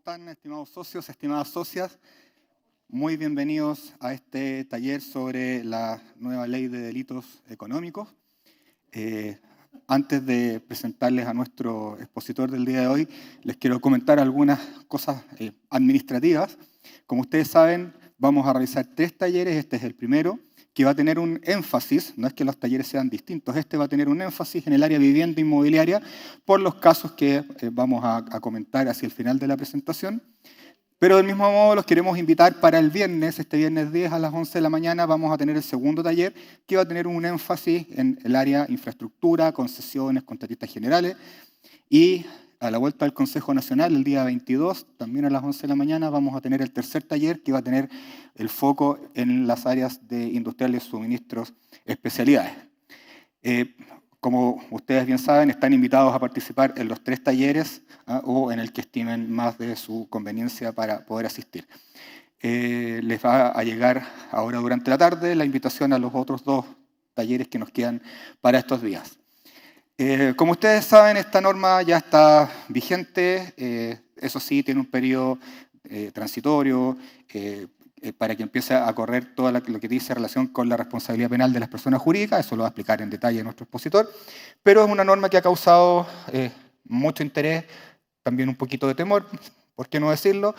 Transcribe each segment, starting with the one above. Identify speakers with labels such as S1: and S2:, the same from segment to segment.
S1: están, estimados socios, estimadas socias? Muy bienvenidos a este taller sobre la nueva ley de delitos económicos. Antes de presentarles a nuestro expositor del día de hoy, les quiero comentar algunas cosas administrativas. Como ustedes saben, vamos a realizar 3 talleres, este es el primero, que va a tener un énfasis, no es que los talleres sean distintos, este va a tener un énfasis en el área vivienda inmobiliaria por los casos que vamos a comentar hacia el final de la presentación. Pero del mismo modo los queremos invitar para el viernes, este viernes 10 a las 11 de la mañana vamos a tener el segundo taller que va a tener un énfasis en el área infraestructura, concesiones, contratistas generales. Y a la vuelta del Consejo Nacional, el día 22, también a las 11 de la mañana, vamos a tener el tercer taller que va a tener el foco en las áreas de industriales, suministros, especialidades. Como ustedes bien saben, están invitados a participar en los 3 talleres o en el que estimen más de su conveniencia para poder asistir. Les va a llegar ahora durante la tarde la invitación a los otros 2 talleres que nos quedan para estos días. Como ustedes saben, esta norma ya está vigente, eso sí, tiene un periodo transitorio para que empiece a correr todo lo que dice relación con la responsabilidad penal de las personas jurídicas, eso lo va a explicar en detalle nuestro expositor, pero es una norma que ha causado mucho interés, también un poquito de temor, por qué no decirlo,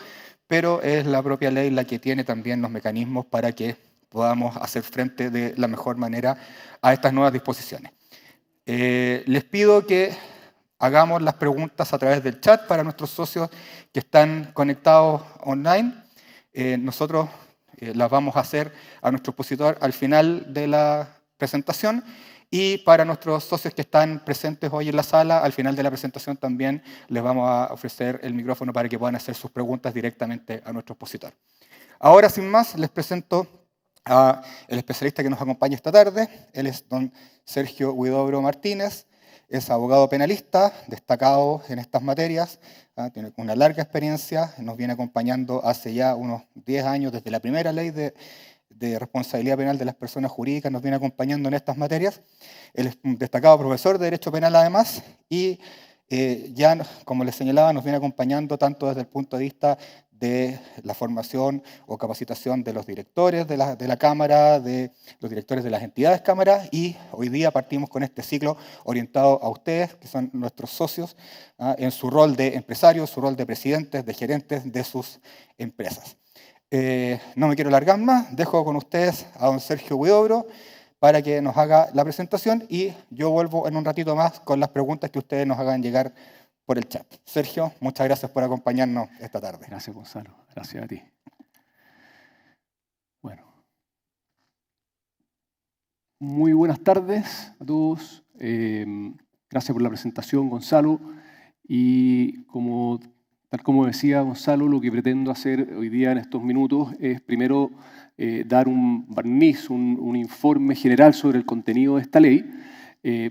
S1: pero es la propia ley la que tiene también los mecanismos para que podamos hacer frente de la mejor manera a estas nuevas disposiciones. Les pido que hagamos las preguntas a través del chat para nuestros socios que están conectados online. Nosotros las vamos a hacer a nuestro expositor al final de la presentación y para nuestros socios que están presentes hoy en la sala, al final de la presentación también les vamos a ofrecer el micrófono para que puedan hacer sus preguntas directamente a nuestro expositor. Ahora, sin más, les presento al especialista que nos acompaña esta tarde. Él es don Sergio Huidobro Martínez, es abogado penalista, destacado en estas materias, tiene una larga experiencia, nos viene acompañando hace ya unos 10 años, desde la primera ley de responsabilidad penal de las personas jurídicas, nos viene acompañando en estas materias. Él es un destacado profesor de Derecho Penal además, y ya, como les señalaba, nos viene acompañando tanto desde el punto de vista de la formación o capacitación de los directores de la Cámara, de los directores de las entidades Cámara, y hoy día partimos con este ciclo orientado a ustedes, que son nuestros socios, en su rol de empresarios, su rol de presidentes, de gerentes de sus empresas. No me quiero alargar más, dejo con ustedes a don Sergio Huidobro para que nos haga la presentación y yo vuelvo en un ratito más con las preguntas que ustedes nos hagan llegar por el chat. Sergio, muchas gracias por acompañarnos esta tarde.
S2: Gracias, Gonzalo. Gracias a ti. Bueno. Muy buenas tardes a todos. Gracias por la presentación, Gonzalo. Y tal como decía Gonzalo, lo que pretendo hacer hoy día en estos minutos es primero dar un barniz, un informe general sobre el contenido de esta ley,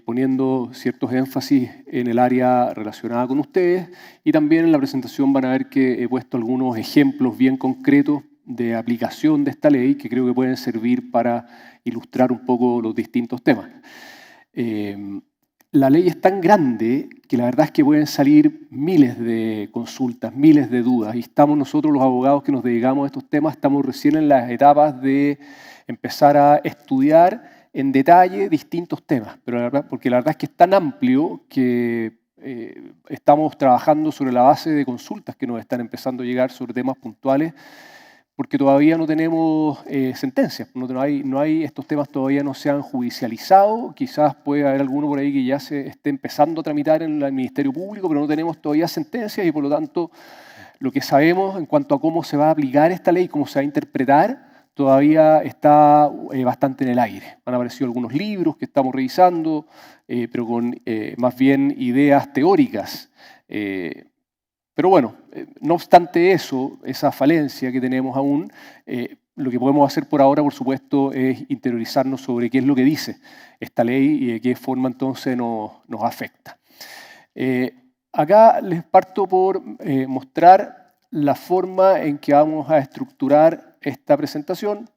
S2: poniendo ciertos énfasis en el área relacionada con ustedes, y también en la presentación van a ver que he puesto algunos ejemplos bien concretos de aplicación de esta ley que creo que pueden servir para ilustrar un poco los distintos temas. La ley es tan grande que la verdad es que pueden salir miles de consultas, miles de dudas, y estamos nosotros, los abogados que nos dedicamos a estos temas, estamos recién en las etapas de empezar a estudiar en detalle distintos temas, porque la verdad es que es tan amplio que estamos trabajando sobre la base de consultas que nos están empezando a llegar sobre temas puntuales, porque todavía no tenemos sentencias, estos temas todavía no se han judicializado, quizás puede haber alguno por ahí que ya se esté empezando a tramitar en el Ministerio Público, pero no tenemos todavía sentencias y por lo tanto lo que sabemos en cuanto a cómo se va a aplicar esta ley, cómo se va a interpretar, todavía está bastante en el aire. Han aparecido algunos libros que estamos revisando, pero con más bien ideas teóricas. Pero bueno, no obstante eso, esa falencia que tenemos aún, lo que podemos hacer por ahora, por supuesto, es interiorizarnos sobre qué es lo que dice esta ley y de qué forma entonces nos afecta. Acá les parto por mostrar la forma en que vamos a estructurar esta presentación,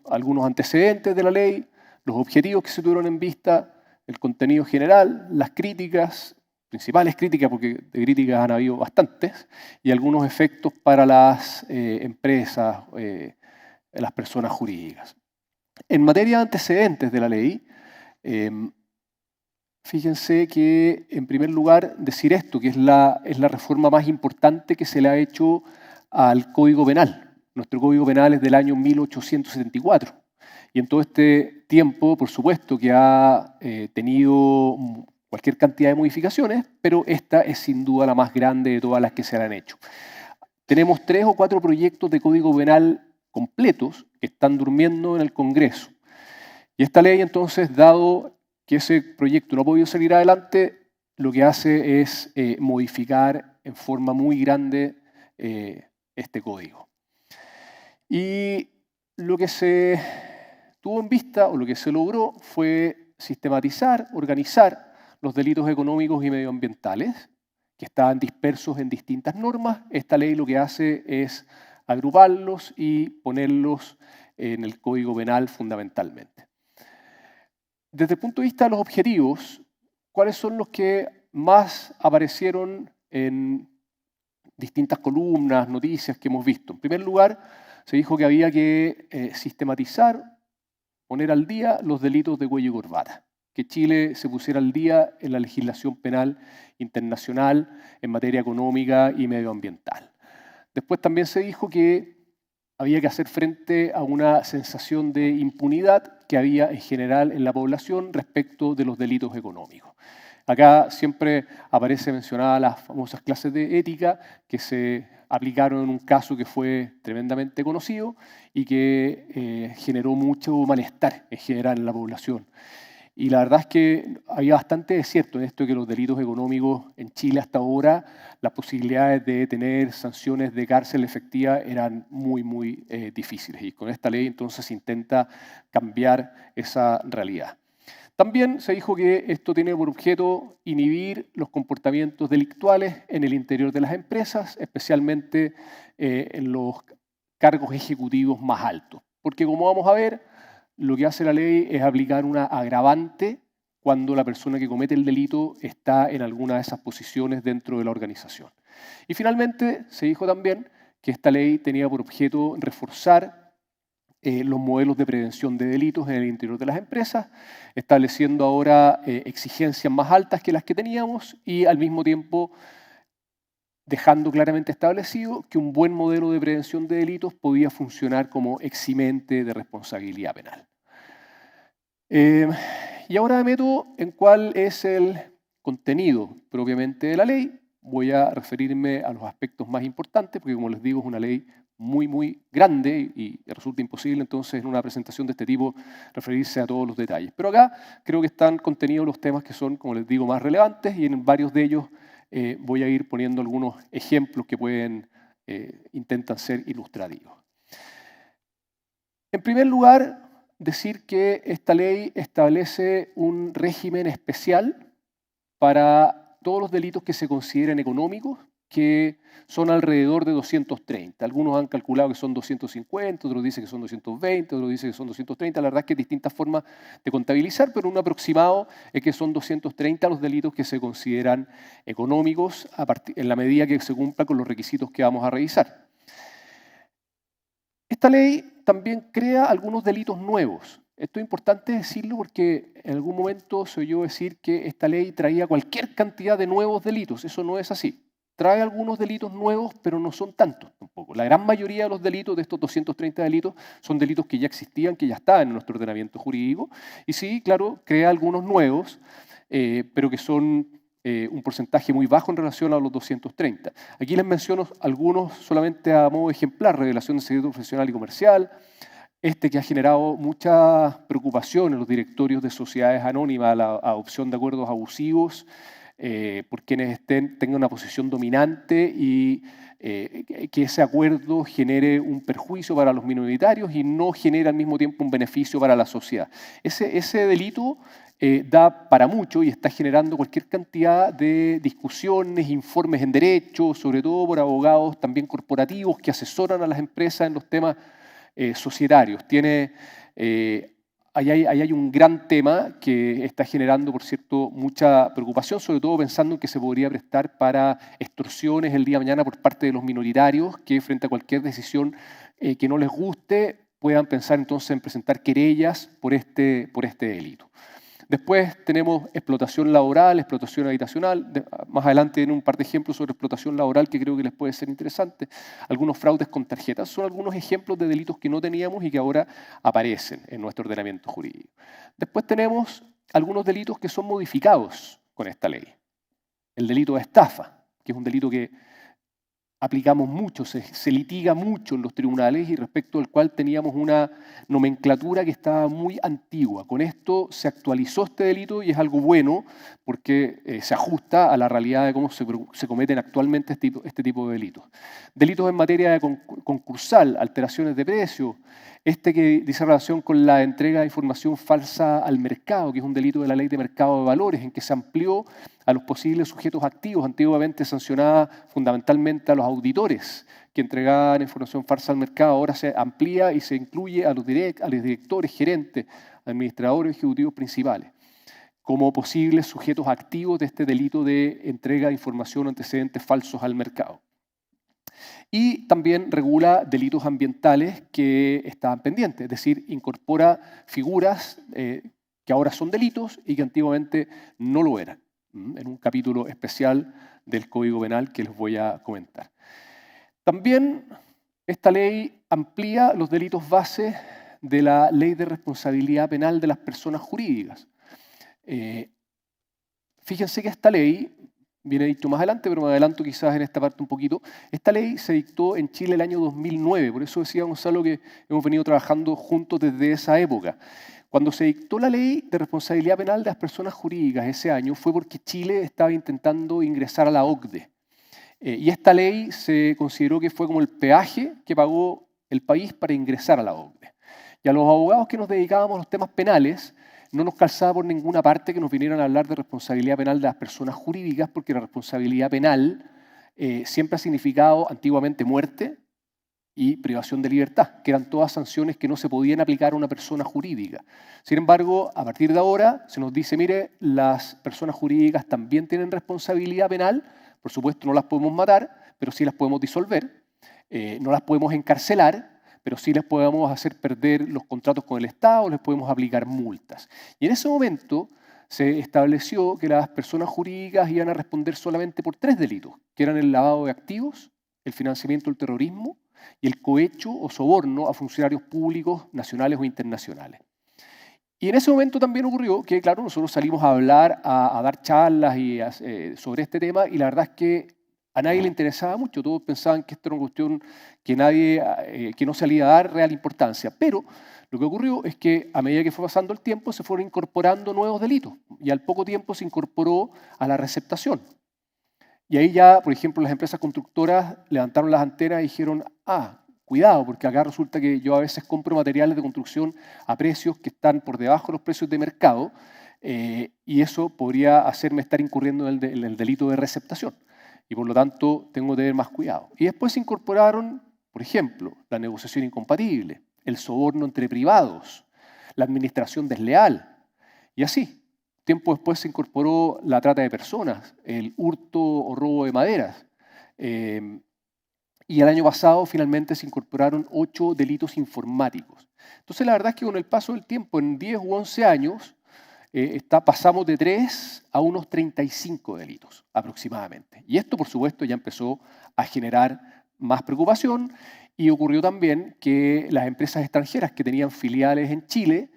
S2: algunos antecedentes de la ley, los objetivos que se tuvieron en vista, el contenido general, las críticas, principales críticas, porque de críticas han habido bastantes, y algunos efectos para las empresas, las personas jurídicas. En materia de antecedentes de la ley, fíjense que, en primer lugar, decir esto, que es la reforma más importante que se le ha hecho al Código Penal. Nuestro Código Penal es del año 1874. Y en todo este tiempo, por supuesto, que ha tenido cualquier cantidad de modificaciones, pero esta es sin duda la más grande de todas las que se le han hecho. Tenemos 3 o 4 proyectos de Código Penal completos que están durmiendo en el Congreso. Y esta ley, entonces, dado que ese proyecto no ha podido salir adelante, lo que hace es modificar en forma muy grande este código. Y lo que se tuvo en vista, o lo que se logró, fue sistematizar, organizar los delitos económicos y medioambientales, que estaban dispersos en distintas normas. Esta ley lo que hace es agruparlos y ponerlos en el Código Penal fundamentalmente. Desde el punto de vista de los objetivos, ¿cuáles son los que más aparecieron en distintas columnas, noticias que hemos visto? En primer lugar, se dijo que había que sistematizar, poner al día los delitos de cuello y corbata, que Chile se pusiera al día en la legislación penal internacional en materia económica y medioambiental. Después también se dijo que había que hacer frente a una sensación de impunidad que había en general en la población respecto de los delitos económicos. Acá siempre aparece mencionada las famosas clases de ética que se aplicaron en un caso que fue tremendamente conocido y que generó mucho malestar en general en la población. Y la verdad es que había bastante desierto en esto de que los delitos económicos en Chile hasta ahora, las posibilidades de tener sanciones de cárcel efectiva eran muy, muy difíciles. Y con esta ley entonces se intenta cambiar esa realidad. También se dijo que esto tiene por objeto inhibir los comportamientos delictuales en el interior de las empresas, especialmente en los cargos ejecutivos más altos. Porque como vamos a ver, lo que hace la ley es aplicar una agravante cuando la persona que comete el delito está en alguna de esas posiciones dentro de la organización. Y finalmente se dijo también que esta ley tenía por objeto reforzar los modelos de prevención de delitos en el interior de las empresas, estableciendo ahora exigencias más altas que las que teníamos y al mismo tiempo dejando claramente establecido que un buen modelo de prevención de delitos podía funcionar como eximente de responsabilidad penal. Y ahora me meto en cuál es el contenido propiamente de la ley. Voy a referirme a los aspectos más importantes, porque como les digo, es una ley muy, muy grande y resulta imposible entonces en una presentación de este tipo referirse a todos los detalles. Pero acá creo que están contenidos los temas que son, como les digo, más relevantes y en varios de ellos voy a ir poniendo algunos ejemplos que intentan ser ilustrativos. En primer lugar, decir que esta ley establece un régimen especial para todos los delitos que se consideren económicos, que son alrededor de 230. Algunos han calculado que son 250, otros dicen que son 220, otros dicen que son 230. La verdad es que hay distintas formas de contabilizar, pero un aproximado es que son 230 los delitos que se consideran económicos en la medida que se cumpla con los requisitos que vamos a revisar. Esta ley también crea algunos delitos nuevos. Esto es importante decirlo porque en algún momento se oyó decir que esta ley traía cualquier cantidad de nuevos delitos. Eso no es así. Trae algunos delitos nuevos, pero no son tantos tampoco. La gran mayoría de los delitos, de estos 230 delitos, son delitos que ya existían, que ya estaban en nuestro ordenamiento jurídico. Y sí, claro, crea algunos nuevos, pero que son un porcentaje muy bajo en relación a los 230. Aquí les menciono algunos solamente a modo ejemplar: revelación de secreto profesional y comercial, que ha generado mucha preocupación en los directorios de sociedades anónimas, la adopción de acuerdos abusivos, por quienes tengan una posición dominante y que ese acuerdo genere un perjuicio para los minoritarios y no genere al mismo tiempo un beneficio para la sociedad. Ese delito da para mucho y está generando cualquier cantidad de discusiones, informes en derecho, sobre todo por abogados también corporativos que asesoran a las empresas en los temas societarios. Tiene ahí hay un gran tema que está generando, por cierto, mucha preocupación, sobre todo pensando en que se podría prestar para extorsiones el día de mañana por parte de los minoritarios que frente a cualquier decisión que no les guste puedan pensar entonces en presentar querellas por este delito. Después tenemos explotación laboral, explotación habitacional. Más adelante viene un par de ejemplos sobre explotación laboral que creo que les puede ser interesante. Algunos fraudes con tarjetas son algunos ejemplos de delitos que no teníamos y que ahora aparecen en nuestro ordenamiento jurídico. Después tenemos algunos delitos que son modificados con esta ley. El delito de estafa, que es un delito que aplicamos mucho, se litiga mucho en los tribunales y respecto al cual teníamos una nomenclatura que estaba muy antigua. Con esto se actualizó este delito y es algo bueno porque se ajusta a la realidad de cómo se cometen actualmente este tipo de delitos. Delitos en materia de concursal, alteraciones de precio, este que dice relación con la entrega de información falsa al mercado, que es un delito de la Ley de Mercado de Valores, en que se amplió a los posibles sujetos activos, antiguamente sancionada fundamentalmente a los auditores que entregaban información falsa al mercado, ahora se amplía y se incluye a los directores, gerentes, administradores, ejecutivos principales, como posibles sujetos activos de este delito de entrega de información o antecedentes falsos al mercado. Y también regula delitos ambientales que estaban pendientes, es decir, incorpora figuras que ahora son delitos y que antiguamente no lo eran, en un capítulo especial del Código Penal que les voy a comentar. También esta ley amplía los delitos base de la Ley de Responsabilidad Penal de las Personas Jurídicas. Fíjense que esta ley, viene dicho más adelante, pero me adelanto quizás en esta parte un poquito, esta ley se dictó en Chile el año 2009, por eso decía Gonzalo que hemos venido trabajando juntos desde esa época. Cuando se dictó la Ley de Responsabilidad Penal de las Personas Jurídicas ese año fue porque Chile estaba intentando ingresar a la OCDE. Y esta ley se consideró que fue como el peaje que pagó el país para ingresar a la OCDE. Y a los abogados que nos dedicábamos a los temas penales, no nos calzaba por ninguna parte que nos vinieran a hablar de responsabilidad penal de las personas jurídicas, porque la responsabilidad penal siempre ha significado antiguamente muerte y privación de libertad, que eran todas sanciones que no se podían aplicar a una persona jurídica. Sin embargo, a partir de ahora se nos dice, mire, las personas jurídicas también tienen responsabilidad penal, por supuesto no las podemos matar, pero sí las podemos disolver, no las podemos encarcelar, pero sí les podemos hacer perder los contratos con el Estado, les podemos aplicar multas. Y en ese momento se estableció que las personas jurídicas iban a responder solamente por 3 delitos, que eran el lavado de activos, el financiamiento del terrorismo y el cohecho o soborno a funcionarios públicos nacionales o internacionales. Y en ese momento también ocurrió que, claro, nosotros salimos a hablar, a dar charlas sobre este tema y la verdad es que a nadie le interesaba mucho, todos pensaban que esta era una cuestión que no se le iba a dar real importancia. Pero lo que ocurrió es que a medida que fue pasando el tiempo se fueron incorporando nuevos delitos y al poco tiempo se incorporó a la receptación. Y ahí ya, por ejemplo, las empresas constructoras levantaron las antenas y dijeron, cuidado, porque acá resulta que yo a veces compro materiales de construcción a precios que están por debajo de los precios de mercado y eso podría hacerme estar incurriendo en el delito de receptación. Y por lo tanto tengo que tener más cuidado. Y después se incorporaron, por ejemplo, la negociación incompatible, el soborno entre privados, la administración desleal, y así. Tiempo después se incorporó la trata de personas, el hurto o robo de maderas. Y el año pasado finalmente se incorporaron 8 delitos informáticos. Entonces la verdad es que con el paso del tiempo, en 10 u 11 años, pasamos de 3 a unos 35 delitos aproximadamente. Y esto, por supuesto, ya empezó a generar más preocupación y ocurrió también que las empresas extranjeras que tenían filiales en Chile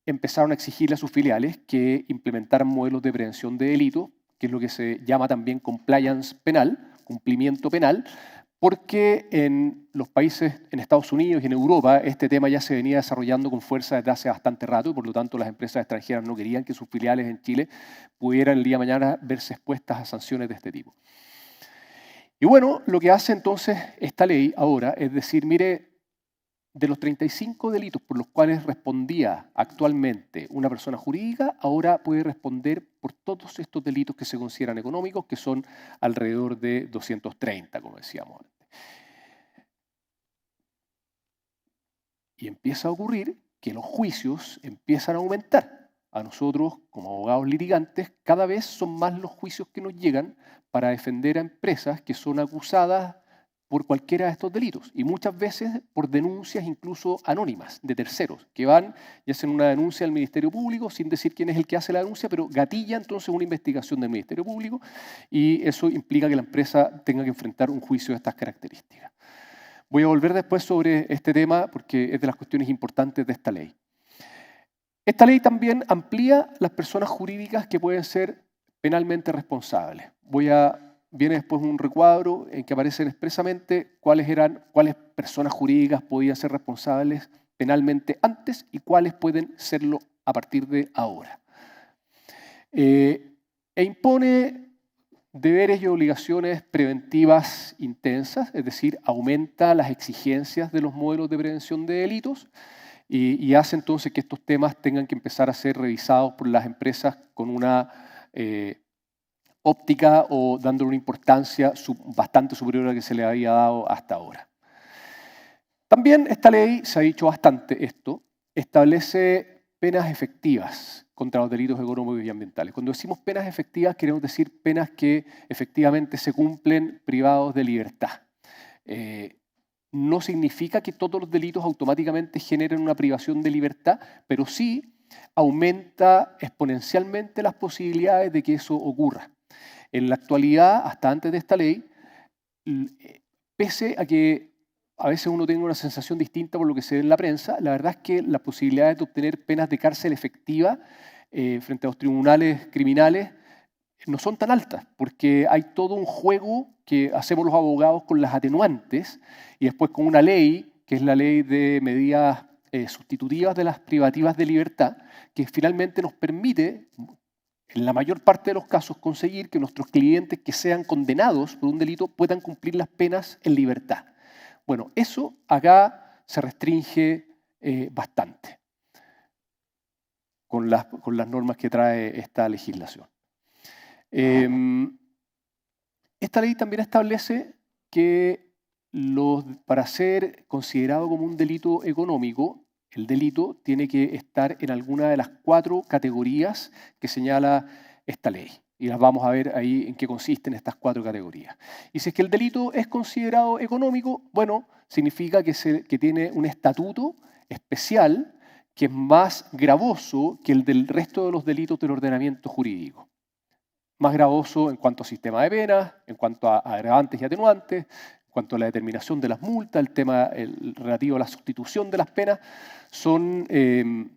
S2: empezaron a exigirle a sus filiales que implementaran modelos de prevención de delitos, que es lo que se llama también compliance penal, cumplimiento penal, porque en los países, en Estados Unidos y en Europa, este tema ya se venía desarrollando con fuerza desde hace bastante rato y por lo tanto las empresas extranjeras no querían que sus filiales en Chile pudieran el día de mañana verse expuestas a sanciones de este tipo. Y bueno, lo que hace entonces esta ley ahora es decir, mire, de los 35 delitos por los cuales respondía actualmente una persona jurídica, ahora puede responder por todos estos delitos que se consideran económicos, que son alrededor de 230, como decíamos antes. Y empieza a ocurrir que los juicios empiezan a aumentar. A nosotros, como abogados litigantes, cada vez son más los juicios que nos llegan para defender a empresas que son acusadas por cualquiera de estos delitos, y muchas veces por denuncias incluso anónimas de terceros, que van y hacen una denuncia al Ministerio Público sin decir quién es el que hace la denuncia, pero gatilla entonces una investigación del Ministerio Público, y eso implica que la empresa tenga que enfrentar un juicio de estas características. Voy a volver después sobre este tema porque es de las cuestiones importantes de esta ley. Esta ley también amplía las personas jurídicas que pueden ser penalmente responsables. Viene después un recuadro en que aparecen expresamente cuáles personas jurídicas podían ser responsables penalmente antes y cuáles pueden serlo a partir de ahora. E impone deberes y obligaciones preventivas intensas, es decir, aumenta las exigencias de los modelos de prevención de delitos y hace entonces que estos temas tengan que empezar a ser revisados por las empresas con una óptica o dándole una importancia bastante superior a la que se le había dado hasta ahora. También esta ley, se ha dicho bastante esto, establece penas efectivas contra los delitos económicos y ambientales. Cuando decimos penas efectivas, queremos decir penas que efectivamente se cumplen privados de libertad. No significa que todos los delitos automáticamente generen una privación de libertad, pero sí aumenta exponencialmente las posibilidades de que eso ocurra. En la actualidad, hasta antes de esta ley, pese a que a veces uno tenga una sensación distinta por lo que se ve en la prensa, la verdad es que las posibilidades de obtener penas de cárcel efectiva frente a los tribunales criminales no son tan altas, porque hay todo un juego que hacemos los abogados con las atenuantes y después con una ley, que es la ley de medidas sustitutivas de las privativas de libertad, que finalmente nos permite, en la mayor parte de los casos, conseguir que nuestros clientes que sean condenados por un delito puedan cumplir las penas en libertad. Bueno, eso acá se restringe bastante con las normas que trae esta legislación. Esta ley también establece que para ser considerado como un delito económico, el delito tiene que estar en alguna de las 4 categorías que señala esta ley. Y las vamos a ver ahí en qué consisten estas 4 categorías. Y si es que el delito es considerado económico, bueno, significa que tiene un estatuto especial que es más gravoso que el del resto de los delitos del ordenamiento jurídico. Más gravoso en cuanto a sistema de penas, en cuanto a agravantes y atenuantes, en cuanto a la determinación de las multas, el tema relativo a la sustitución de las penas, es un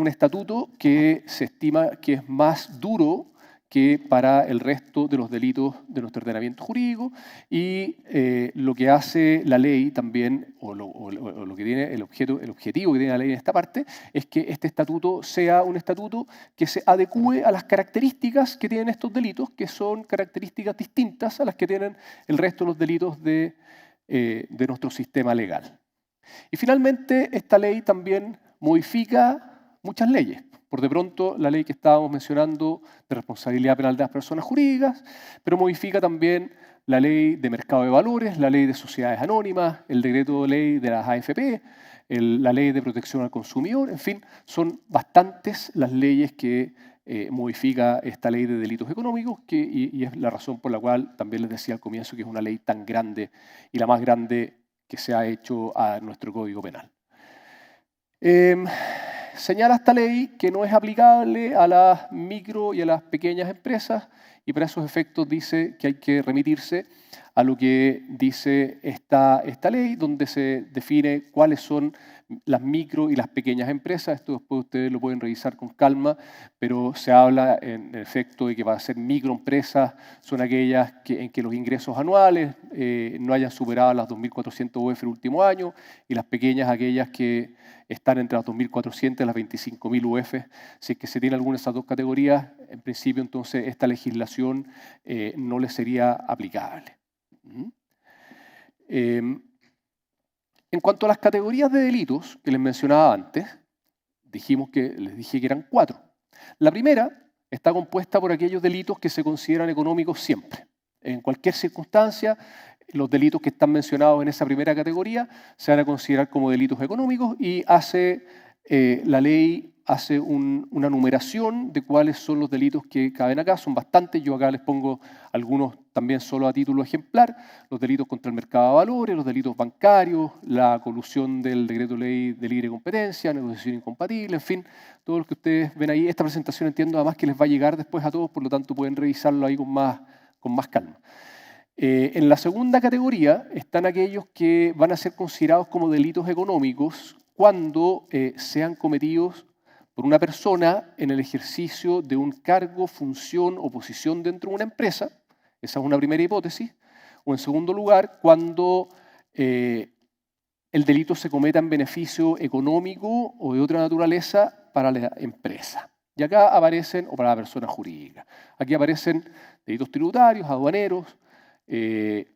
S2: estatuto que se estima que es más duro que para el resto de los delitos de nuestro ordenamiento jurídico, y lo que hace la ley también, o lo que tiene el objetivo que tiene la ley en esta parte, es que este estatuto sea un estatuto que se adecúe a las características que tienen estos delitos, que son características distintas a las que tienen el resto de los delitos de nuestro sistema legal. Y finalmente, esta ley también modifica muchas leyes. Por de pronto, la ley que estábamos mencionando de responsabilidad penal de las personas jurídicas, pero modifica también la ley de mercado de valores, la ley de sociedades anónimas, el decreto de ley de las AFP, la ley de protección al consumidor, en fin, son bastantes las leyes que modifica esta ley de delitos económicos y es la razón por la cual también les decía al comienzo que es una ley tan grande y la más grande que se ha hecho a nuestro Código Penal. Señala esta ley que no es aplicable a las micro y a las pequeñas empresas y para esos efectos dice que hay que remitirse a lo que dice esta ley, donde se define cuáles son las micro y las pequeñas empresas. Esto después ustedes lo pueden revisar con calma, pero se habla en efecto de que para ser microempresas son aquellas en que los ingresos anuales no hayan superado las 2.400 UF el último año, y las pequeñas aquellas que están entre las 2.400 y las 25.000 UF. Si es que se tiene alguna de esas 2 categorías, en principio entonces esta legislación no le sería aplicable. En cuanto a las categorías de delitos que les mencionaba antes, les dije que eran 4. La primera está compuesta por aquellos delitos que se consideran económicos siempre. En cualquier circunstancia, los delitos que están mencionados en esa primera categoría se van a considerar como delitos económicos y la ley hace una numeración de cuáles son los delitos que caben acá. Son bastantes, yo acá les pongo algunos también solo a título ejemplar: los delitos contra el mercado de valores, los delitos bancarios, la colusión del decreto ley de libre competencia, negociación incompatible, en fin, todo lo que ustedes ven ahí. Esta presentación entiendo además que les va a llegar después a todos, por lo tanto pueden revisarlo ahí con más calma. En la segunda categoría están aquellos que van a ser considerados como delitos económicos cuando sean cometidos por una persona en el ejercicio de un cargo, función o posición dentro de una empresa. Esa es una primera hipótesis. O en segundo lugar, cuando el delito se cometa en beneficio económico o de otra naturaleza para la empresa. Y acá aparecen, o para la persona jurídica, aquí aparecen delitos tributarios, aduaneros,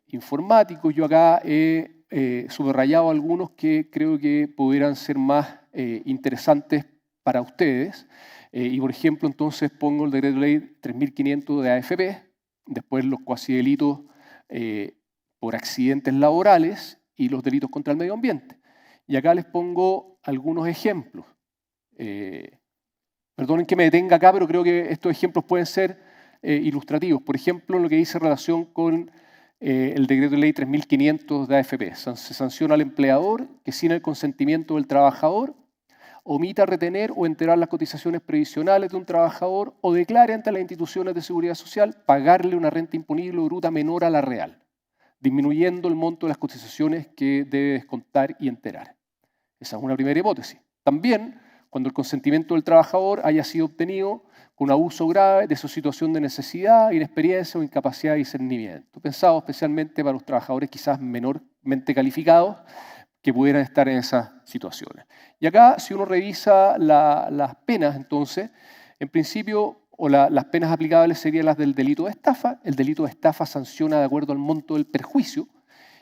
S2: informáticos. Yo acá he subrayado algunos que creo que pudieran ser más interesantes para ustedes. Y por ejemplo, entonces pongo el decreto ley 3500 de AFP, después los cuasidelitos por accidentes laborales y los delitos contra el medio ambiente. Y acá les pongo algunos ejemplos. Perdonen que me detenga acá, pero creo que estos ejemplos pueden ser ilustrativos. Por ejemplo, lo que dice relación con el decreto ley 3500 de AFP. Se sanciona al empleador que, sin el consentimiento del trabajador, omita retener o enterar las cotizaciones previsionales de un trabajador o declare ante las instituciones de seguridad social pagarle una renta imponible o bruta menor a la real, disminuyendo el monto de las cotizaciones que debe descontar y enterar. Esa es una primera hipótesis. También, cuando el consentimiento del trabajador haya sido obtenido con abuso grave de su situación de necesidad, inexperiencia o incapacidad de discernimiento, pensado especialmente para los trabajadores quizás menormente calificados que pudieran estar en esas situaciones. Y acá, si uno revisa las penas, entonces, en principio, las penas aplicables serían las del delito de estafa. El delito de estafa sanciona de acuerdo al monto del perjuicio.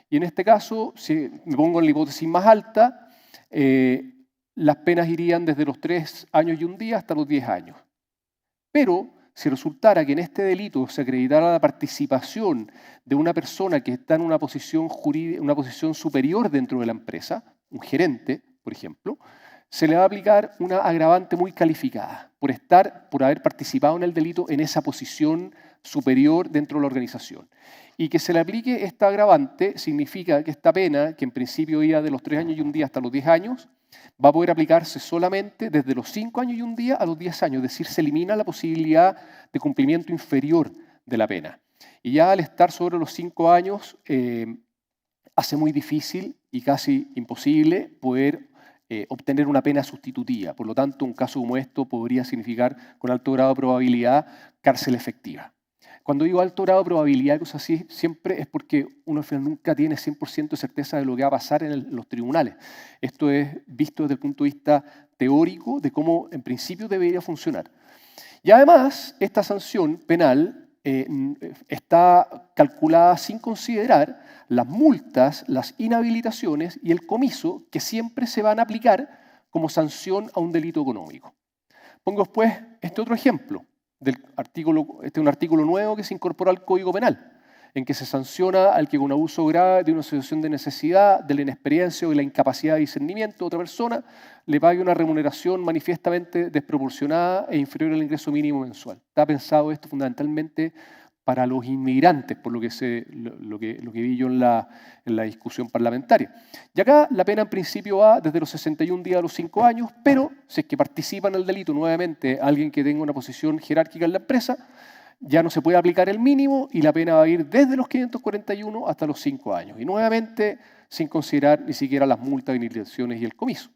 S2: Y en este caso, si me pongo en la hipótesis más alta, las penas irían desde los 3 años y un día hasta los 10 años. Pero si resultara que en este delito se acreditara la participación de una persona que está en una posición jurídica, una posición superior dentro de la empresa, un gerente, por ejemplo, se le va a aplicar una agravante muy calificada por haber participado en el delito en esa posición superior dentro de la organización. Y que se le aplique esta agravante significa que esta pena, que en principio iba de los 3 años y un día hasta los 10 años, va a poder aplicarse solamente desde los 5 años y un día a los 10 años, es decir, se elimina la posibilidad de cumplimiento inferior de la pena. Y ya al estar sobre los 5 años, hace muy difícil y casi imposible poder obtener una pena sustitutiva. Por lo tanto, un caso como esto podría significar con alto grado de probabilidad cárcel efectiva. Cuando digo alto grado de probabilidad y cosas así, siempre es porque uno al final nunca tiene 100% de certeza de lo que va a pasar en los tribunales. Esto es visto desde el punto de vista teórico de cómo en principio debería funcionar. Y además, esta sanción penal está calculada sin considerar las multas, las inhabilitaciones y el comiso que siempre se van a aplicar como sanción a un delito económico. Pongo después este otro ejemplo. Este es un artículo nuevo que se incorporó al Código Penal, en que se sanciona al que con abuso grave de una situación de necesidad, de la inexperiencia o de la incapacidad de discernimiento de otra persona, le pague una remuneración manifiestamente desproporcionada e inferior al ingreso mínimo mensual. Está pensado esto fundamentalmente para los inmigrantes, por lo que vi yo en la discusión parlamentaria. Y acá la pena en principio va desde los 61 días a los 5 años, pero si es que participa en el delito nuevamente alguien que tenga una posición jerárquica en la empresa, ya no se puede aplicar el mínimo y la pena va a ir desde los 541 hasta los 5 años. Y nuevamente sin considerar ni siquiera las multas, inhabilitaciones y el comiso.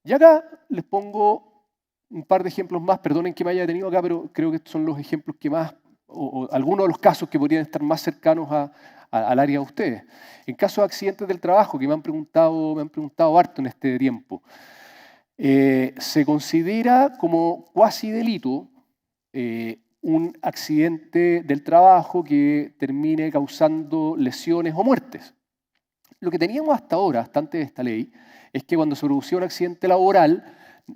S2: Y acá les pongo un par de ejemplos más. Perdonen que me haya detenido acá, pero creo que estos son los ejemplos que más, o algunos de los casos que podrían estar más cercanos al área de ustedes. En caso de accidentes del trabajo, que me han preguntado harto en este tiempo, se considera como cuasi delito un accidente del trabajo que termine causando lesiones o muertes. Lo que teníamos hasta ahora, hasta antes de esta ley, es que cuando se producía un accidente laboral,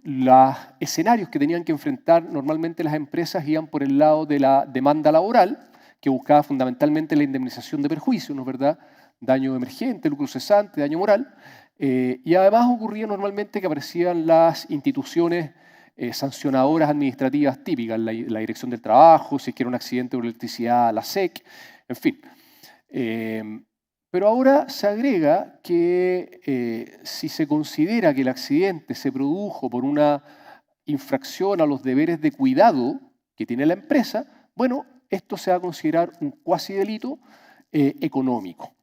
S2: los escenarios que tenían que enfrentar normalmente las empresas iban por el lado de la demanda laboral, que buscaba fundamentalmente la indemnización de perjuicios, ¿no es verdad? Daño emergente, lucro cesante, daño moral. Y además ocurría normalmente que aparecían las instituciones sancionadoras administrativas típicas, la Dirección del Trabajo, si es que era un accidente por electricidad, la SEC, en fin. Pero ahora se agrega que si se considera que el accidente se produjo por una infracción a los deberes de cuidado que tiene la empresa, bueno, esto se va a considerar un cuasi delito económico.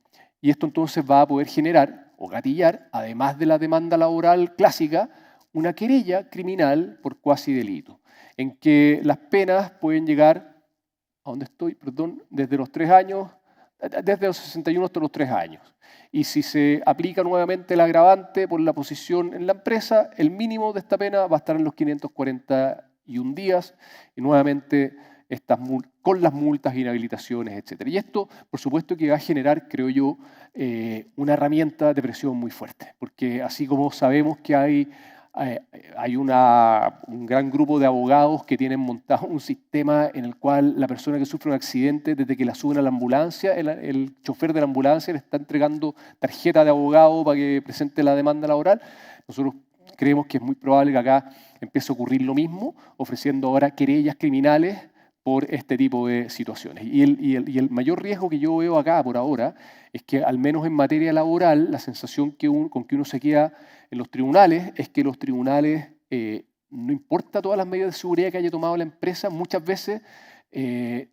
S2: Y esto entonces va a poder generar o gatillar, además de la demanda laboral clásica, una querella criminal por cuasi delito, en que las penas pueden llegar, ¿a dónde estoy? Perdón, desde los 3 años, desde los 61 hasta los 3 años. Y si se aplica nuevamente el agravante por la posición en la empresa, el mínimo de esta pena va a estar en los 541 días y nuevamente con las multas, inhabilitaciones, etc. Y esto, por supuesto, que va a generar, creo yo, una herramienta de presión muy fuerte, porque así como sabemos que hay un gran grupo de abogados que tienen montado un sistema en el cual la persona que sufre un accidente, desde que la suben a la ambulancia, el chofer de la ambulancia le está entregando tarjeta de abogado para que presente la demanda laboral. Nosotros creemos que es muy probable que acá empiece a ocurrir lo mismo, ofreciendo ahora querellas criminales por este tipo de situaciones. Y el mayor riesgo que yo veo acá por ahora es que, al menos en materia laboral, la sensación con que uno se queda en los tribunales es que los tribunales, no importa todas las medidas de seguridad que haya tomado la empresa, muchas veces, de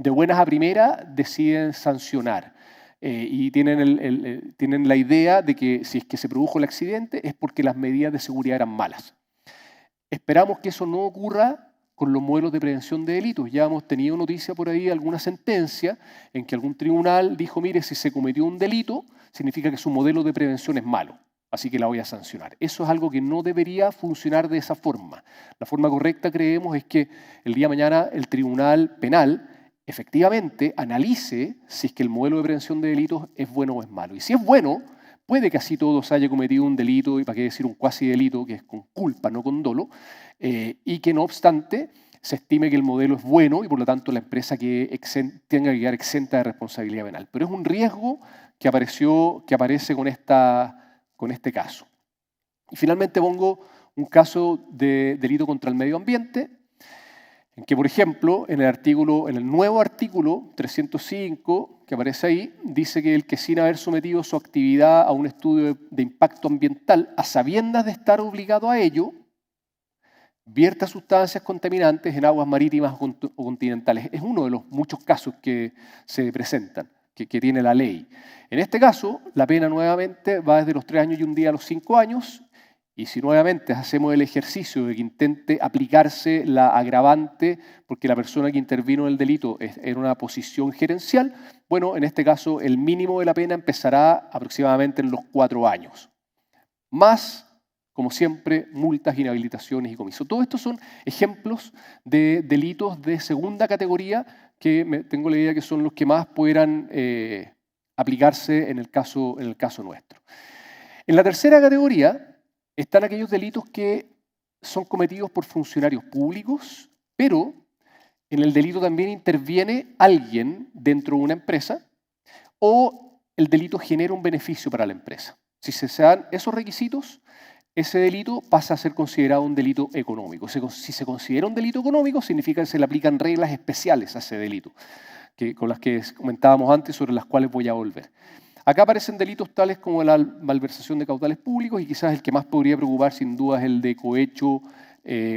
S2: buenas a primeras, deciden sancionar. Y tienen la idea de que si es que se produjo el accidente es porque las medidas de seguridad eran malas. Esperamos que eso no ocurra con los modelos de prevención de delitos. Ya hemos tenido noticia por ahí, alguna sentencia en que algún tribunal dijo, mire, si se cometió un delito, significa que su modelo de prevención es malo, así que la voy a sancionar. Eso es algo que no debería funcionar de esa forma. La forma correcta, creemos, es que el día de mañana el tribunal penal efectivamente analice si es que el modelo de prevención de delitos es bueno o es malo. Y si es bueno, puede que así todos haya cometido un delito, y para qué decir un cuasi delito, que es con culpa, no con dolo, y que no obstante se estime que el modelo es bueno y por lo tanto la empresa tenga que quedar exenta de responsabilidad penal. Pero es un riesgo que aparece con este caso. Y finalmente pongo un caso de delito contra el medio ambiente, en que, por ejemplo, en el nuevo artículo 305, que aparece ahí, dice que el que, sin haber sometido su actividad a un estudio de impacto ambiental, a sabiendas de estar obligado a ello, vierta sustancias contaminantes en aguas marítimas o continentales. Es uno de los muchos casos que se presentan, que tiene la ley. En este caso, la pena nuevamente va desde los 3 años y un día a los 5 años, y si nuevamente hacemos el ejercicio de que intente aplicarse la agravante porque la persona que intervino en el delito era una posición gerencial, bueno, en este caso el mínimo de la pena empezará aproximadamente en los 4 años. Más, como siempre, multas, inhabilitaciones y comiso. Todos estos son ejemplos de delitos de segunda categoría que tengo la idea que son los que más podrán aplicarse en el caso nuestro. En la tercera categoría están aquellos delitos que son cometidos por funcionarios públicos, pero en el delito también interviene alguien dentro de una empresa o el delito genera un beneficio para la empresa. Si se dan esos requisitos, ese delito pasa a ser considerado un delito económico. Si se considera un delito económico, significa que se le aplican reglas especiales a ese delito, con las que comentábamos antes, sobre las cuales voy a volver. Acá aparecen delitos tales como la malversación de caudales públicos y quizás el que más podría preocupar sin duda es el de cohecho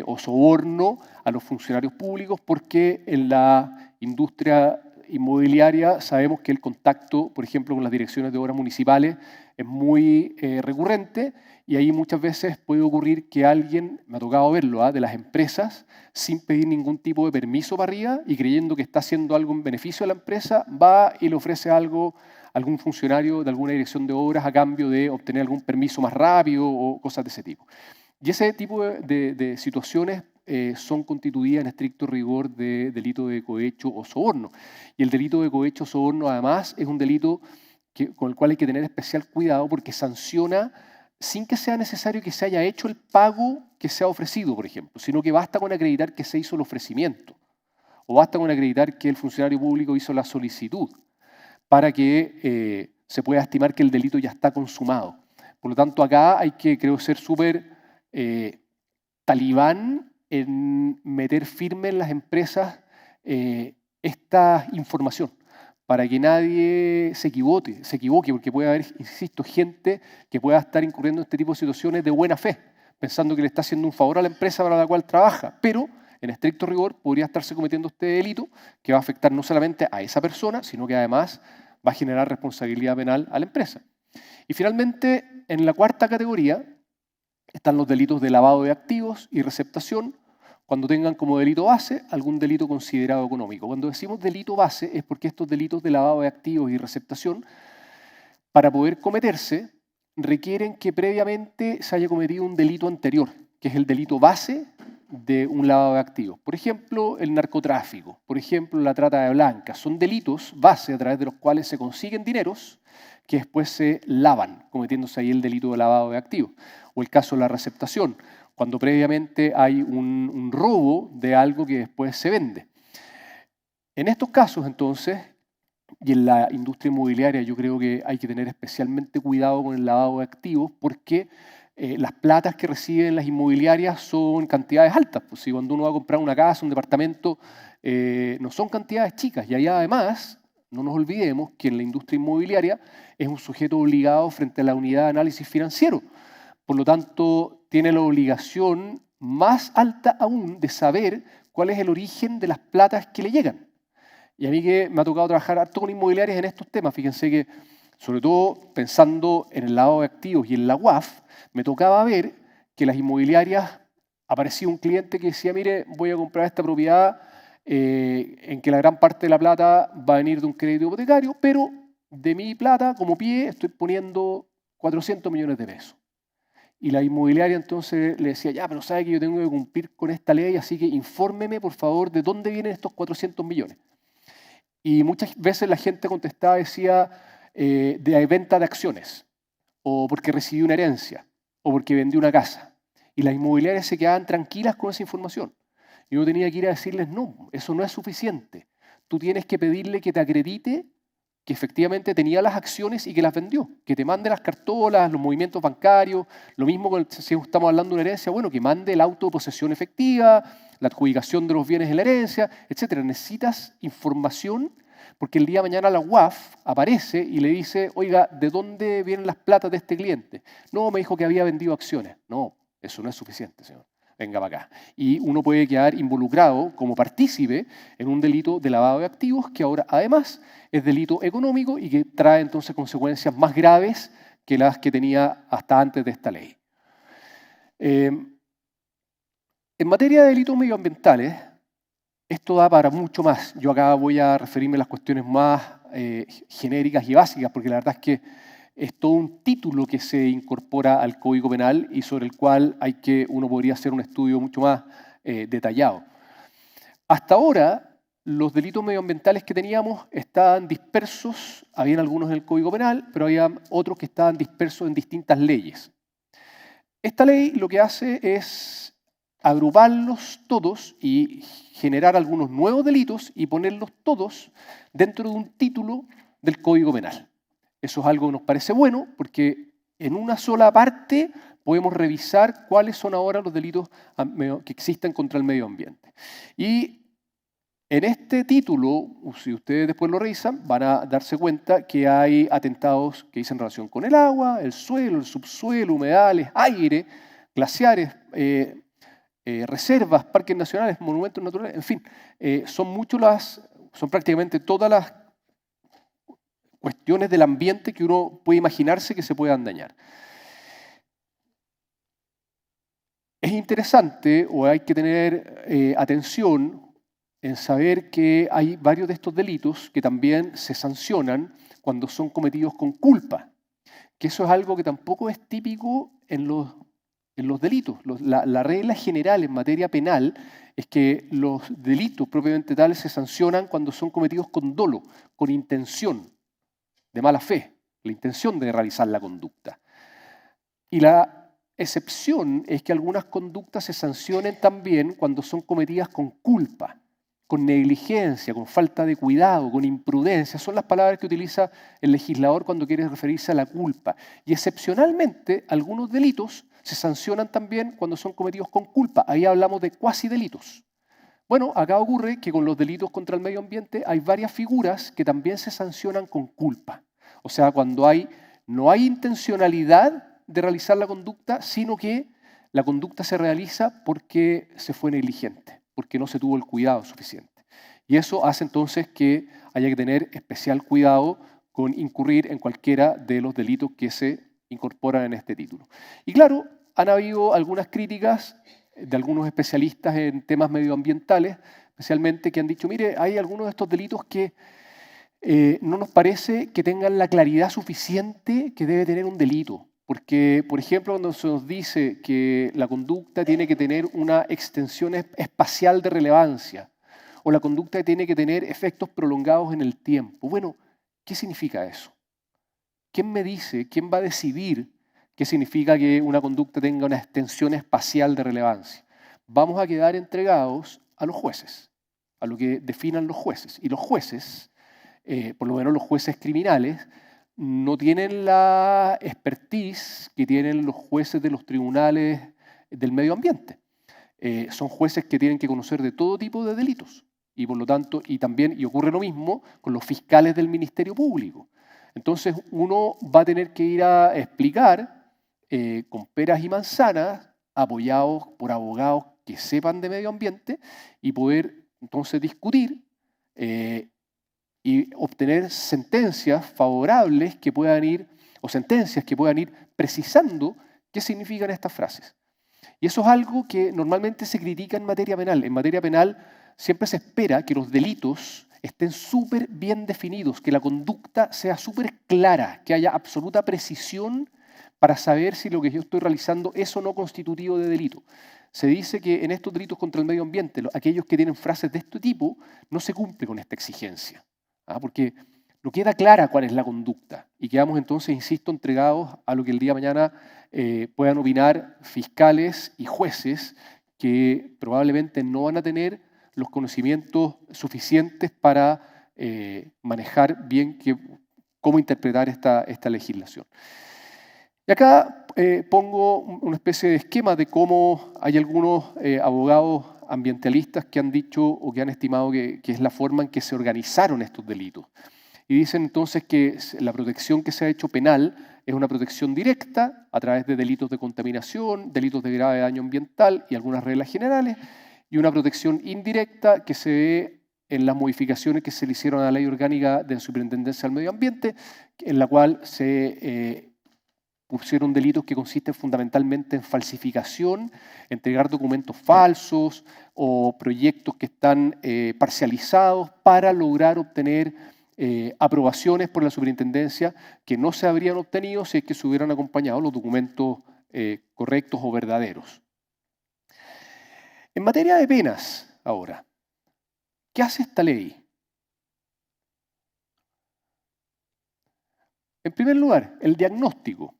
S2: o soborno a los funcionarios públicos, porque en la industria inmobiliaria sabemos que el contacto, por ejemplo, con las direcciones de obras municipales es muy recurrente y ahí muchas veces puede ocurrir que alguien, me ha tocado verlo, de las empresas, sin pedir ningún tipo de permiso para arriba y creyendo que está haciendo algo en beneficio a la empresa, va y le ofrece algo a algún funcionario de alguna dirección de obras a cambio de obtener algún permiso más rápido o cosas de ese tipo. Y ese tipo de situaciones son constituidas en estricto rigor de delito de cohecho o soborno. Y el delito de cohecho o soborno, además, es un delito con el cual hay que tener especial cuidado porque sanciona sin que sea necesario que se haya hecho el pago que se ha ofrecido, por ejemplo, sino que basta con acreditar que se hizo el ofrecimiento o basta con acreditar que el funcionario público hizo la solicitud para que se pueda estimar que el delito ya está consumado. Por lo tanto, acá hay que, creo, ser súper talibán en meter firme en las empresas esta información, para que nadie se equivoque, porque puede haber, insisto, gente que pueda estar incurriendo en este tipo de situaciones de buena fe, pensando que le está haciendo un favor a la empresa para la cual trabaja, pero en estricto rigor podría estarse cometiendo este delito que va a afectar no solamente a esa persona, sino que además va a generar responsabilidad penal a la empresa. Y finalmente, en la cuarta categoría están los delitos de lavado de activos y receptación, cuando tengan como delito base algún delito considerado económico. Cuando decimos delito base es porque estos delitos de lavado de activos y receptación, para poder cometerse, requieren que previamente se haya cometido un delito anterior, que es el delito base de un lavado de activos. Por ejemplo, el narcotráfico, por ejemplo, la trata de blancas. Son delitos base a través de los cuales se consiguen dineros que después se lavan, cometiéndose ahí el delito de lavado de activos. O el caso de la receptación, cuando previamente hay un robo de algo que después se vende. En estos casos, entonces, y en la industria inmobiliaria yo creo que hay que tener especialmente cuidado con el lavado de activos porque las platas que reciben las inmobiliarias son cantidades altas. Pues si cuando uno va a comprar una casa, un departamento, no son cantidades chicas. Y allá además, no nos olvidemos que en la industria inmobiliaria es un sujeto obligado frente a la unidad de análisis financiero. Por lo tanto, tiene la obligación más alta aún de saber cuál es el origen de las platas que le llegan. Y a mí que me ha tocado trabajar harto con inmobiliarias en estos temas, fíjense que, sobre todo pensando en el lavado de activos y en la UAF, me tocaba ver que las inmobiliarias, aparecía un cliente que decía, mire, voy a comprar esta propiedad en que la gran parte de la plata va a venir de un crédito hipotecario, pero de mi plata, como pie, estoy poniendo 400 millones de pesos. Y la inmobiliaria entonces le decía, ya, pero sabe que yo tengo que cumplir con esta ley, así que infórmeme, por favor, de dónde vienen estos 400 millones. Y muchas veces la gente contestaba, decía, de venta de acciones, o porque recibió una herencia, o porque vendió una casa. Y las inmobiliarias se quedaban tranquilas con esa información. Y uno tenía que ir a decirles, no, eso no es suficiente. Tú tienes que pedirle que te acredite que efectivamente tenía las acciones y que las vendió, que te mande las cartolas, los movimientos bancarios, lo mismo si estamos hablando de una herencia, bueno, que mande el auto de posesión efectiva, la adjudicación de los bienes en la herencia, etc. Necesitas información porque el día de mañana la UAF aparece y le dice, oiga, ¿de dónde vienen las platas de este cliente? No, me dijo que había vendido acciones. No, eso no es suficiente, señor. Venga para acá. Y uno puede quedar involucrado como partícipe en un delito de lavado de activos que ahora además es delito económico y que trae entonces consecuencias más graves que las que tenía hasta antes de esta ley. En materia de delitos medioambientales, esto da para mucho más. Yo acá voy a referirme a las cuestiones más genéricas y básicas, porque la verdad es que es todo un título que se incorpora al Código Penal y sobre el cual uno podría hacer un estudio mucho más detallado. Hasta ahora, los delitos medioambientales que teníamos estaban dispersos, habían algunos en el Código Penal, pero había otros que estaban dispersos en distintas leyes. Esta ley lo que hace es agruparlos todos y generar algunos nuevos delitos y ponerlos todos dentro de un título del Código Penal. Eso es algo que nos parece bueno porque en una sola parte podemos revisar cuáles son ahora los delitos que existen contra el medio ambiente. Y en este título, si ustedes después lo revisan, van a darse cuenta que hay atentados que dicen relación con el agua, el suelo, el subsuelo, humedales, aire, glaciares, reservas, parques nacionales, monumentos naturales, en fin, son prácticamente todas las cuestiones del ambiente que uno puede imaginarse que se puedan dañar. Es interesante o hay que tener atención en saber que hay varios de estos delitos que también se sancionan cuando son cometidos con culpa, que eso es algo que tampoco es típico en los delitos. La regla general en materia penal es que los delitos propiamente tales se sancionan cuando son cometidos con dolo, con intención de mala fe, la intención de realizar la conducta. Y la excepción es que algunas conductas se sancionen también cuando son cometidas con culpa con negligencia, con falta de cuidado, con imprudencia. Son las palabras que utiliza el legislador cuando quiere referirse a la culpa. Y excepcionalmente, algunos delitos se sancionan también cuando son cometidos con culpa. Ahí hablamos de cuasi delitos. Bueno, acá ocurre que con los delitos contra el medio ambiente hay varias figuras que también se sancionan con culpa. O sea, cuando no hay intencionalidad de realizar la conducta, sino que la conducta se realiza porque se fue negligente, porque no se tuvo el cuidado suficiente. Y eso hace entonces que haya que tener especial cuidado con incurrir en cualquiera de los delitos que se incorporan en este título. Y claro, han habido algunas críticas de algunos especialistas en temas medioambientales, especialmente que han dicho, mire, hay algunos de estos delitos que no nos parece que tengan la claridad suficiente que debe tener un delito. Porque, por ejemplo, cuando se nos dice que la conducta tiene que tener una extensión espacial de relevancia, o la conducta tiene que tener efectos prolongados en el tiempo. Bueno, ¿qué significa eso? ¿Quién me dice, quién va a decidir qué significa que una conducta tenga una extensión espacial de relevancia? Vamos a quedar entregados a los jueces, a lo que definan los jueces. Y los jueces, por lo menos los jueces criminales, no tienen la expertise que tienen los jueces de los tribunales del medio ambiente. Son jueces que tienen que conocer de todo tipo de delitos. Y por lo tanto, y ocurre lo mismo con los fiscales del Ministerio Público. Entonces uno va a tener que ir a explicar con peras y manzanas, apoyados por abogados que sepan de medio ambiente, y poder entonces discutir y obtener sentencias favorables que puedan ir, o sentencias que puedan ir precisando qué significan estas frases. Y eso es algo que normalmente se critica en materia penal. En materia penal siempre se espera que los delitos estén súper bien definidos, que la conducta sea súper clara, que haya absoluta precisión para saber si lo que yo estoy realizando es o no constitutivo de delito. Se dice que en estos delitos contra el medio ambiente, aquellos que tienen frases de este tipo, no se cumple con esta exigencia, porque no queda clara cuál es la conducta y quedamos entonces, insisto, entregados a lo que el día de mañana puedan opinar fiscales y jueces que probablemente no van a tener los conocimientos suficientes para manejar bien cómo interpretar esta legislación. Y acá pongo una especie de esquema de cómo hay algunos abogados ambientalistas que han dicho o que han estimado que es la forma en que se organizaron estos delitos. Y dicen entonces que la protección que se ha hecho penal es una protección directa a través de delitos de contaminación, delitos de grave daño ambiental y algunas reglas generales, y una protección indirecta que se ve en las modificaciones que se le hicieron a la Ley Orgánica de la Superintendencia del Medio Ambiente, en la cual se pusieron delitos que consisten fundamentalmente en falsificación, entregar documentos falsos o proyectos que están parcializados para lograr obtener aprobaciones por la superintendencia que no se habrían obtenido si es que se hubieran acompañado los documentos correctos o verdaderos. En materia de penas, ahora, ¿qué hace esta ley? En primer lugar, el diagnóstico.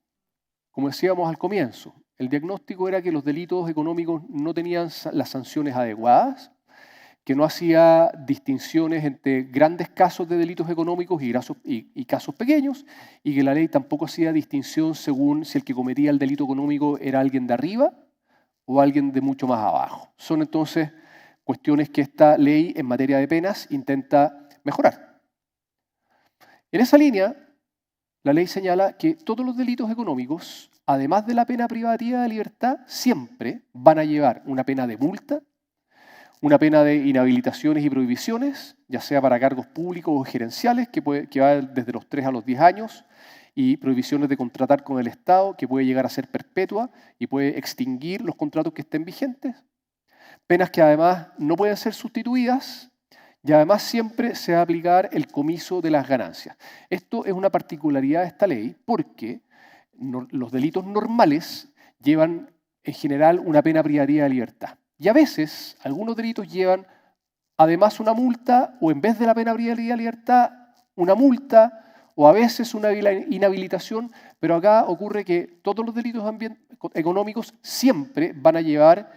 S2: Como decíamos al comienzo, el diagnóstico era que los delitos económicos no tenían las sanciones adecuadas, que no hacía distinciones entre grandes casos de delitos económicos y casos pequeños, y que la ley tampoco hacía distinción según si el que cometía el delito económico era alguien de arriba o alguien de mucho más abajo. Son entonces cuestiones que esta ley en materia de penas intenta mejorar. En esa línea, la ley señala que todos los delitos económicos, además de la pena privativa de libertad, siempre van a llevar una pena de multa, una pena de inhabilitaciones y prohibiciones, ya sea para cargos públicos o gerenciales, que va desde los 3 a los 10 años, y prohibiciones de contratar con el Estado, que puede llegar a ser perpetua y puede extinguir los contratos que estén vigentes. Penas que además no pueden ser sustituidas, y además siempre se va a aplicar el comiso de las ganancias. Esto es una particularidad de esta ley porque los delitos normales llevan en general una pena privativa de libertad. Y a veces algunos delitos llevan además una multa o en vez de la pena privativa de libertad una multa o a veces una inhabilitación, pero acá ocurre que todos los delitos económicos siempre van a llevar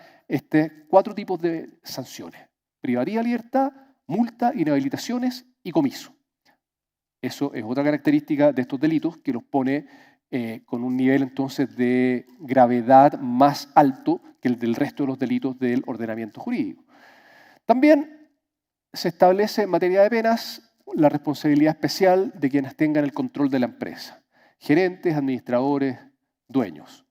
S2: 4 tipos de sanciones: privativa de libertad, multa, inhabilitaciones y comiso. Eso es otra característica de estos delitos que los pone con un nivel entonces de gravedad más alto que el del resto de los delitos del ordenamiento jurídico. También se establece en materia de penas la responsabilidad especial de quienes tengan el control de la empresa, gerentes, administradores, dueños.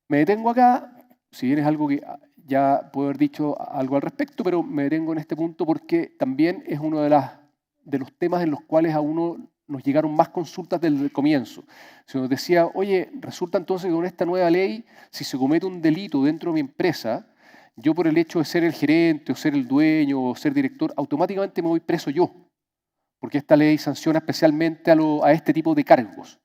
S2: Me detengo acá, si bien es algo que ya puedo haber dicho algo al respecto, pero me detengo en este punto porque también es uno de los temas en los cuales a uno nos llegaron más consultas desde el comienzo. Se nos decía, oye, resulta entonces que con esta nueva ley, si se comete un delito dentro de mi empresa, yo por el hecho de ser el gerente o ser el dueño o ser director, automáticamente me voy preso yo, porque esta ley sanciona especialmente a este tipo de cargos.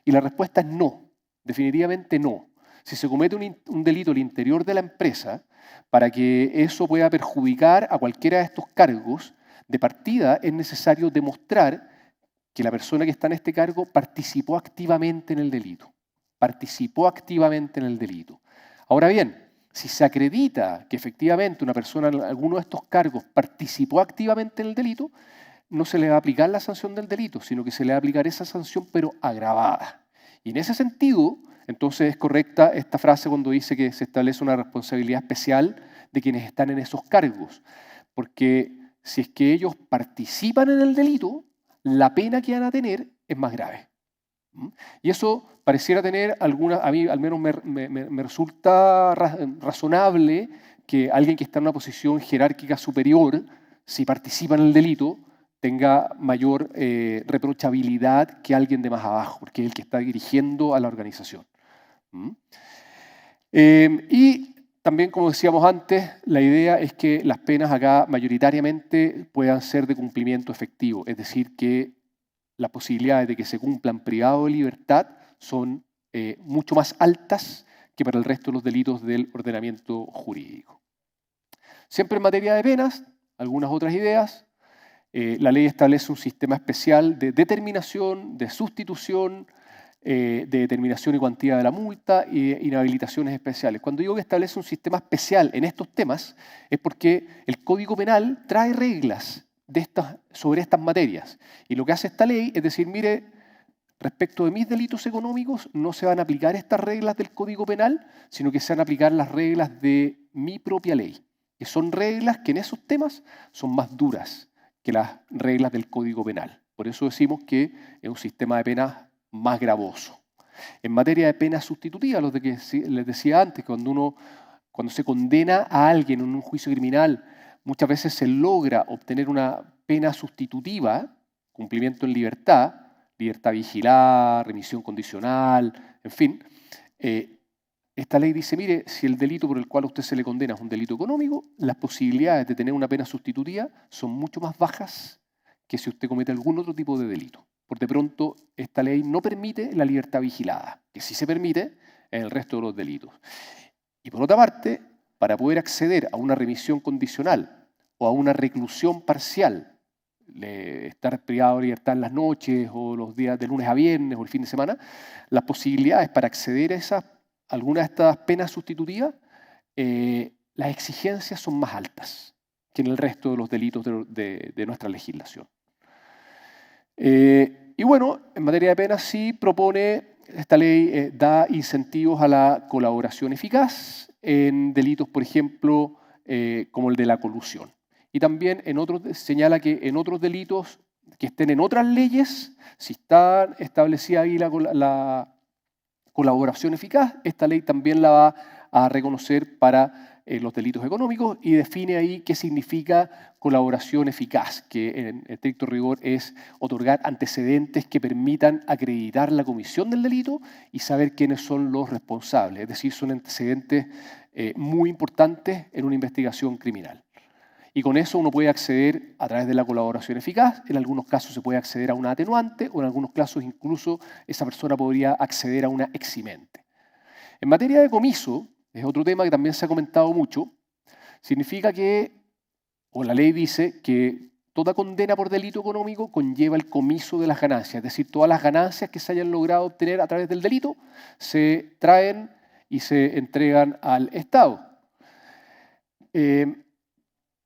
S2: Y la respuesta es no, definitivamente no. Si se comete un delito al interior de la empresa, para que eso pueda perjudicar a cualquiera de estos cargos, de partida es necesario demostrar que la persona que está en este cargo participó activamente en el delito. Participó activamente en el delito. Ahora bien, si se acredita que efectivamente una persona en alguno de estos cargos participó activamente en el delito, no se le va a aplicar la sanción del delito, sino que se le va a aplicar esa sanción, pero agravada. Y en ese sentido, entonces es correcta esta frase cuando dice que se establece una responsabilidad especial de quienes están en esos cargos. Porque si es que ellos participan en el delito, la pena que van a tener es más grave. Y eso pareciera tener a mí al menos me resulta razonable que alguien que está en una posición jerárquica superior, si participa en el delito, tenga mayor reprochabilidad que alguien de más abajo, porque es el que está dirigiendo a la organización. Y también, como decíamos antes, la idea es que las penas acá mayoritariamente puedan ser de cumplimiento efectivo, es decir, que las posibilidades de que se cumplan privado de libertad son mucho más altas que para el resto de los delitos del ordenamiento jurídico. Siempre en materia de penas, algunas otras ideas. La ley establece un sistema especial de determinación, de sustitución, de determinación y cuantía de la multa e inhabilitaciones especiales. Cuando digo que establece un sistema especial en estos temas, es porque el Código Penal trae reglas sobre estas materias. Y lo que hace esta ley es decir, mire, respecto de mis delitos económicos no se van a aplicar estas reglas del Código Penal, sino que se van a aplicar las reglas de mi propia ley, que son reglas que en esos temas son más duras que las reglas del Código Penal. Por eso decimos que es un sistema de penas más gravoso. En materia de penas sustitutivas, lo que les decía antes, cuando se condena a alguien en un juicio criminal, muchas veces se logra obtener una pena sustitutiva, cumplimiento en libertad vigilada, remisión condicional, en fin. Esta ley dice, mire, si el delito por el cual a usted se le condena es un delito económico, las posibilidades de tener una pena sustitutiva son mucho más bajas que si usted comete algún otro tipo de delito. Por de pronto, esta ley no permite la libertad vigilada, que sí se permite en el resto de los delitos. Y por otra parte, para poder acceder a una remisión condicional o a una reclusión parcial, estar privado de libertad en las noches o los días de lunes a viernes o el fin de semana, las posibilidades para acceder a alguna de estas penas sustitutivas, las exigencias son más altas que en el resto de los delitos de nuestra legislación. Y bueno, en materia de penas sí propone, esta ley da incentivos a la colaboración eficaz en delitos, por ejemplo, como el de la colusión. Y también señala que en otros delitos que estén en otras leyes, si está establecida ahí la colaboración eficaz, esta ley también la va a reconocer para los delitos económicos y define ahí qué significa colaboración eficaz, que en estricto rigor es otorgar antecedentes que permitan acreditar la comisión del delito y saber quiénes son los responsables. Es decir, son antecedentes muy importantes en una investigación criminal. Y con eso uno puede acceder a través de la colaboración eficaz. En algunos casos se puede acceder a una atenuante o en algunos casos incluso esa persona podría acceder a una eximente. En materia de comiso, es otro tema que también se ha comentado mucho, significa que, o la ley dice que toda condena por delito económico conlleva el comiso de las ganancias, es decir, todas las ganancias que se hayan logrado obtener a través del delito se traen y se entregan al Estado.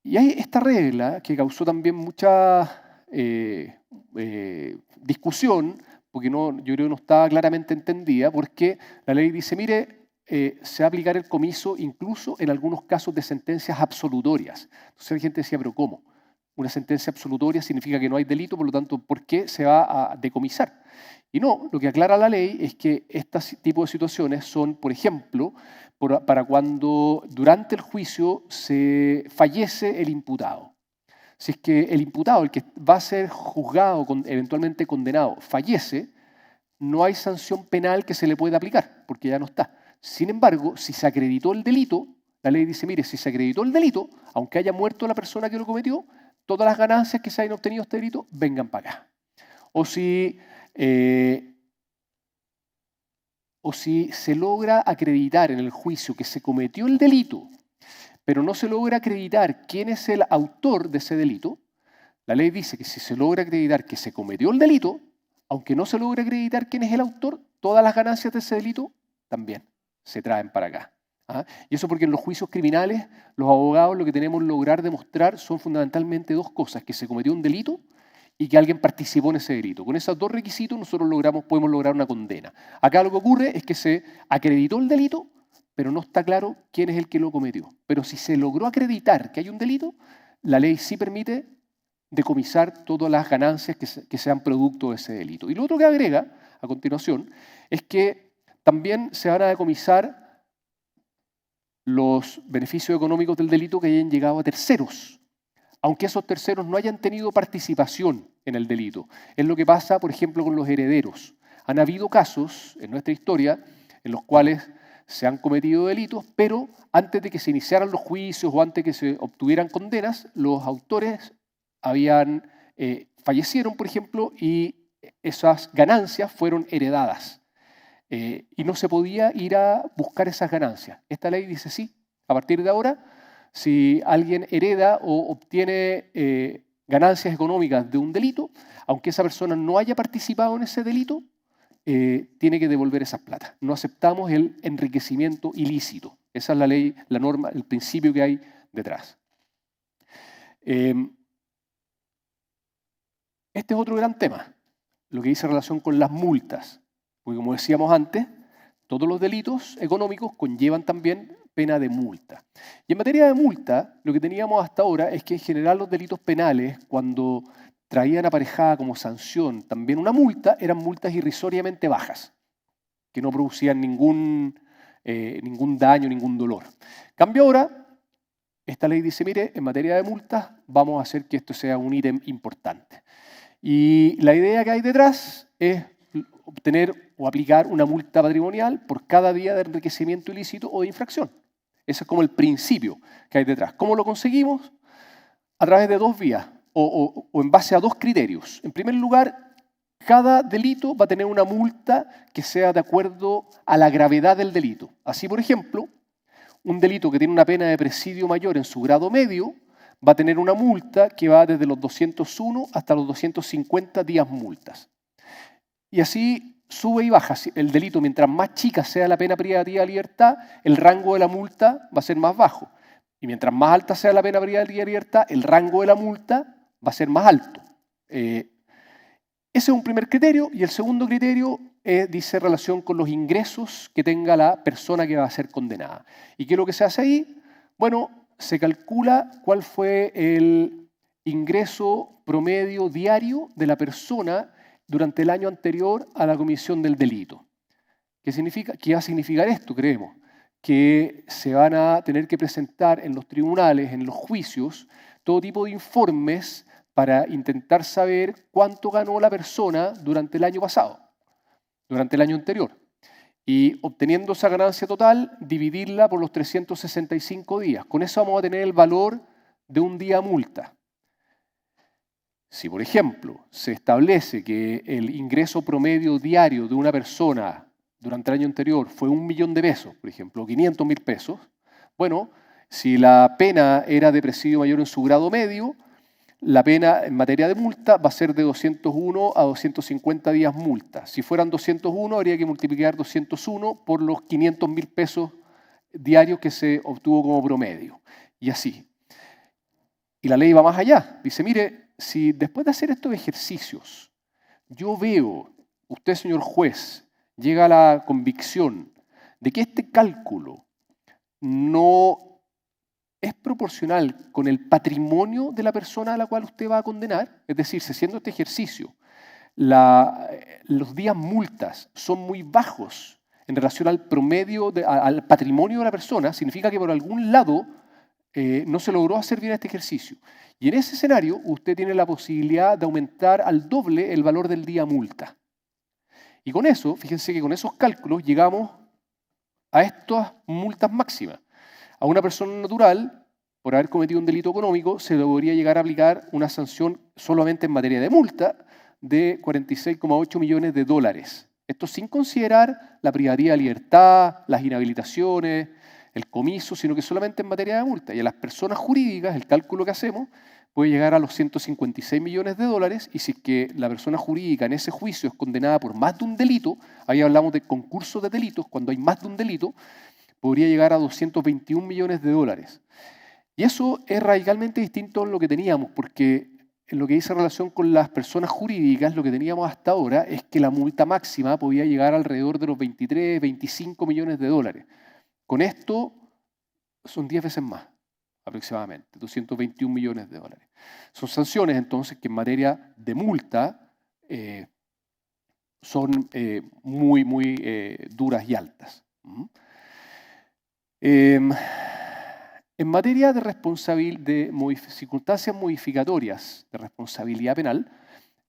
S2: Y hay esta regla que causó también mucha discusión, porque yo creo que no estaba claramente entendida, porque la ley dice, mire, se va a aplicar el comiso incluso en algunos casos de sentencias absolutorias. Entonces la gente decía, pero ¿cómo? Una sentencia absolutoria significa que no hay delito, por lo tanto, ¿por qué se va a decomisar? Y no, lo que aclara la ley es que este tipo de situaciones son, por ejemplo, para cuando durante el juicio se fallece el imputado. Si es que el imputado, el que va a ser juzgado, eventualmente condenado, fallece, no hay sanción penal que se le pueda aplicar, porque ya no está. Sin embargo, si se acreditó el delito, la ley dice, mire, si se acreditó el delito, aunque haya muerto la persona que lo cometió, todas las ganancias que se hayan obtenido este delito vengan para acá. O si se logra acreditar en el juicio que se cometió el delito, pero no se logra acreditar quién es el autor de ese delito, la ley dice que si se logra acreditar que se cometió el delito, aunque no se logre acreditar quién es el autor, todas las ganancias de ese delito también se traen para acá. ¿Ah? Y eso porque en los juicios criminales, los abogados lo que tenemos que lograr demostrar son fundamentalmente dos cosas, que se cometió un delito y que alguien participó en ese delito. Con esos dos requisitos nosotros podemos lograr una condena. Acá lo que ocurre es que se acreditó el delito, pero no está claro quién es el que lo cometió. Pero si se logró acreditar que hay un delito, la ley sí permite decomisar todas las ganancias que sean producto de ese delito. Y lo otro que agrega, a continuación, es que también se van a decomisar los beneficios económicos del delito que hayan llegado a terceros, aunque esos terceros no hayan tenido participación en el delito. Es lo que pasa, por ejemplo, con los herederos. Han habido casos en nuestra historia en los cuales se han cometido delitos, pero antes de que se iniciaran los juicios o antes de que se obtuvieran condenas, los autores fallecieron, por ejemplo, y esas ganancias fueron heredadas. Y no se podía ir a buscar esas ganancias. Esta ley dice sí, a partir de ahora, si alguien hereda o obtiene ganancias económicas de un delito, aunque esa persona no haya participado en ese delito, tiene que devolver esas plata. No aceptamos el enriquecimiento ilícito. Esa es la ley, la norma, el principio que hay detrás. Este es otro gran tema, lo que dice relación con las multas. Porque como decíamos antes, todos los delitos económicos conllevan también pena de multa. Y en materia de multa, lo que teníamos hasta ahora es que en general los delitos penales, cuando traían aparejada como sanción también una multa, eran multas irrisoriamente bajas, que no producían ningún daño, ningún dolor. Cambio ahora, esta ley dice, mire, en materia de multas vamos a hacer que esto sea un ítem importante. Y la idea que hay detrás es obtener o aplicar una multa patrimonial por cada día de enriquecimiento ilícito o de infracción. Ese es como el principio que hay detrás. ¿Cómo lo conseguimos? A través de dos vías o en base a dos criterios. En primer lugar, cada delito va a tener una multa que sea de acuerdo a la gravedad del delito. Así, por ejemplo, un delito que tiene una pena de presidio mayor en su grado medio va a tener una multa que va desde los 201 hasta los 250 días multas. Y así sube y baja el delito. Mientras más chica sea la pena privativa de libertad, el rango de la multa va a ser más bajo. Y mientras más alta sea la pena privativa de libertad, el rango de la multa va a ser más alto. Ese es un primer criterio. Y el segundo criterio dice relación con los ingresos que tenga la persona que va a ser condenada. ¿Y qué es lo que se hace ahí? Bueno, se calcula cuál fue el ingreso promedio diario de la persona durante el año anterior a la comisión del delito. ¿Qué significa? ¿Qué va a significar esto, creemos? Que se van a tener que presentar en los tribunales, en los juicios, todo tipo de informes para intentar saber cuánto ganó la persona durante el año pasado, durante el año anterior. Y obteniendo esa ganancia total, dividirla por los 365 días. Con eso vamos a tener el valor de un día multa. Si, por ejemplo, se establece que el ingreso promedio diario de una persona durante el año anterior fue 1 millón de pesos, por ejemplo, 500.000 pesos, bueno, si la pena era de presidio mayor en su grado medio, la pena en materia de multa va a ser de 201 a 250 días multa. Si fueran 201, habría que multiplicar 201 por los 500.000 pesos diarios que se obtuvo como promedio. Y así. Y la ley va más allá. Dice, mire, si después de hacer estos ejercicios, yo veo, usted, señor juez, llega a la convicción de que este cálculo no es proporcional con el patrimonio de la persona a la cual usted va a condenar, es decir, si haciendo este ejercicio, los días multas son muy bajos en relación al promedio, al patrimonio de la persona, significa que por algún lado no se logró hacer bien este ejercicio. Y en ese escenario usted tiene la posibilidad de aumentar al doble el valor del día multa. Y con eso, fíjense que con esos cálculos llegamos a estas multas máximas. A una persona natural, por haber cometido un delito económico, se le podría llegar a aplicar una sanción solamente en materia de multa de 46,8 millones de dólares. Esto sin considerar la privativa de libertad, las inhabilitaciones, el comiso, sino que solamente en materia de multa. Y a las personas jurídicas, el cálculo que hacemos puede llegar a los 156 millones de dólares, y si es que la persona jurídica en ese juicio es condenada por más de un delito, ahí hablamos de concurso de delitos, cuando hay más de un delito, podría llegar a 221 millones de dólares. Y eso es radicalmente distinto a lo que teníamos, porque en lo que dice relación con las personas jurídicas, lo que teníamos hasta ahora es que la multa máxima podía llegar alrededor de los 23, 25 millones de dólares. Con esto son 10 veces más, aproximadamente, 221 millones de dólares. Son sanciones, entonces, que en materia de multa son muy, muy duras y altas. En materia de circunstancias modificatorias de responsabilidad penal,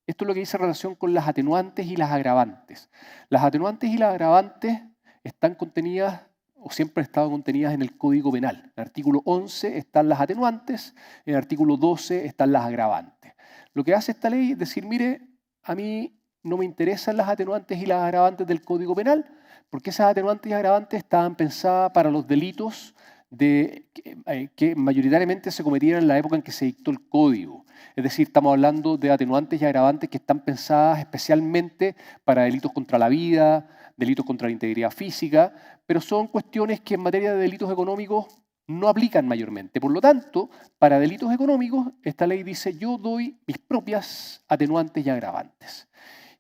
S2: esto es lo que dice relación con las atenuantes y las agravantes. Las atenuantes y las agravantes están contenidas, o siempre han estado contenidas en el Código Penal. En el artículo 11 están las atenuantes, en el artículo 12 están las agravantes. Lo que hace esta ley es decir, mire, a mí no me interesan las atenuantes y las agravantes del Código Penal, porque esas atenuantes y agravantes estaban pensadas para los delitos que mayoritariamente se cometían en la época en que se dictó el Código. Es decir, estamos hablando de atenuantes y agravantes que están pensadas especialmente para delitos contra la vida, delitos contra la integridad física, pero son cuestiones que en materia de delitos económicos no aplican mayormente. Por lo tanto, para delitos económicos, esta ley dice, yo doy mis propias atenuantes y agravantes.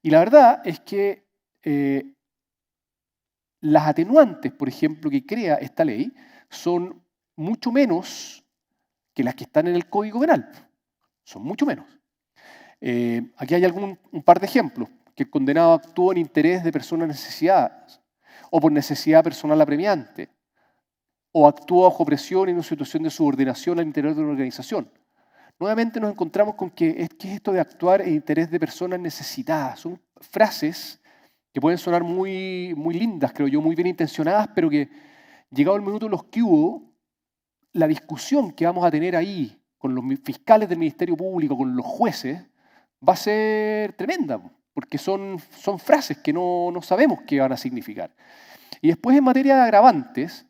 S2: Y la verdad es que las atenuantes, por ejemplo, que crea esta ley, son mucho menos que las que están en el Código Penal. Son mucho menos. Aquí hay un par de ejemplos. Que el condenado actuó en interés de personas necesitadas, o por necesidad personal apremiante, o actuó bajo presión en una situación de subordinación al interior de una organización. Nuevamente nos encontramos con ¿qué es esto de actuar en interés de personas necesitadas? Son frases que pueden sonar muy, muy lindas, creo yo, muy bien intencionadas, pero que llegado el minuto en los que hubo, la discusión que vamos a tener ahí con los fiscales del Ministerio Público, con los jueces, va a ser tremenda, porque son frases que no sabemos qué van a significar. Y después en materia de agravantes,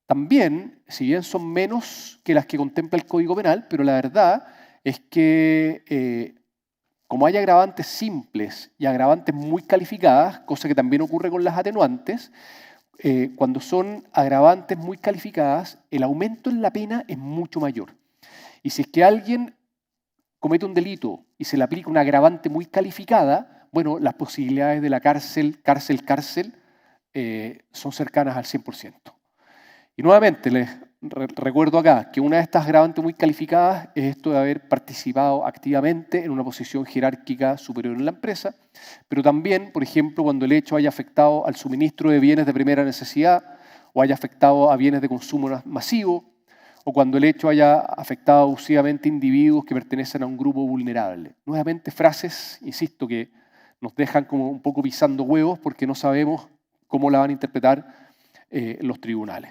S2: también, si bien son menos que las que contempla el Código Penal, pero la verdad es que como hay agravantes simples y agravantes muy calificadas, cosa que también ocurre con las atenuantes, cuando son agravantes muy calificadas, el aumento en la pena es mucho mayor. Y si es que alguien comete un delito y se le aplica una agravante muy calificada, bueno, las posibilidades de la cárcel son cercanas al 100%. Y nuevamente les recuerdo acá que una de estas agravantes muy calificadas es esto de haber participado activamente en una posición jerárquica superior en la empresa, pero también, por ejemplo, cuando el hecho haya afectado al suministro de bienes de primera necesidad o haya afectado a bienes de consumo masivo, o cuando el hecho haya afectado abusivamente a individuos que pertenecen a un grupo vulnerable. Nuevamente frases, insisto, que nos dejan como un poco pisando huevos porque no sabemos cómo la van a interpretar los tribunales.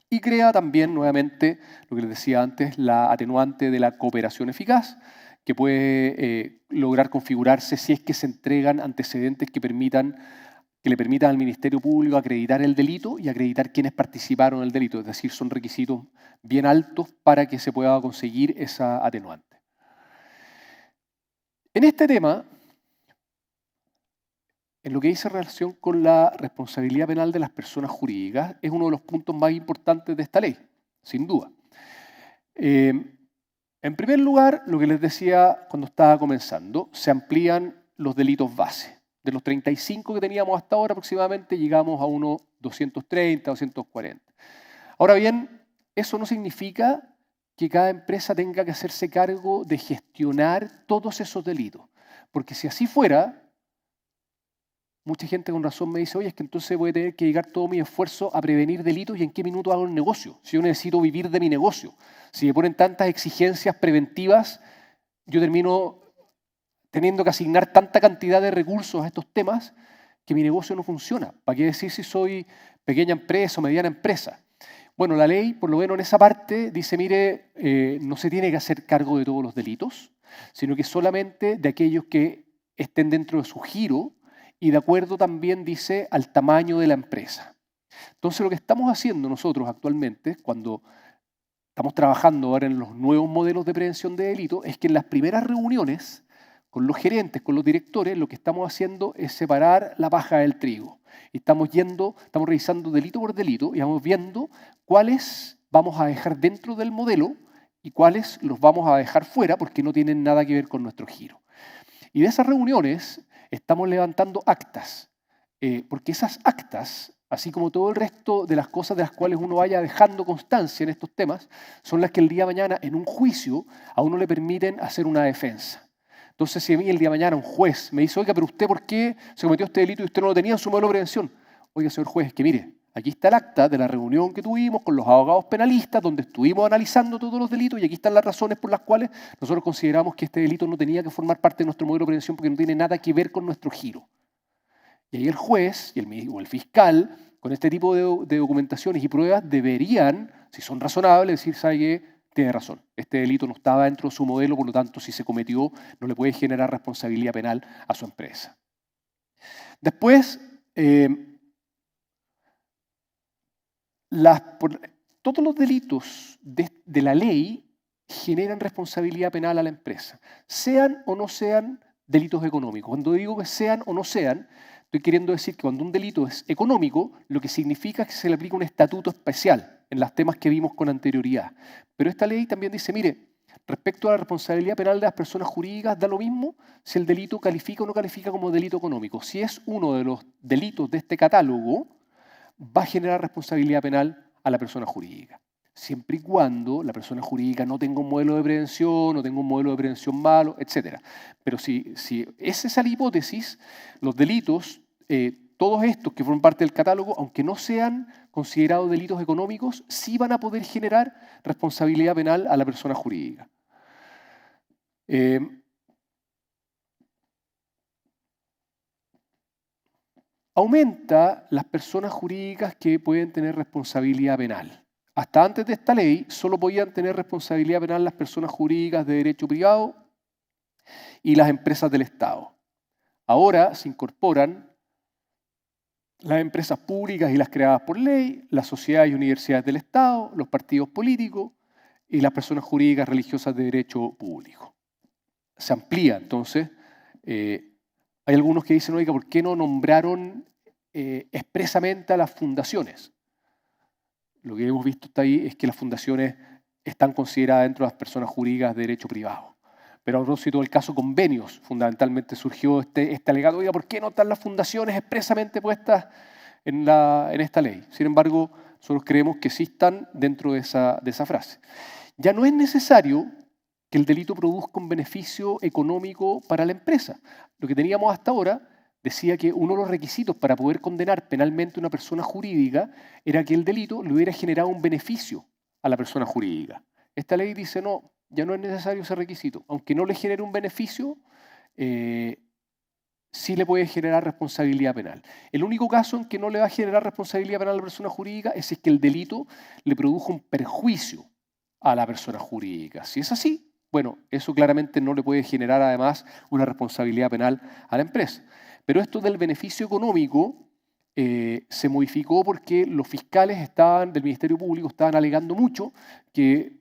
S2: Y crea también, nuevamente, lo que les decía antes, la atenuante de la cooperación eficaz, que puede lograr configurarse si es que se entregan antecedentes que le permitan al Ministerio Público acreditar el delito y acreditar quiénes participaron en el delito. Es decir, son requisitos bien altos para que se pueda conseguir esa atenuante. En este tema, en lo que dice relación con la responsabilidad penal de las personas jurídicas, es uno de los puntos más importantes de esta ley, sin duda. En primer lugar, lo que les decía cuando estaba comenzando, se amplían los delitos base. De los 35 que teníamos hasta ahora aproximadamente, llegamos a unos 230, 240. Ahora bien, eso no significa que cada empresa tenga que hacerse cargo de gestionar todos esos delitos. Porque si así fuera, mucha gente con razón me dice, oye, es que entonces voy a tener que dedicar todo mi esfuerzo a prevenir delitos y en qué minuto hago el negocio. Si yo necesito vivir de mi negocio, si me ponen tantas exigencias preventivas, yo termino teniendo que asignar tanta cantidad de recursos a estos temas que mi negocio no funciona. ¿Para qué decir si soy pequeña empresa o mediana empresa? Bueno, la ley, por lo menos en esa parte, dice, mire, no se tiene que hacer cargo de todos los delitos, sino que solamente de aquellos que estén dentro de su giro y de acuerdo también, dice, al tamaño de la empresa. Entonces, lo que estamos haciendo nosotros actualmente, cuando estamos trabajando ahora en los nuevos modelos de prevención de delitos, es que en las primeras reuniones con los gerentes, con los directores, lo que estamos haciendo es separar la paja del trigo. Y estamos revisando delito por delito y vamos viendo cuáles vamos a dejar dentro del modelo y cuáles los vamos a dejar fuera porque no tienen nada que ver con nuestro giro. Y de esas reuniones estamos levantando actas, porque esas actas, así como todo el resto de las cosas de las cuales uno vaya dejando constancia en estos temas, son las que el día de mañana en un juicio a uno le permiten hacer una defensa. Entonces, si a mí el día de mañana un juez me dice, oiga, pero usted, ¿por qué se cometió este delito y usted no lo tenía en su modelo de prevención? Oiga, señor juez, es que mire, aquí está el acta de la reunión que tuvimos con los abogados penalistas, donde estuvimos analizando todos los delitos y aquí están las razones por las cuales nosotros consideramos que este delito no tenía que formar parte de nuestro modelo de prevención porque no tiene nada que ver con nuestro giro. Y ahí el juez o el fiscal, con este tipo de documentaciones y pruebas, deberían, si son razonables, decir, ¿sabe qué? Tiene razón, este delito no estaba dentro de su modelo, por lo tanto, si se cometió, no le puede generar responsabilidad penal a su empresa. Después, todos los delitos de la ley generan responsabilidad penal a la empresa, sean o no sean delitos económicos. Cuando digo que sean o no sean, estoy queriendo decir que cuando un delito es económico, lo que significa es que se le aplica un estatuto especial en los temas que vimos con anterioridad. Pero esta ley también dice, mire, respecto a la responsabilidad penal de las personas jurídicas, da lo mismo si el delito califica o no califica como delito económico. Si es uno de los delitos de este catálogo, va a generar responsabilidad penal a la persona jurídica. Siempre y cuando la persona jurídica no tenga un modelo de prevención, no tenga un modelo de prevención malo, etc. Pero si es esa la hipótesis, los delitos, todos estos que forman parte del catálogo, aunque no sean considerados delitos económicos, sí van a poder generar responsabilidad penal a la persona jurídica. Aumenta las personas jurídicas que pueden tener responsabilidad penal. Hasta antes de esta ley, solo podían tener responsabilidad penal las personas jurídicas de derecho privado y las empresas del Estado. Ahora se incorporan las empresas públicas y las creadas por ley, las sociedades y universidades del Estado, los partidos políticos y las personas jurídicas religiosas de derecho público. Se amplía, entonces, hay algunos que dicen, oiga, ¿por qué no nombraron expresamente a las fundaciones? Lo que hemos visto hasta ahí es que las fundaciones están consideradas dentro de las personas jurídicas de derecho privado. Pero a propósito del caso convenios, fundamentalmente surgió este alegato, oiga, ¿por qué no están las fundaciones expresamente puestas en esta ley? Sin embargo, nosotros creemos que sí están dentro de esa frase. Ya no es necesario que el delito produzca un beneficio económico para la empresa. Lo que teníamos hasta ahora decía que uno de los requisitos para poder condenar penalmente a una persona jurídica era que el delito le hubiera generado un beneficio a la persona jurídica. Esta ley dice no, ya no es necesario ese requisito. Aunque no le genere un beneficio, sí le puede generar responsabilidad penal. El único caso en que no le va a generar responsabilidad penal a la persona jurídica es que el delito le produjo un perjuicio a la persona jurídica. Si es así, bueno, eso claramente no le puede generar además una responsabilidad penal a la empresa. Pero esto del beneficio económico se modificó porque los fiscales del Ministerio Público estaban alegando mucho que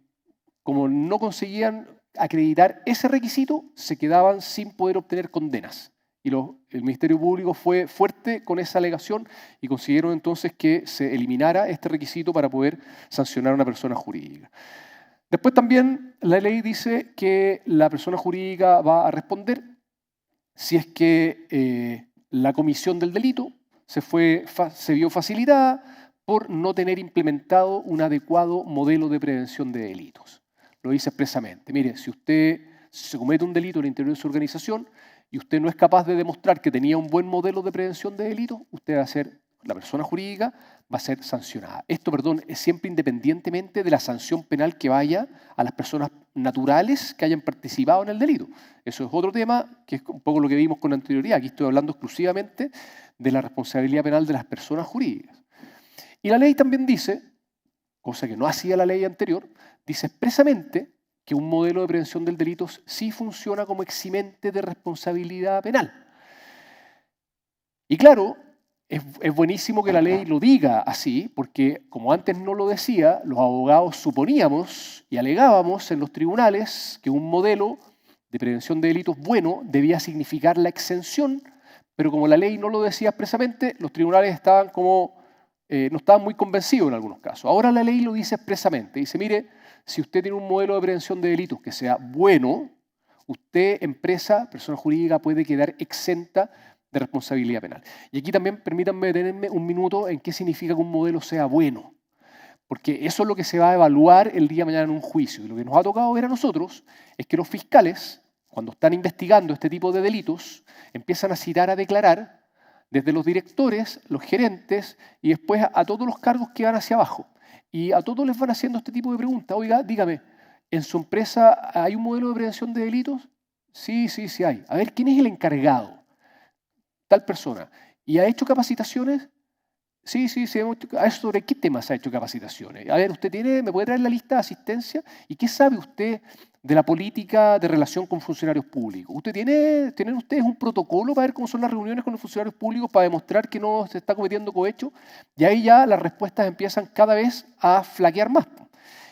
S2: como no conseguían acreditar ese requisito, se quedaban sin poder obtener condenas. Y el Ministerio Público fue fuerte con esa alegación y consiguieron entonces que se eliminara este requisito para poder sancionar a una persona jurídica. Después también la ley dice que la persona jurídica va a responder si es que la comisión del delito se vio facilitada por no tener implementado un adecuado modelo de prevención de delitos. Lo dice expresamente. Mire, si usted se comete un delito en el interior de su organización y usted no es capaz de demostrar que tenía un buen modelo de prevención de delitos, usted va a ser, la persona jurídica va a ser sancionada. Esto, perdón, es siempre independientemente de la sanción penal que vaya a las personas naturales que hayan participado en el delito. Eso es otro tema, que es un poco lo que vimos con anterioridad. Aquí estoy hablando exclusivamente de la responsabilidad penal de las personas jurídicas. Y la ley también dice, cosa que no hacía la ley anterior, dice expresamente que un modelo de prevención del delito sí funciona como eximente de responsabilidad penal. Y claro, es buenísimo que la ley lo diga así, porque como antes no lo decía, los abogados suponíamos y alegábamos en los tribunales que un modelo de prevención de delitos bueno debía significar la exención, pero como la ley no lo decía expresamente, los tribunales estaban como, no estaban muy convencidos en algunos casos. Ahora la ley lo dice expresamente, dice, mire, si usted tiene un modelo de prevención de delitos que sea bueno, usted, empresa, persona jurídica, puede quedar exenta de responsabilidad penal. Y aquí también permítanme detenerme un minuto en qué significa que un modelo sea bueno, porque eso es lo que se va a evaluar el día de mañana en un juicio. Y lo que nos ha tocado ver a nosotros es que los fiscales, cuando están investigando este tipo de delitos, empiezan a citar, a declarar, desde los directores, los gerentes y después a todos los cargos que van hacia abajo. Y a todos les van haciendo este tipo de preguntas. Oiga, dígame, ¿en su empresa hay un modelo de prevención de delitos? Sí hay. A ver, ¿quién es el encargado? Tal persona. ¿Y ha hecho capacitaciones? Sí. ¿Sobre qué temas ha hecho capacitaciones? A ver, ¿me puede traer la lista de asistencia? ¿Y qué sabe usted de la política de relación con funcionarios públicos? ¿Tienen ustedes un protocolo para ver cómo son las reuniones con los funcionarios públicos para demostrar que no se está cometiendo cohecho? Y ahí ya las respuestas empiezan cada vez a flaquear más.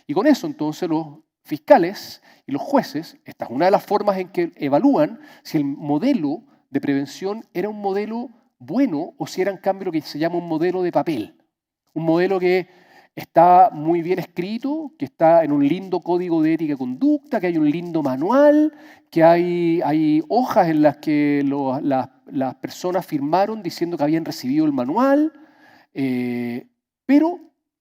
S2: Y con eso entonces los fiscales y los jueces, esta es una de las formas en que evalúan si el modelo de prevención era un modelo bueno o si era en cambio lo que se llama un modelo de papel. Un modelo que está muy bien escrito, que está en un lindo código de ética y conducta, que hay un lindo manual, que hay hojas en las que las personas firmaron diciendo que habían recibido el manual, pero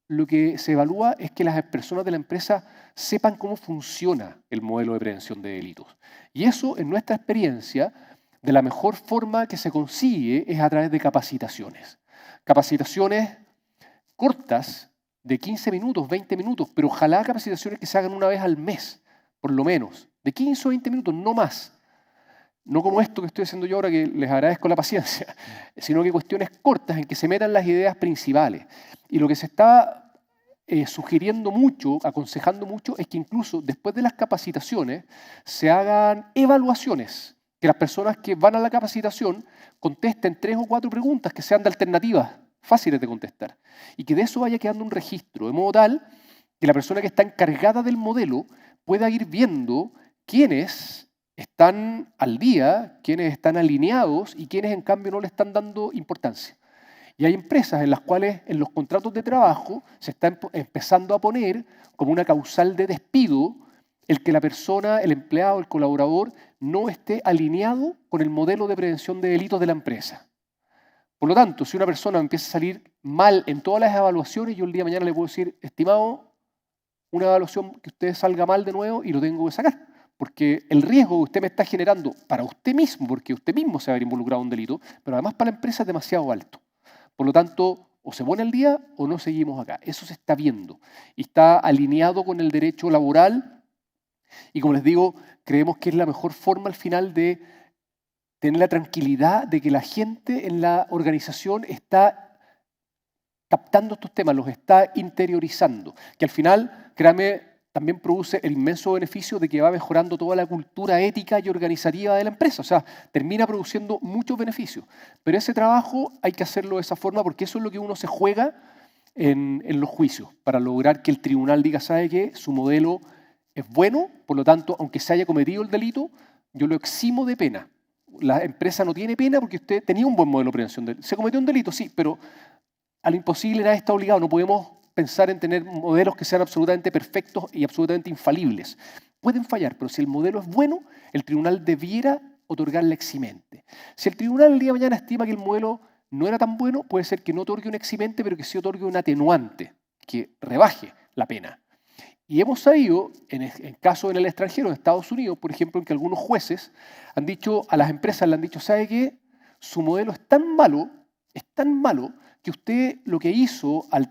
S2: lo que se evalúa es que las personas de la empresa sepan cómo funciona el modelo de prevención de delitos. Y eso, en nuestra experiencia, de la mejor forma que se consigue es a través de capacitaciones. Capacitaciones cortas, de 15 minutos, 20 minutos, pero ojalá capacitaciones que se hagan una vez al mes, por lo menos, de 15 o 20 minutos, no más. No como esto que estoy haciendo yo ahora, que les agradezco la paciencia, sino que cuestiones cortas en que se metan las ideas principales. Y lo que se está sugiriendo mucho, aconsejando mucho, es que incluso después de las capacitaciones se hagan evaluaciones. Que las personas que van a la capacitación contesten 3 o 4 preguntas que sean de alternativas fáciles de contestar y que de eso vaya quedando un registro, de modo tal que la persona que está encargada del modelo pueda ir viendo quiénes están al día, quiénes están alineados y quiénes en cambio no le están dando importancia. Y hay empresas en las cuales en los contratos de trabajo se está empezando a poner como una causal de despido el que la persona, el empleado, el colaborador, no esté alineado con el modelo de prevención de delitos de la empresa. Por lo tanto, si una persona empieza a salir mal en todas las evaluaciones, yo el día de mañana le puedo decir, estimado, una evaluación que usted salga mal de nuevo y lo tengo que sacar. Porque el riesgo que usted me está generando para usted mismo, porque usted mismo se va a ver involucrado en un delito, pero además para la empresa es demasiado alto. Por lo tanto, o se pone al día o no seguimos acá. Eso se está viendo y está alineado con el derecho laboral. Y como les digo, creemos que es la mejor forma al final de tener la tranquilidad de que la gente en la organización está captando estos temas, los está interiorizando. Que al final, créanme, también produce el inmenso beneficio de que va mejorando toda la cultura ética y organizativa de la empresa. O sea, termina produciendo muchos beneficios. Pero ese trabajo hay que hacerlo de esa forma porque eso es lo que uno se juega en los juicios, para lograr que el tribunal diga, ¿sabe qué? Su modelo es bueno, por lo tanto, aunque se haya cometido el delito, yo lo eximo de pena. La empresa no tiene pena porque usted tenía un buen modelo de prevención. Se cometió un delito, sí, pero a lo imposible nadie está obligado. No podemos pensar en tener modelos que sean absolutamente perfectos y absolutamente infalibles. Pueden fallar, pero si el modelo es bueno, el tribunal debiera otorgarle eximente. Si el tribunal el día de mañana estima que el modelo no era tan bueno, puede ser que no otorgue un eximente, pero que sí otorgue un atenuante, que rebaje la pena. Y hemos sabido, en casos en el extranjero, en Estados Unidos, por ejemplo, en que algunos jueces han dicho a las empresas, le han dicho, ¿sabe qué? Su modelo es tan malo, que usted lo que hizo al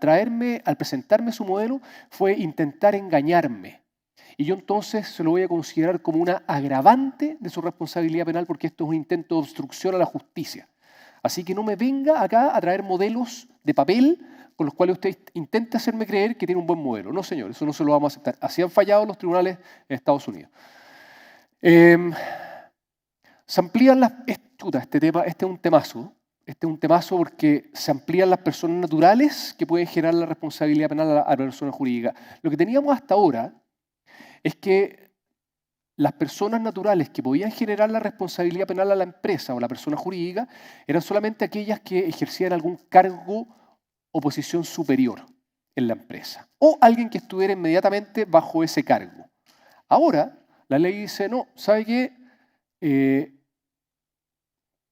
S2: presentarme su modelo fue intentar engañarme. Y yo entonces se lo voy a considerar como una agravante de su responsabilidad penal porque esto es un intento de obstrucción a la justicia. Así que no me venga acá a traer modelos de papel con los cuales usted intenta hacerme creer que tiene un buen modelo. No, señor, eso no se lo vamos a aceptar. Así han fallado los tribunales en Estados Unidos. Se amplían las... Este tema, este es un temazo. Este es un temazo porque se amplían las personas naturales que pueden generar la responsabilidad penal a la persona jurídica. Lo que teníamos hasta ahora es que las personas naturales que podían generar la responsabilidad penal a la empresa o a la persona jurídica eran solamente aquellas que ejercían algún cargo o posición superior en la empresa, o alguien que estuviera inmediatamente bajo ese cargo. Ahora, la ley dice, no, ¿sabe qué?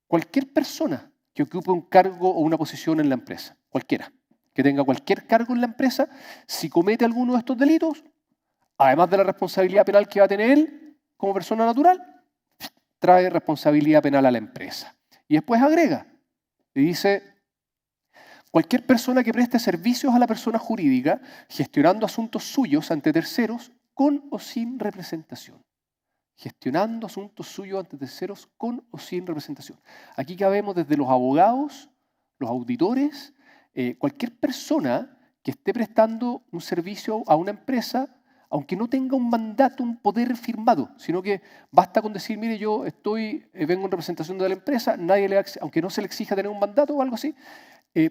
S2: Cualquier persona que ocupe un cargo o una posición en la empresa, cualquiera, que tenga cualquier cargo en la empresa, si comete alguno de estos delitos, además de la responsabilidad penal que va a tener él como persona natural, trae responsabilidad penal a la empresa. Y después agrega, y dice, cualquier persona que preste servicios a la persona jurídica, gestionando asuntos suyos ante terceros, con o sin representación. Gestionando asuntos suyos ante terceros, con o sin representación. Aquí cabemos desde los abogados, los auditores, cualquier persona que esté prestando un servicio a una empresa, aunque no tenga un mandato, un poder firmado, sino que basta con decir, mire, yo vengo en representación de la empresa, aunque no se le exija tener un mandato o algo así,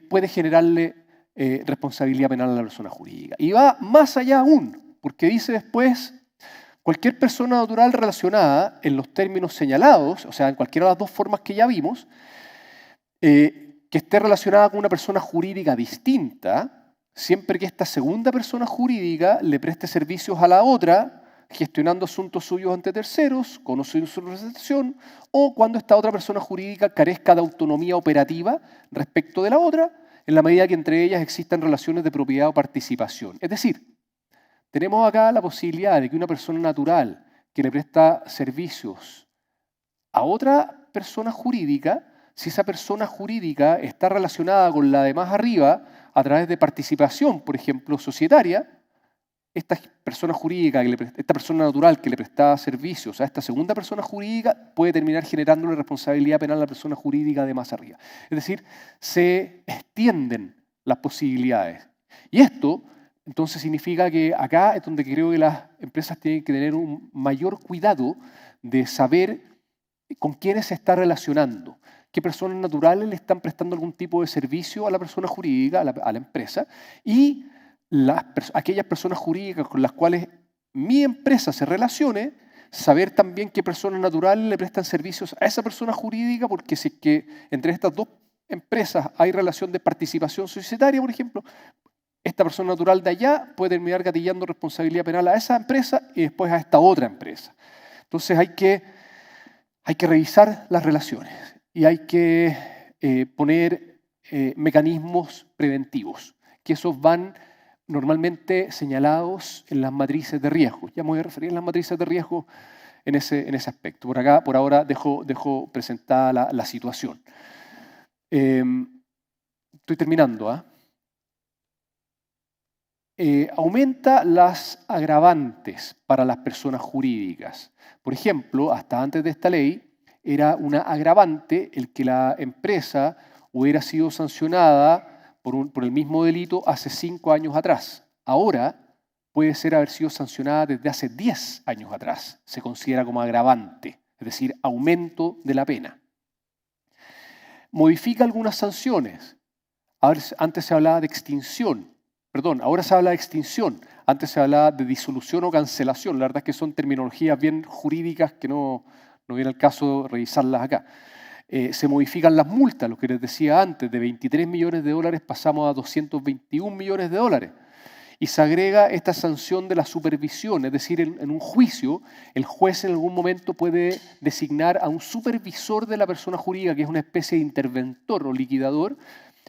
S2: puede generarle responsabilidad penal a la persona jurídica. Y va más allá aún, porque dice después, cualquier persona natural relacionada en los términos señalados, o sea, en cualquiera de las dos formas que ya vimos, que esté relacionada con una persona jurídica distinta, siempre que esta segunda persona jurídica le preste servicios a la otra, gestionando asuntos suyos ante terceros, con o sin su representación, o cuando esta otra persona jurídica carezca de autonomía operativa respecto de la otra, en la medida que entre ellas existan relaciones de propiedad o participación. Es decir, tenemos acá la posibilidad de que una persona natural que le presta servicios a otra persona jurídica, si esa persona jurídica está relacionada con la de más arriba a través de participación, por ejemplo, societaria, esta persona natural que le prestaba servicios a esta segunda persona jurídica puede terminar generando una responsabilidad penal a la persona jurídica de más arriba. Es decir, se extienden las posibilidades. Y esto, entonces, significa que acá es donde creo que las empresas tienen que tener un mayor cuidado de saber con quiénes se está relacionando, qué personas naturales le están prestando algún tipo de servicio a la persona jurídica, a la empresa, y aquellas personas jurídicas con las cuales mi empresa se relacione, saber también qué personas naturales le prestan servicios a esa persona jurídica, porque si es que entre estas dos empresas hay relación de participación societaria, por ejemplo, esta persona natural de allá puede terminar gatillando responsabilidad penal a esa empresa y después a esta otra empresa. Entonces hay que revisar las relaciones y hay que poner mecanismos preventivos, que esos van normalmente señalados en las matrices de riesgo. Ya me voy a referir a las matrices de riesgo en ese aspecto. Por ahora dejo presentada la situación. Estoy terminando. Aumenta las agravantes para las personas jurídicas. Por ejemplo, hasta antes de esta ley, era una agravante el que la empresa hubiera sido sancionada por el mismo delito hace 5 años atrás. Ahora puede ser haber sido sancionada desde hace 10 años atrás. Se considera como agravante, es decir, aumento de la pena. Modifica algunas sanciones. Antes se hablaba de extinción. Ahora se habla de extinción. Antes se hablaba de disolución o cancelación. La verdad es que son terminologías bien jurídicas que no viene al caso revisarlas acá. Se modifican las multas, lo que les decía antes, de $23 millones pasamos a $221 millones. y se agrega esta sanción de la supervisión, es decir, en un juicio, el juez en algún momento puede designar a un supervisor de la persona jurídica, que es una especie de interventor o liquidador,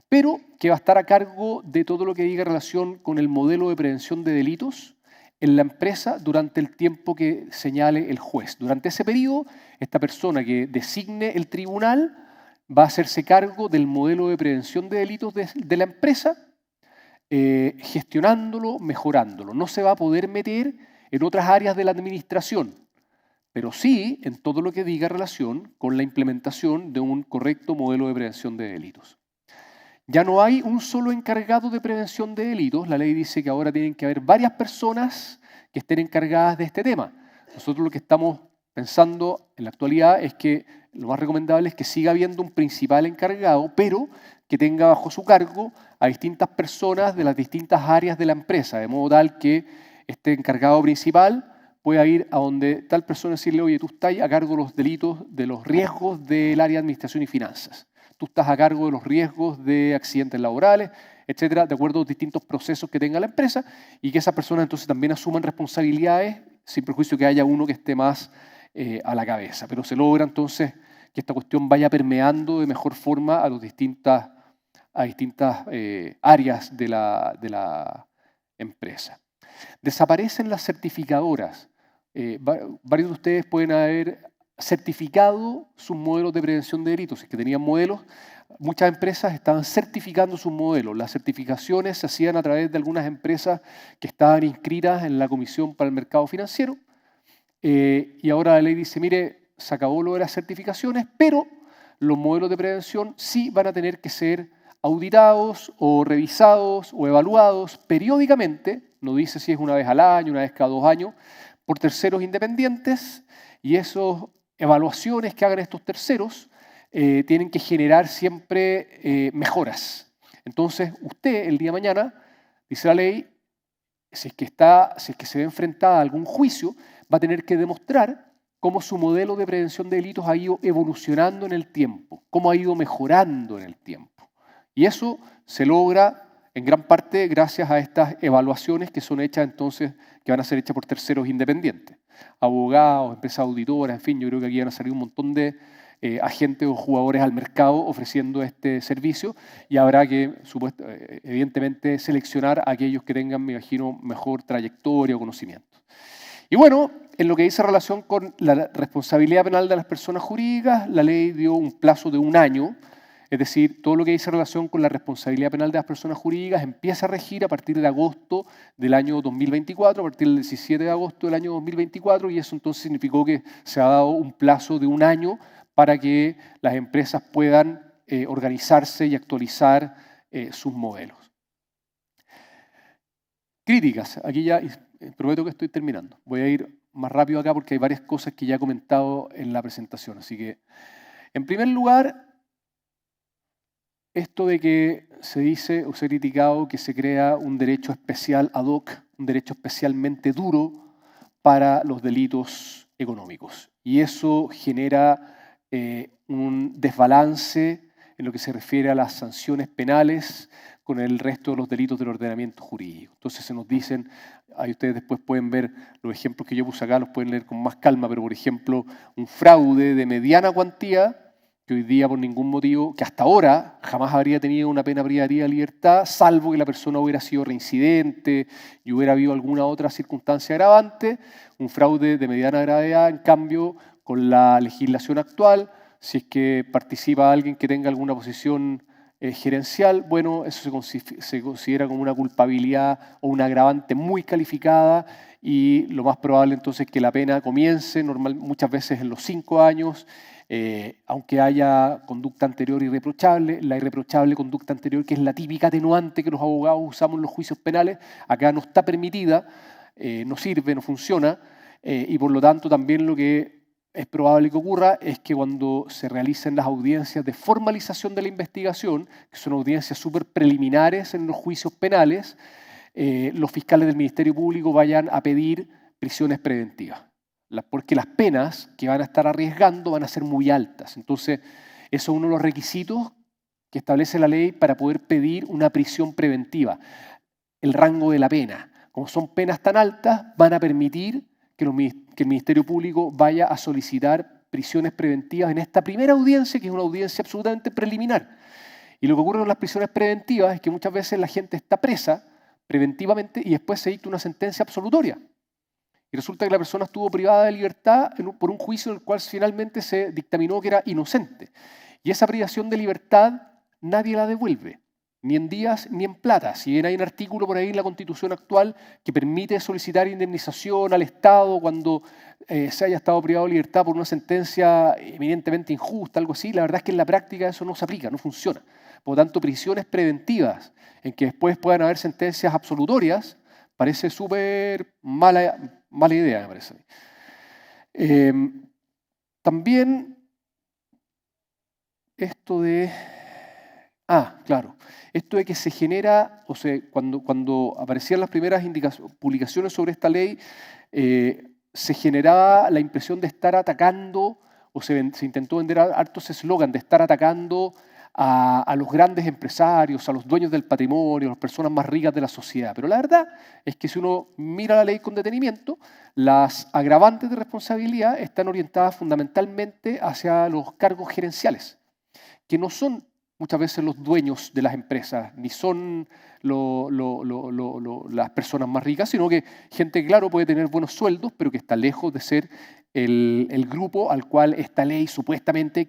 S2: pero que va a estar a cargo de todo lo que diga relación con el modelo de prevención de delitos en la empresa durante el tiempo que señale el juez. Durante ese periodo, esta persona que designe el tribunal va a hacerse cargo del modelo de prevención de delitos de la empresa, gestionándolo, mejorándolo. No se va a poder meter en otras áreas de la administración, pero sí en todo lo que diga relación con la implementación de un correcto modelo de prevención de delitos. Ya no hay un solo encargado de prevención de delitos. La ley dice que ahora tienen que haber varias personas que estén encargadas de este tema. Nosotros lo que estamos pensando en la actualidad es que lo más recomendable es que siga habiendo un principal encargado, pero que tenga bajo su cargo a distintas personas de las distintas áreas de la empresa, de modo tal que este encargado principal pueda ir a donde tal persona y decirle, oye, tú estás a cargo de los delitos, de los riesgos del área de administración y finanzas. Tú estás a cargo de los riesgos de accidentes laborales, etcétera, de acuerdo a los distintos procesos que tenga la empresa, y que esas personas entonces también asuman responsabilidades, sin perjuicio que haya uno que esté más a la cabeza. Pero se logra entonces que esta cuestión vaya permeando de mejor forma a distintas áreas de la empresa. Desaparecen las certificadoras. Varios de ustedes pueden haber certificado sus modelos de prevención de delitos. Es que tenían modelos, muchas empresas estaban certificando sus modelos. Las certificaciones se hacían a través de algunas empresas que estaban inscritas en la Comisión para el Mercado Financiero. Y ahora la ley dice, mire, se acabó lo de las certificaciones, pero los modelos de prevención sí van a tener que ser auditados o revisados o evaluados periódicamente, no dice si es una vez al año, una vez cada 2 años, por terceros independientes, y esas evaluaciones que hagan estos terceros tienen que generar siempre mejoras. Entonces, usted el día de mañana, dice la ley, si es que se ve enfrentada a algún juicio, va a tener que demostrar cómo su modelo de prevención de delitos ha ido evolucionando en el tiempo, cómo ha ido mejorando en el tiempo. Y eso se logra en gran parte gracias a estas evaluaciones que son hechas entonces, que van a ser hechas por terceros independientes. Abogados, empresas auditoras, en fin, yo creo que aquí van a salir un montón de agentes o jugadores al mercado ofreciendo este servicio y habrá que, evidentemente, seleccionar a aquellos que tengan, me imagino, mejor trayectoria o conocimiento. Y bueno, en lo que dice relación con la responsabilidad penal de las personas jurídicas, la ley dio un plazo de 1 año, es decir, todo lo que dice relación con la responsabilidad penal de las personas jurídicas empieza a regir a partir de agosto del año 2024, a partir del 17 de agosto del año 2024, y eso entonces significó que se ha dado un plazo de 1 año para que las empresas puedan organizarse y actualizar sus modelos. Críticas. Aquí ya prometo que estoy terminando. Voy a ir más rápido acá porque hay varias cosas que ya he comentado en la presentación. Así que, en primer lugar, esto de que se dice o se ha criticado que se crea un derecho especial ad hoc, un derecho especialmente duro para los delitos económicos. Y eso genera un desbalance en lo que se refiere a las sanciones penales con el resto de los delitos del ordenamiento jurídico. Entonces se nos dicen, ahí ustedes después pueden ver los ejemplos que yo puse acá, los pueden leer con más calma, pero por ejemplo, un fraude de mediana cuantía, que hoy día por ningún motivo, que hasta ahora jamás habría tenido una pena privativa de libertad, salvo que la persona hubiera sido reincidente y hubiera habido alguna otra circunstancia agravante, un fraude de mediana gravedad, en cambio, con la legislación actual, si es que participa alguien que tenga alguna posición gerencial, bueno, eso se considera como una culpabilidad o una agravante muy calificada y lo más probable entonces es que la pena comience muchas veces en los 5 años, aunque haya conducta anterior irreprochable, la irreprochable conducta anterior, que es la típica atenuante que los abogados usamos en los juicios penales, acá no está permitida, no sirve, no funciona, y por lo tanto también lo que es probable que ocurra es que cuando se realicen las audiencias de formalización de la investigación, que son audiencias súper preliminares en los juicios penales, los fiscales del Ministerio Público vayan a pedir prisiones preventivas, porque las penas que van a estar arriesgando van a ser muy altas. Entonces, eso es uno de los requisitos que establece la ley para poder pedir una prisión preventiva. el rango de la pena. Como son penas tan altas, van a permitir que el Ministerio Público vaya a solicitar prisiones preventivas en esta primera audiencia, que es una audiencia absolutamente preliminar. Y lo que ocurre con las prisiones preventivas es que muchas veces la gente está presa preventivamente y después se dicta una sentencia absolutoria. Y resulta que la persona estuvo privada de libertad por un juicio en el cual finalmente se dictaminó que era inocente. Y esa privación de libertad nadie la devuelve, ni en días ni en plata. Si bien hay un artículo por ahí en la Constitución actual que permite solicitar indemnización al Estado cuando se haya estado privado de libertad por una sentencia eminentemente injusta, algo así, la verdad es que en la práctica eso no se aplica, no funciona. Por lo tanto, prisiones preventivas en que después puedan haber sentencias absolutorias parece súper mala idea, me parece. También esto de... claro. Esto de que se genera, o sea, cuando aparecían las primeras publicaciones sobre esta ley, se generaba la impresión de estar atacando, o se intentó vender hartos eslogan de estar atacando a los grandes empresarios, a los dueños del patrimonio, a las personas más ricas de la sociedad. Pero la verdad es que si uno mira la ley con detenimiento, las agravantes de responsabilidad están orientadas fundamentalmente hacia los cargos gerenciales, que no son muchas veces los dueños de las empresas, ni son las personas más ricas, sino que gente que, claro, puede tener buenos sueldos, pero que está lejos de ser el grupo al cual esta ley supuestamente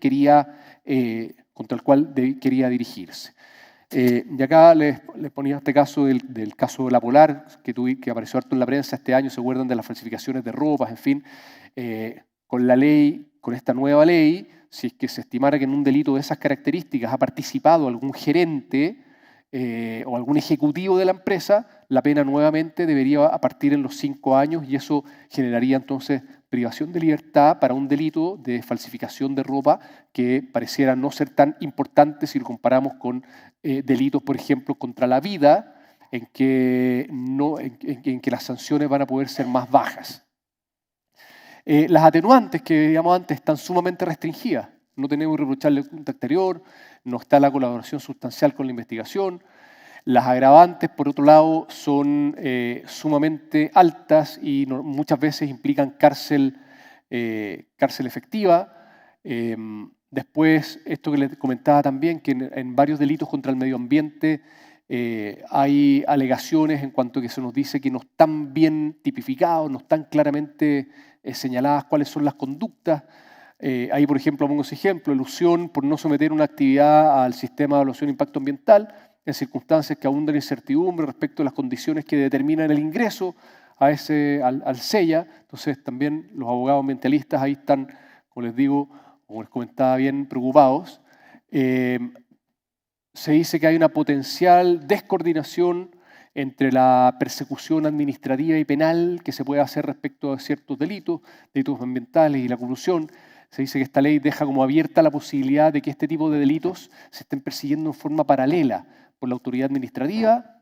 S2: contra el cual quería dirigirse. Y acá les ponía este caso del caso de La Polar, que apareció harto en la prensa este año, se acuerdan de las falsificaciones de ropas, en fin. Con esta nueva ley, si es que se estimara que en un delito de esas características ha participado algún gerente o algún ejecutivo de la empresa, la pena nuevamente debería partir en los 5 años y eso generaría entonces privación de libertad para un delito de falsificación de ropa que pareciera no ser tan importante si lo comparamos con delitos, por ejemplo, contra la vida, en que las sanciones van a poder ser más bajas. Las atenuantes que veíamos antes están sumamente restringidas. No tenemos que reprocharle el conducta exterior, no está la colaboración sustancial con la investigación. Las agravantes, por otro lado, son sumamente altas y muchas veces implican cárcel efectiva. Después, esto que les comentaba también, que en varios delitos contra el medio ambiente hay alegaciones en cuanto a que se nos dice que no están bien tipificados, no están claramente señaladas cuáles son las conductas. Ahí, por ejemplo, pongo ese ejemplo, elusión por no someter una actividad al sistema de evaluación de impacto ambiental en circunstancias que abundan incertidumbre respecto a las condiciones que determinan el ingreso al SEIA. Entonces, también los abogados ambientalistas ahí están, como les digo, como les comentaba, bien preocupados. Se dice que hay una potencial descoordinación entre la persecución administrativa y penal que se puede hacer respecto a ciertos delitos ambientales y la corrupción. Se dice que esta ley deja como abierta la posibilidad de que este tipo de delitos se estén persiguiendo en forma paralela por la autoridad administrativa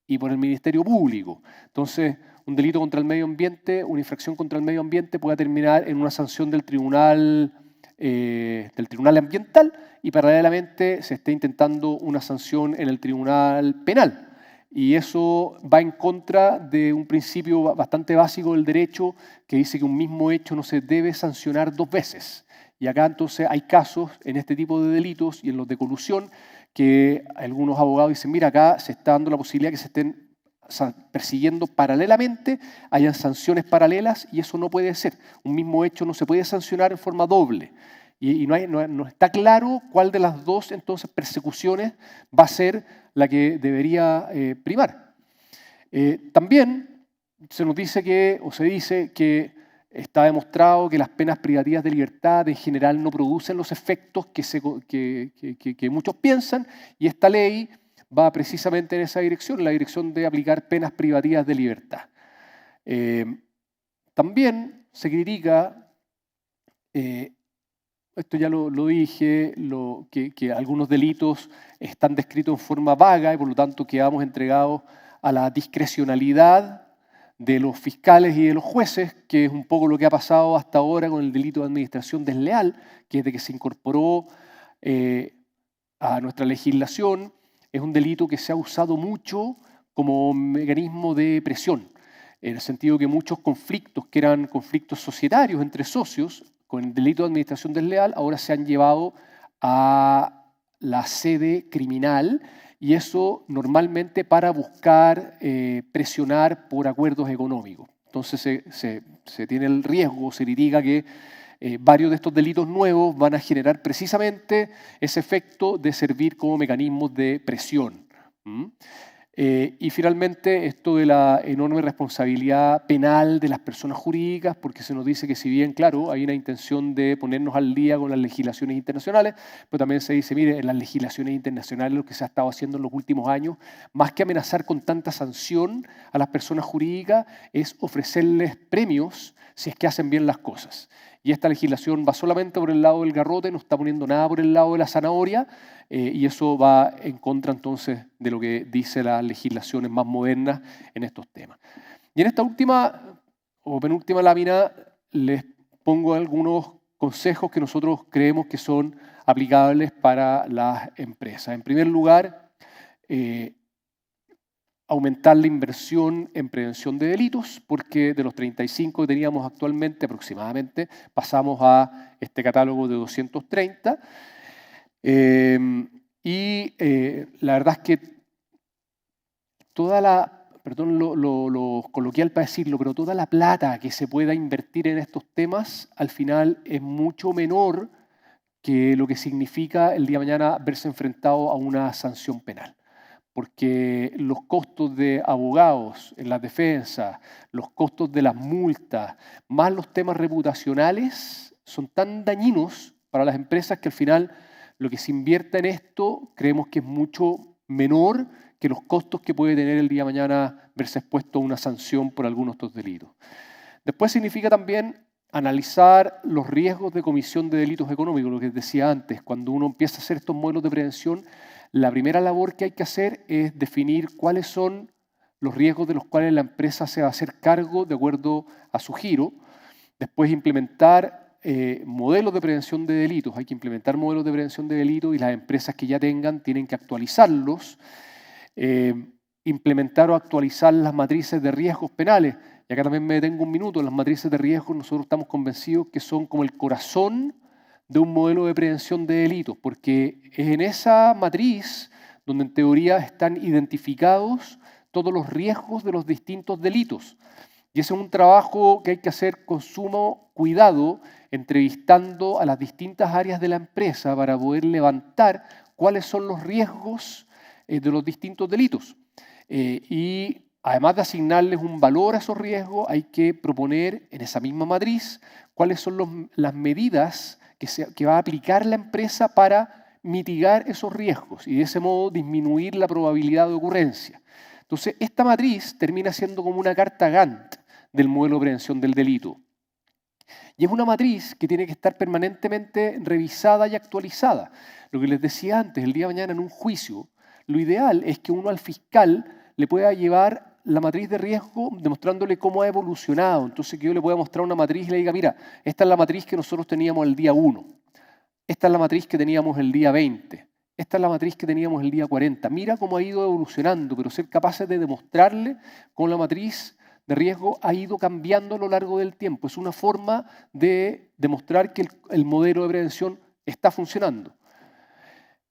S2: y por el Ministerio Público. Entonces, un delito contra el medio ambiente, una infracción contra el medio ambiente puede terminar en una sanción del tribunal ambiental y paralelamente se está intentando una sanción en el tribunal penal. Y eso va en contra de un principio bastante básico del derecho que dice que un mismo hecho no se debe sancionar 2 veces. Y acá entonces hay casos en este tipo de delitos y en los de colusión que algunos abogados dicen, mira, acá se está dando la posibilidad que se estén persiguiendo paralelamente, hayan sanciones paralelas y eso no puede ser. Un mismo hecho no se puede sancionar en forma doble. Y no está claro cuál de las dos entonces persecuciones va a ser la que debería primar. También se dice que está demostrado que las penas privativas de libertad en general no producen los efectos que muchos piensan y esta ley va precisamente en esa dirección, en la dirección de aplicar penas privativas de libertad. También se critica, esto ya lo dije, que algunos delitos están descritos en forma vaga y por lo tanto quedamos entregados a la discrecionalidad de los fiscales y de los jueces, que es un poco lo que ha pasado hasta ahora con el delito de administración desleal, que desde que se incorporó a nuestra legislación es un delito que se ha usado mucho como mecanismo de presión, en el sentido que muchos conflictos que eran conflictos societarios entre socios, con el delito de administración desleal, ahora se han llevado a la sede criminal, y eso normalmente para buscar presionar por acuerdos económicos. Entonces se tiene el riesgo, se litiga que varios de estos delitos nuevos van a generar precisamente ese efecto de servir como mecanismos de presión. Y finalmente, esto de la enorme responsabilidad penal de las personas jurídicas, porque se nos dice que si bien, claro, hay una intención de ponernos al día con las legislaciones internacionales, pero también se dice, mire, en las legislaciones internacionales lo que se ha estado haciendo en los últimos años, más que amenazar con tanta sanción a las personas jurídicas, es ofrecerles premios si es que hacen bien las cosas. Y esta legislación va solamente por el lado del garrote, no está poniendo nada por el lado de la zanahoria, y eso va en contra entonces de lo que dice las legislaciones más modernas en estos temas. Y en esta última o penúltima lámina les pongo algunos consejos que nosotros creemos que son aplicables para las empresas. En primer lugar, aumentar la inversión en prevención de delitos, porque de los 35 que teníamos actualmente aproximadamente, pasamos a este catálogo de 230. La verdad es que toda la, perdón lo coloquial para decirlo, pero toda la plata que se pueda invertir en estos temas al final es mucho menor que lo que significa el día de mañana verse enfrentado a una sanción penal. Porque los costos de abogados en las defensas, los costos de las multas, más los temas reputacionales, son tan dañinos para las empresas que al final lo que se invierta en esto creemos que es mucho menor que los costos que puede tener el día de mañana verse expuesto a una sanción por algunos de estos delitos. Después significa también analizar los riesgos de comisión de delitos económicos, lo que decía antes. Cuando uno empieza a hacer estos modelos de prevención, la primera labor que hay que hacer es definir cuáles son los riesgos de los cuales la empresa se va a hacer cargo de acuerdo a su giro. Después implementar modelos de prevención de delitos. Hay que implementar modelos de prevención de delitos y las empresas que ya tengan tienen que actualizarlos. Implementar o actualizar las matrices de riesgos penales. Y acá también me detengo un minuto. Las matrices de riesgos nosotros estamos convencidos que son como el corazón de un modelo de prevención de delitos, porque es en esa matriz donde en teoría están identificados todos los riesgos de los distintos delitos. Y ese es un trabajo que hay que hacer con sumo cuidado, entrevistando a las distintas áreas de la empresa para poder levantar cuáles son los riesgos de los distintos delitos. Y además de asignarles un valor a esos riesgos, hay que proponer en esa misma matriz cuáles son las medidas que va a aplicar la empresa para mitigar esos riesgos y de ese modo disminuir la probabilidad de ocurrencia. Entonces, esta matriz termina siendo como una carta Gantt del modelo de prevención del delito. Y es una matriz que tiene que estar permanentemente revisada y actualizada. Lo que les decía antes, el día de mañana en un juicio, lo ideal es que uno al fiscal le pueda llevar la matriz de riesgo demostrándole cómo ha evolucionado. Entonces que yo le pueda mostrar una matriz y le diga, mira, esta es la matriz que nosotros teníamos el día 1, esta es la matriz que teníamos el día 20, esta es la matriz que teníamos el día 40. Mira cómo ha ido evolucionando, pero ser capaces de demostrarle cómo la matriz de riesgo ha ido cambiando a lo largo del tiempo. Es una forma de demostrar que el modelo de prevención está funcionando.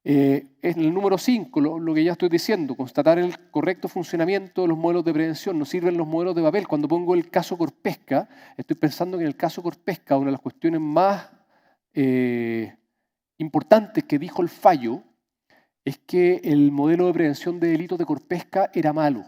S2: En el número 5, lo que ya estoy diciendo, constatar el correcto funcionamiento de los modelos de prevención. No sirven los modelos de papel. Cuando pongo el caso Corpesca, estoy pensando que en el caso Corpesca una de las cuestiones más importantes que dijo el fallo es que el modelo de prevención de delitos de Corpesca era malo.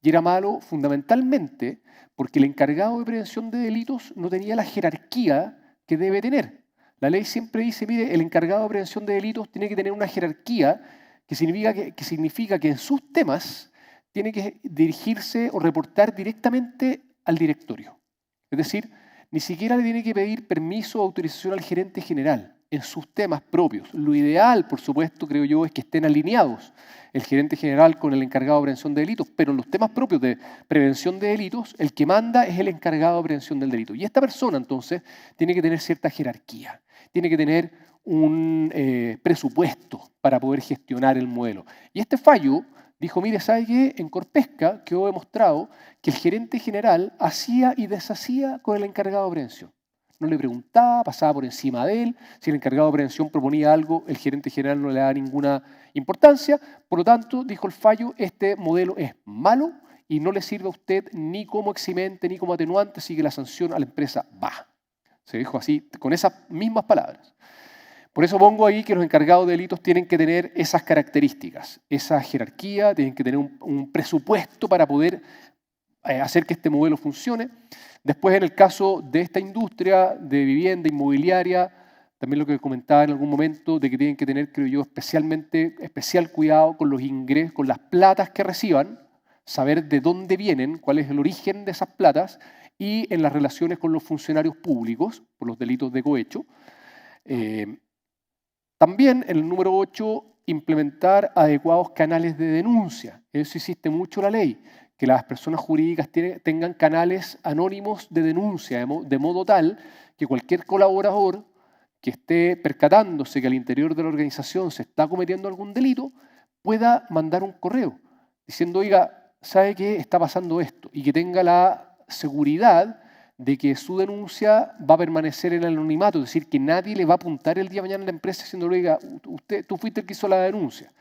S2: Y era malo fundamentalmente porque el encargado de prevención de delitos no tenía la jerarquía que debe tener. La ley siempre dice, mire, el encargado de prevención de delitos tiene que tener una jerarquía que significa que en sus temas tiene que dirigirse o reportar directamente al directorio. Es decir, ni siquiera le tiene que pedir permiso o autorización al gerente general en sus temas propios. Lo ideal, por supuesto, creo yo, es que estén alineados el gerente general con el encargado de prevención de delitos, pero en los temas propios de prevención de delitos, el que manda es el encargado de prevención del delito. Y esta persona, entonces, tiene que tener cierta jerarquía, tiene que tener un presupuesto para poder gestionar el modelo. Y este fallo dijo, mire, ¿sabe qué? En Corpesca quedó demostrado que el gerente general hacía y deshacía con el encargado de prevención. No le preguntaba, pasaba por encima de él. Si el encargado de prevención proponía algo, el gerente general no le daba ninguna importancia. Por lo tanto, dijo el fallo, este modelo es malo y no le sirve a usted ni como eximente ni como atenuante, así que la sanción a la empresa va. Se dijo así, con esas mismas palabras. Por eso pongo ahí que los encargados de delitos tienen que tener esas características, esa jerarquía, tienen que tener un presupuesto para poder hacer que este modelo funcione. Después, en el caso de esta industria de vivienda inmobiliaria, también lo que comentaba en algún momento, de que tienen que tener, creo yo, especial cuidado con los ingresos, con las platas que reciban, saber de dónde vienen, cuál es el origen de esas platas, y en las relaciones con los funcionarios públicos, por los delitos de cohecho. También, en el número 8, implementar adecuados canales de denuncia. Eso existe mucho en la ley, que las personas jurídicas tengan canales anónimos de denuncia, de modo tal que cualquier colaborador que esté percatándose que al interior de la organización se está cometiendo algún delito, pueda mandar un correo diciendo, oiga, ¿sabe qué está pasando esto? Y que tenga la seguridad de que su denuncia va a permanecer en el anonimato, es decir, que nadie le va a apuntar el día de mañana a la empresa diciendo, oiga, tú fuiste el que hizo la denuncia.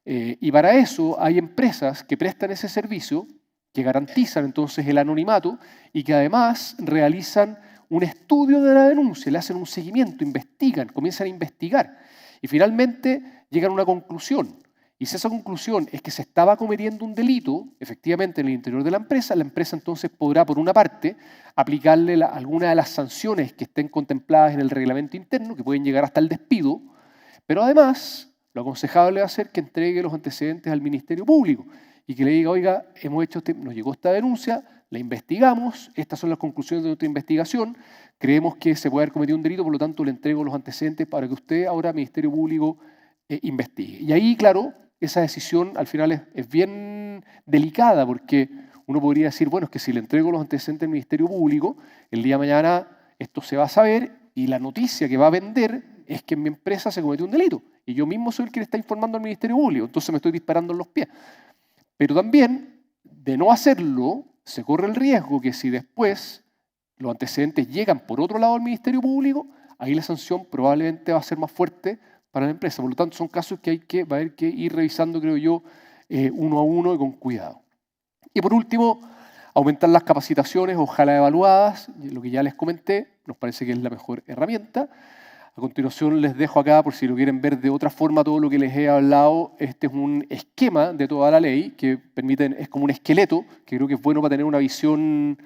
S2: Y para eso hay empresas que prestan ese servicio, que garantizan entonces el anonimato y que además realizan un estudio de la denuncia, le hacen un seguimiento, investigan, comienzan a investigar y finalmente llegan a una conclusión. Y si esa conclusión es que se estaba cometiendo un delito, efectivamente, en el interior de la empresa entonces podrá, por una parte, aplicarle alguna de las sanciones que estén contempladas en el reglamento interno, que pueden llegar hasta el despido, pero además, lo aconsejable va a ser que entregue los antecedentes al Ministerio Público y que le diga, oiga, nos llegó esta denuncia, la investigamos, estas son las conclusiones de nuestra investigación, creemos que se puede haber cometido un delito, por lo tanto le entrego los antecedentes para que usted ahora, Ministerio Público, investigue. Y ahí, claro, esa decisión al final es bien delicada porque uno podría decir, bueno, es que si le entrego los antecedentes al Ministerio Público, el día de mañana esto se va a saber y la noticia que va a vender es que en mi empresa se cometió un delito y yo mismo soy el que le está informando al Ministerio Público, entonces me estoy disparando en los pies. Pero también, de no hacerlo, se corre el riesgo que si después los antecedentes llegan por otro lado al Ministerio Público, ahí la sanción probablemente va a ser más fuerte para la empresa. Por lo tanto, son casos que va a haber que ir revisando, creo yo, uno a uno y con cuidado. Y por último, aumentar las capacitaciones, ojalá evaluadas, lo que ya les comenté, nos parece que es la mejor herramienta. A continuación les dejo acá, por si lo quieren ver de otra forma, todo lo que les he hablado. Este es un esquema de toda la ley que es como un esqueleto, que creo que es bueno para tener una visión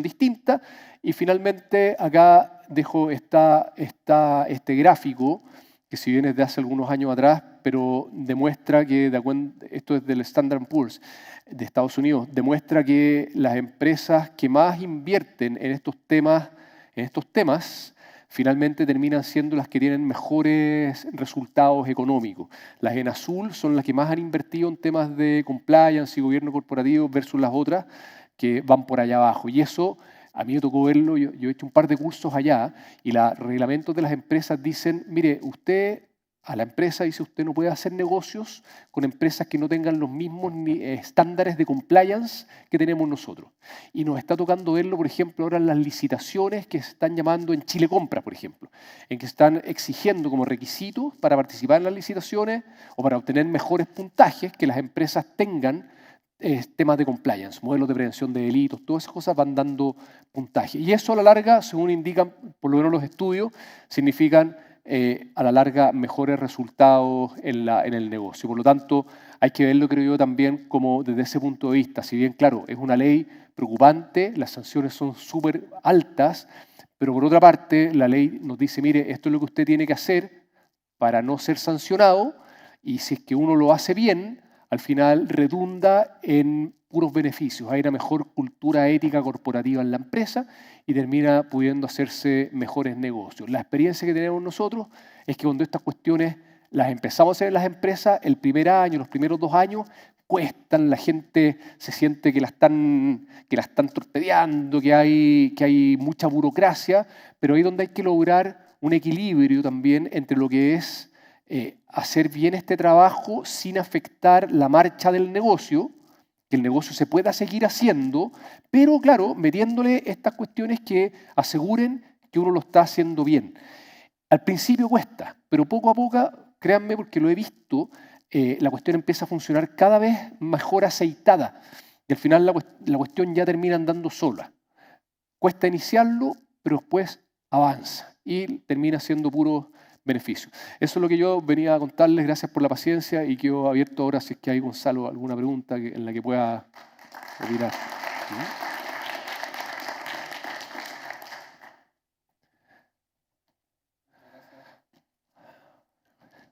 S2: distinta. Y finalmente acá dejo este gráfico, que si bien es de hace algunos años atrás, pero demuestra que, esto es del Standard & Poor's de Estados Unidos, demuestra que las empresas que más invierten en estos temas finalmente terminan siendo las que tienen mejores resultados económicos. Las en azul son las que más han invertido en temas de compliance y gobierno corporativo versus las otras que van por allá abajo. Y eso, a mí me tocó verlo, yo he hecho un par de cursos allá y los reglamentos de las empresas dicen, mire, a la empresa dice usted no puede hacer negocios con empresas que no tengan los mismos estándares de compliance que tenemos nosotros. Y nos está tocando verlo, por ejemplo, ahora en las licitaciones que se están llamando en Chile Compra, por ejemplo, en que están exigiendo como requisitos para participar en las licitaciones o para obtener mejores puntajes que las empresas tengan temas de compliance, modelos de prevención de delitos, todas esas cosas van dando puntaje. Y eso a la larga, según indican por lo menos los estudios, significan a la larga mejores resultados en el negocio. Por lo tanto, hay que verlo, creo yo, también como desde ese punto de vista. Si bien, claro, es una ley preocupante, las sanciones son súper altas, pero por otra parte, la ley nos dice, mire, esto es lo que usted tiene que hacer para no ser sancionado y si es que uno lo hace bien, al final redunda en puros beneficios. Hay una mejor cultura ética corporativa en la empresa y termina pudiendo hacerse mejores negocios. La experiencia que tenemos nosotros es que cuando estas cuestiones las empezamos a hacer en las empresas, el primer año, los primeros 2 años, cuestan, la gente se siente que la están torpedeando, que hay mucha burocracia, pero ahí es donde hay que lograr un equilibrio también entre lo que es hacer bien este trabajo sin afectar la marcha del negocio, que el negocio se pueda seguir haciendo, pero claro, metiéndole estas cuestiones que aseguren que uno lo está haciendo bien. Al principio cuesta, pero poco a poco, créanme porque lo he visto, la cuestión empieza a funcionar cada vez mejor aceitada y al final la cuestión ya termina andando sola. Cuesta iniciarlo, pero después avanza y termina siendo puro beneficio. Eso es lo que yo venía a contarles. Gracias por la paciencia y quedo abierto ahora si es que hay, Gonzalo, alguna pregunta en la que pueda opinar.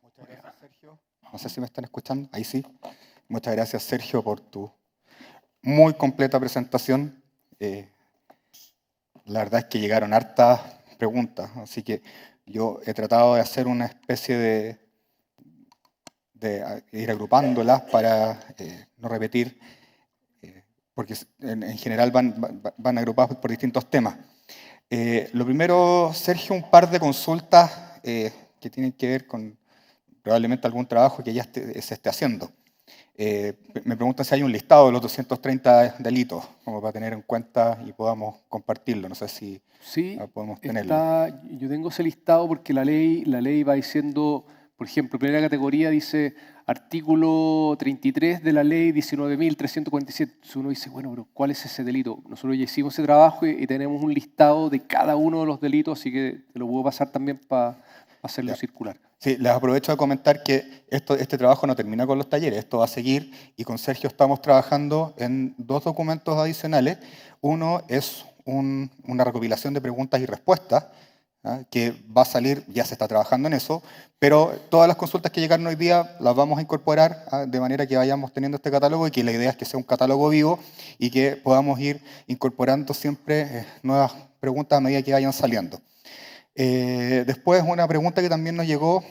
S1: Muchas gracias, Sergio. No sé si me están escuchando. Ahí sí. Muchas gracias, Sergio, por tu muy completa presentación. La verdad es que llegaron hartas preguntas, así que yo he tratado de hacer una especie de ir agrupándolas para no repetir, porque en general van agrupadas por distintos temas. Lo primero, Sergio, un par de consultas que tienen que ver con probablemente algún trabajo que ya se esté haciendo. Me preguntan si hay un listado de los 230 delitos, como para tener en cuenta y podamos compartirlo. No sé si
S2: sí,
S1: podemos tenerlo.
S2: Yo tengo ese listado porque la ley va diciendo, por ejemplo, primera categoría dice artículo 33 de la ley 19.347. Uno dice, bueno, pero ¿cuál es ese delito? Nosotros ya hicimos ese trabajo y tenemos un listado de cada uno de los delitos, así que te lo puedo pasar también para hacerlo circular.
S1: Sí, les aprovecho de comentar que este trabajo no termina con los talleres, esto va a seguir y con Sergio estamos trabajando en 2 documentos adicionales. Uno es una recopilación de preguntas y respuestas, que va a salir, ya se está trabajando en eso, pero todas las consultas que llegaron hoy día las vamos a incorporar de manera que vayamos teniendo este catálogo y que la idea es que sea un catálogo vivo y que podamos ir incorporando siempre nuevas preguntas a medida que vayan saliendo. Después, una pregunta que también nos llegó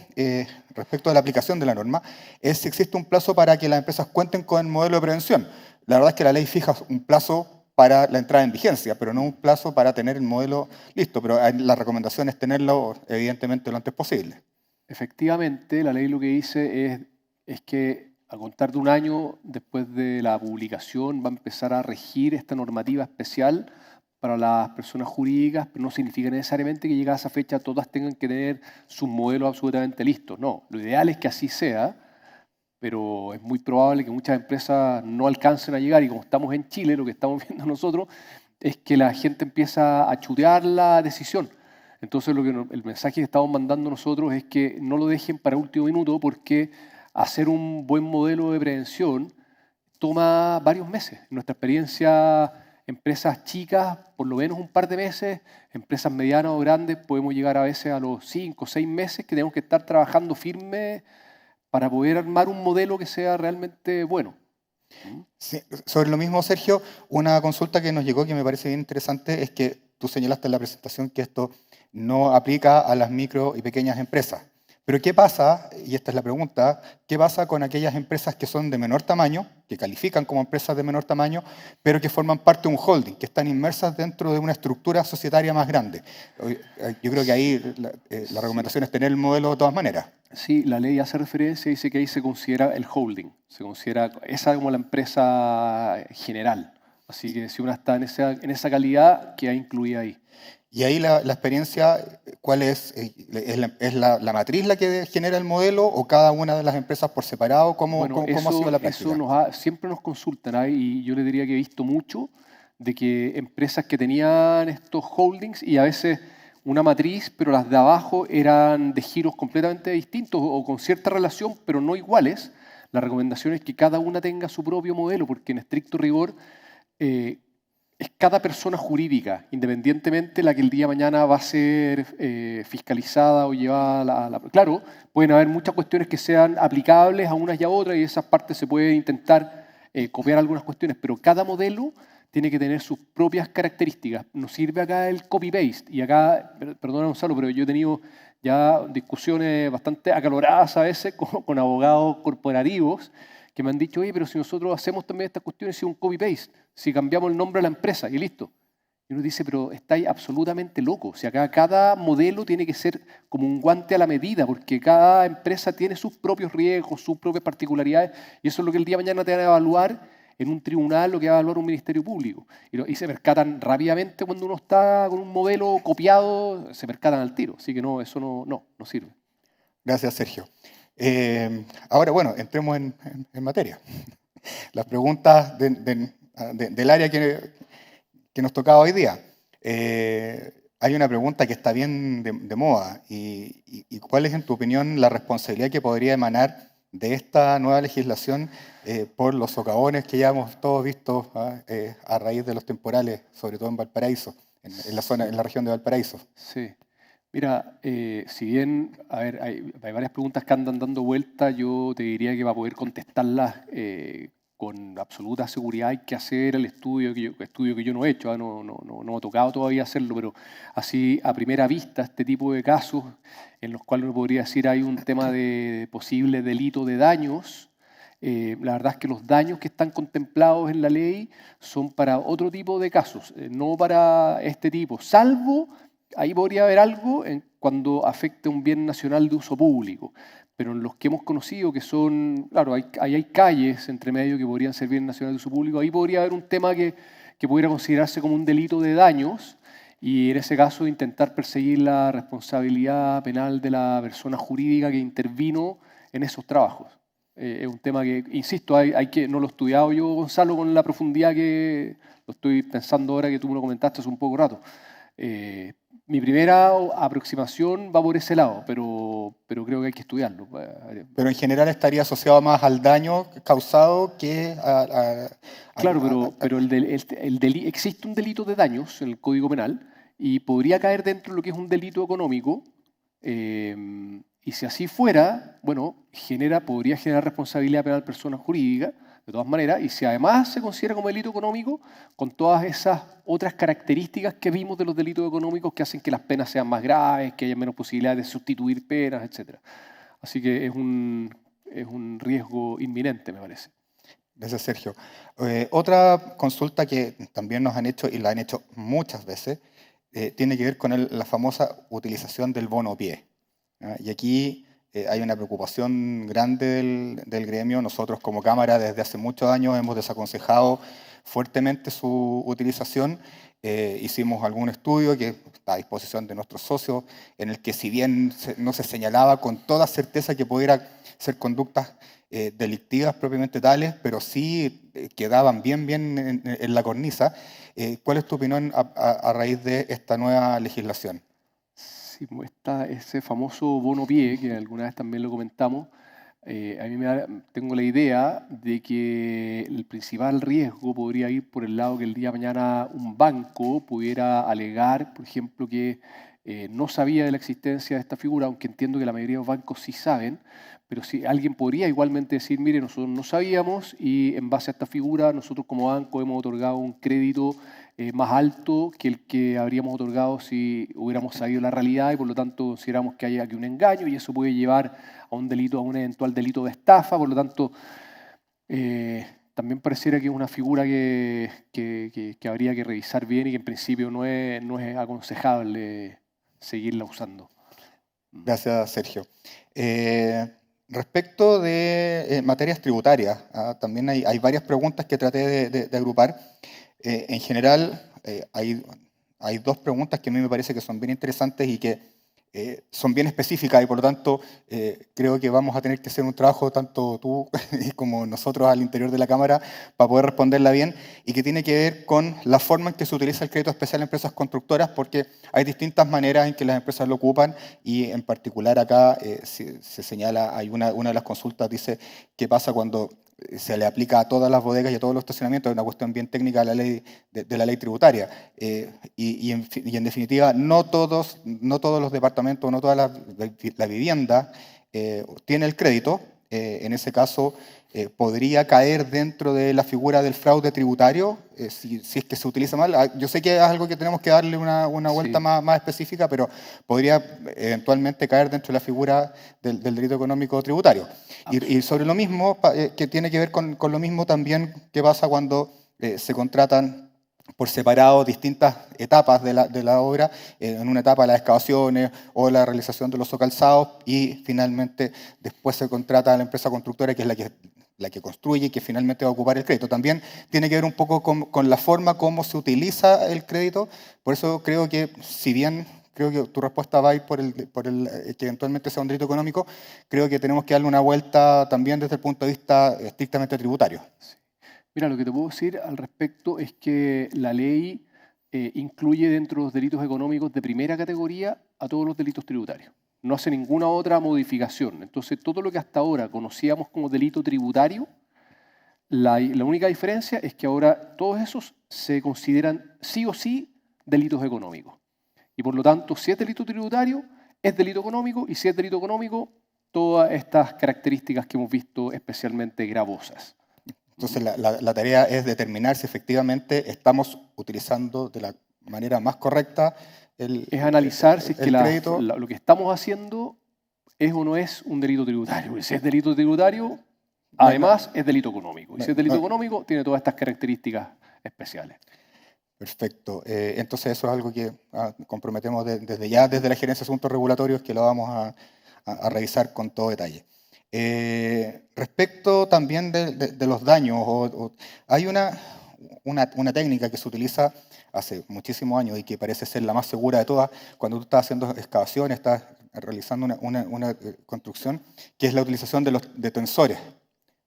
S1: respecto a la aplicación de la norma es si existe un plazo para que las empresas cuenten con el modelo de prevención. La verdad es que la ley fija un plazo para la entrada en vigencia, pero no un plazo para tener el modelo listo, pero la recomendación es tenerlo evidentemente lo antes posible.
S2: Efectivamente, la ley lo que dice es que a contar de un año después de la publicación va a empezar a regir esta normativa especial para las personas jurídicas, pero no significa necesariamente que llegada a esa fecha todas tengan que tener sus modelos absolutamente listos. No, lo ideal es que así sea, pero es muy probable que muchas empresas no alcancen a llegar y como estamos en Chile, lo que estamos viendo nosotros es que la gente empieza a chutear la decisión. Entonces el mensaje que estamos mandando nosotros es que no lo dejen para último minuto porque hacer un buen modelo de prevención toma varios meses. En nuestra experiencia, empresas chicas, por lo menos un par de meses, empresas medianas o grandes, podemos llegar a veces a los 5 o 6 meses que tenemos que estar trabajando firme para poder armar un modelo que sea realmente bueno.
S1: Sí, sobre lo mismo, Sergio, una consulta que nos llegó que me parece bien interesante es que tú señalaste en la presentación que esto no aplica a las micro y pequeñas empresas. Pero ¿qué pasa, y esta es la pregunta, qué pasa con aquellas empresas que son de menor tamaño, que califican como empresas de menor tamaño, pero que forman parte de un holding, que están inmersas dentro de una estructura societaria más grande? Yo creo que ahí la recomendación es tener el modelo de todas maneras.
S2: Sí, la ley hace referencia y dice que ahí se considera el holding, se considera esa como la empresa general. Así que si una está en esa calidad, queda incluida ahí.
S1: Y ahí la experiencia, ¿cuál es? ¿Es la matriz la que genera el modelo o cada una de las empresas por separado? ¿Cómo ha sido la práctica?
S2: Eso siempre nos consultan y yo les diría que he visto mucho de que empresas que tenían estos holdings y a veces una matriz, pero las de abajo eran de giros completamente distintos o con cierta relación, pero no iguales. La recomendación es que cada una tenga su propio modelo, porque en estricto rigor es cada persona jurídica, independientemente la que el día de mañana va a ser fiscalizada o llevada a la... Claro, pueden haber muchas cuestiones que sean aplicables a unas y a otras y esas partes se puede intentar copiar algunas cuestiones, pero cada modelo tiene que tener sus propias características. Nos sirve acá el copy-paste y acá, perdona Gonzalo, pero yo he tenido ya discusiones bastante acaloradas a veces con abogados corporativos que me han dicho, oye, pero si nosotros hacemos también estas cuestiones, si un copy-paste, si cambiamos el nombre a la empresa y listo. Y uno dice, pero estáis absolutamente loco. O sea, cada modelo tiene que ser como un guante a la medida, porque cada empresa tiene sus propios riesgos, sus propias particularidades, y eso es lo que el día de mañana te van a evaluar en un tribunal, lo que va a evaluar un ministerio público. Y se percatan rápidamente cuando uno está con un modelo copiado, se percatan al tiro. Así que no, eso no sirve.
S1: Gracias, Sergio. Ahora, bueno, entremos en materia. Las preguntas del área que nos tocaba hoy día. Hay una pregunta que está bien de moda y ¿cuál es, en tu opinión, la responsabilidad que podría emanar de esta nueva legislación por los socavones que ya hemos todos visto a raíz de los temporales, sobre todo en Valparaíso, en la región de Valparaíso?
S2: Sí. Mira, si bien, a ver, hay varias preguntas que andan dando vuelta, yo te diría que para poder contestarlas con absoluta seguridad hay que hacer el estudio que yo no he hecho, no me ha tocado todavía hacerlo, pero así a primera vista este tipo de casos en los cuales uno podría decir hay un tema de posible delito de daños. La verdad es que los daños que están contemplados en la ley son para otro tipo de casos, no para este tipo, salvo ahí podría haber algo cuando afecte un bien nacional de uso público, pero en los que hemos conocido que son, claro, hay calles entre medio que podrían ser bien nacional de uso público, ahí podría haber un tema que pudiera considerarse como un delito de daños y en ese caso intentar perseguir la responsabilidad penal de la persona jurídica que intervino en esos trabajos. Es un tema que, insisto, no lo he estudiado yo, Gonzalo, con la profundidad que lo estoy pensando ahora que tú me lo comentaste hace un poco rato. Mi primera aproximación va por ese lado, pero creo que hay que estudiarlo.
S1: Pero en general estaría asociado más al daño causado que
S2: Claro, pero existe un delito de daños en el Código Penal y podría caer dentro de lo que es un delito económico. Y si así fuera, bueno, podría generar responsabilidad penal persona jurídica, de todas maneras, y si además se considera como delito económico, con todas esas otras características que vimos de los delitos económicos que hacen que las penas sean más graves, que haya menos posibilidades de sustituir penas, etc. Así que es un riesgo inminente, me parece.
S1: Gracias, Sergio. Otra consulta que también nos han hecho, y la han hecho muchas veces, tiene que ver con la famosa utilización del bono pie. Y aquí hay una preocupación grande del gremio. Nosotros como Cámara desde hace muchos años hemos desaconsejado fuertemente su utilización. Hicimos algún estudio que está a disposición de nuestros socios, en el que si bien no se señalaba con toda certeza que pudiera ser conductas delictivas propiamente tales, pero sí quedaban bien en la cornisa. ¿Cuál es tu opinión a raíz de esta nueva legislación?
S2: Sí, ese famoso bono pie, que alguna vez también lo comentamos, a mí tengo la idea de que el principal riesgo podría ir por el lado que el día de mañana un banco pudiera alegar, por ejemplo, que no sabía de la existencia de esta figura, aunque entiendo que la mayoría de los bancos sí saben, pero si alguien podría igualmente decir, mire, nosotros no sabíamos y en base a esta figura nosotros como banco hemos otorgado un crédito más alto que el que habríamos otorgado si hubiéramos sabido la realidad y por lo tanto consideramos que hay aquí un engaño y eso puede llevar a un eventual delito de estafa, por lo tanto también pareciera que es una figura que habría que revisar bien y que en principio no es aconsejable seguirla usando.
S1: Gracias, Sergio. Respecto de materias tributarias, también hay varias preguntas que traté de agrupar. En general, hay dos preguntas que a mí me parece que son bien interesantes y que son bien específicas y por lo tanto creo que vamos a tener que hacer un trabajo tanto tú como nosotros al interior de la Cámara para poder responderla bien y que tiene que ver con la forma en que se utiliza el crédito especial en empresas constructoras porque hay distintas maneras en que las empresas lo ocupan y en particular acá se señala, hay una de las consultas dice qué pasa cuando se le aplica a todas las bodegas y a todos los estacionamientos, es una cuestión bien técnica de la ley, de la ley tributaria. Y en definitiva, no todos los departamentos, no toda la vivienda tiene el crédito. En ese caso, podría caer dentro de la figura del fraude tributario, si es que se utiliza mal. Yo sé que es algo que tenemos que darle una vuelta
S2: Sí.
S1: más específica, pero podría eventualmente caer dentro de la figura del delito económico tributario. Y sobre lo mismo, que tiene que ver con lo mismo también que pasa cuando se contratan por separado distintas etapas de la obra, en una etapa las excavaciones o la realización de los socalzados, y finalmente después se contrata a la empresa constructora, que es la que construye y que finalmente va a ocupar el crédito. También tiene que ver un poco con la forma como se utiliza el crédito. Por eso creo que, si bien creo que tu respuesta va a ir por el que eventualmente sea un delito económico, creo que tenemos que darle una vuelta también desde el punto de vista estrictamente tributario.
S2: Sí. Mira, lo que te puedo decir al respecto es que la ley incluye dentro de los delitos económicos de primera categoría a todos los delitos tributarios. No hace ninguna otra modificación. Entonces, todo lo que hasta ahora conocíamos como delito tributario, la única diferencia es que ahora todos esos se consideran sí o sí delitos económicos. Y por lo tanto, si es delito tributario, es delito económico, y si es delito económico, todas estas características que hemos visto especialmente gravosas.
S1: Entonces, la tarea es determinar si efectivamente estamos utilizando de la manera más correcta
S2: es analizar si es que
S1: crédito.
S2: lo que estamos haciendo es o no es un delito tributario. Y si es delito tributario, además es delito económico. Y si es delito económico, tiene todas estas características especiales.
S1: Perfecto. Entonces eso es algo que comprometemos desde ya, desde la Gerencia de Asuntos Regulatorios, que lo vamos a revisar con todo detalle. Respecto también de los daños, hay una técnica que se utiliza hace muchísimos años y que parece ser la más segura de todas, cuando tú estás haciendo excavaciones, estás realizando una construcción, que es la utilización de tensores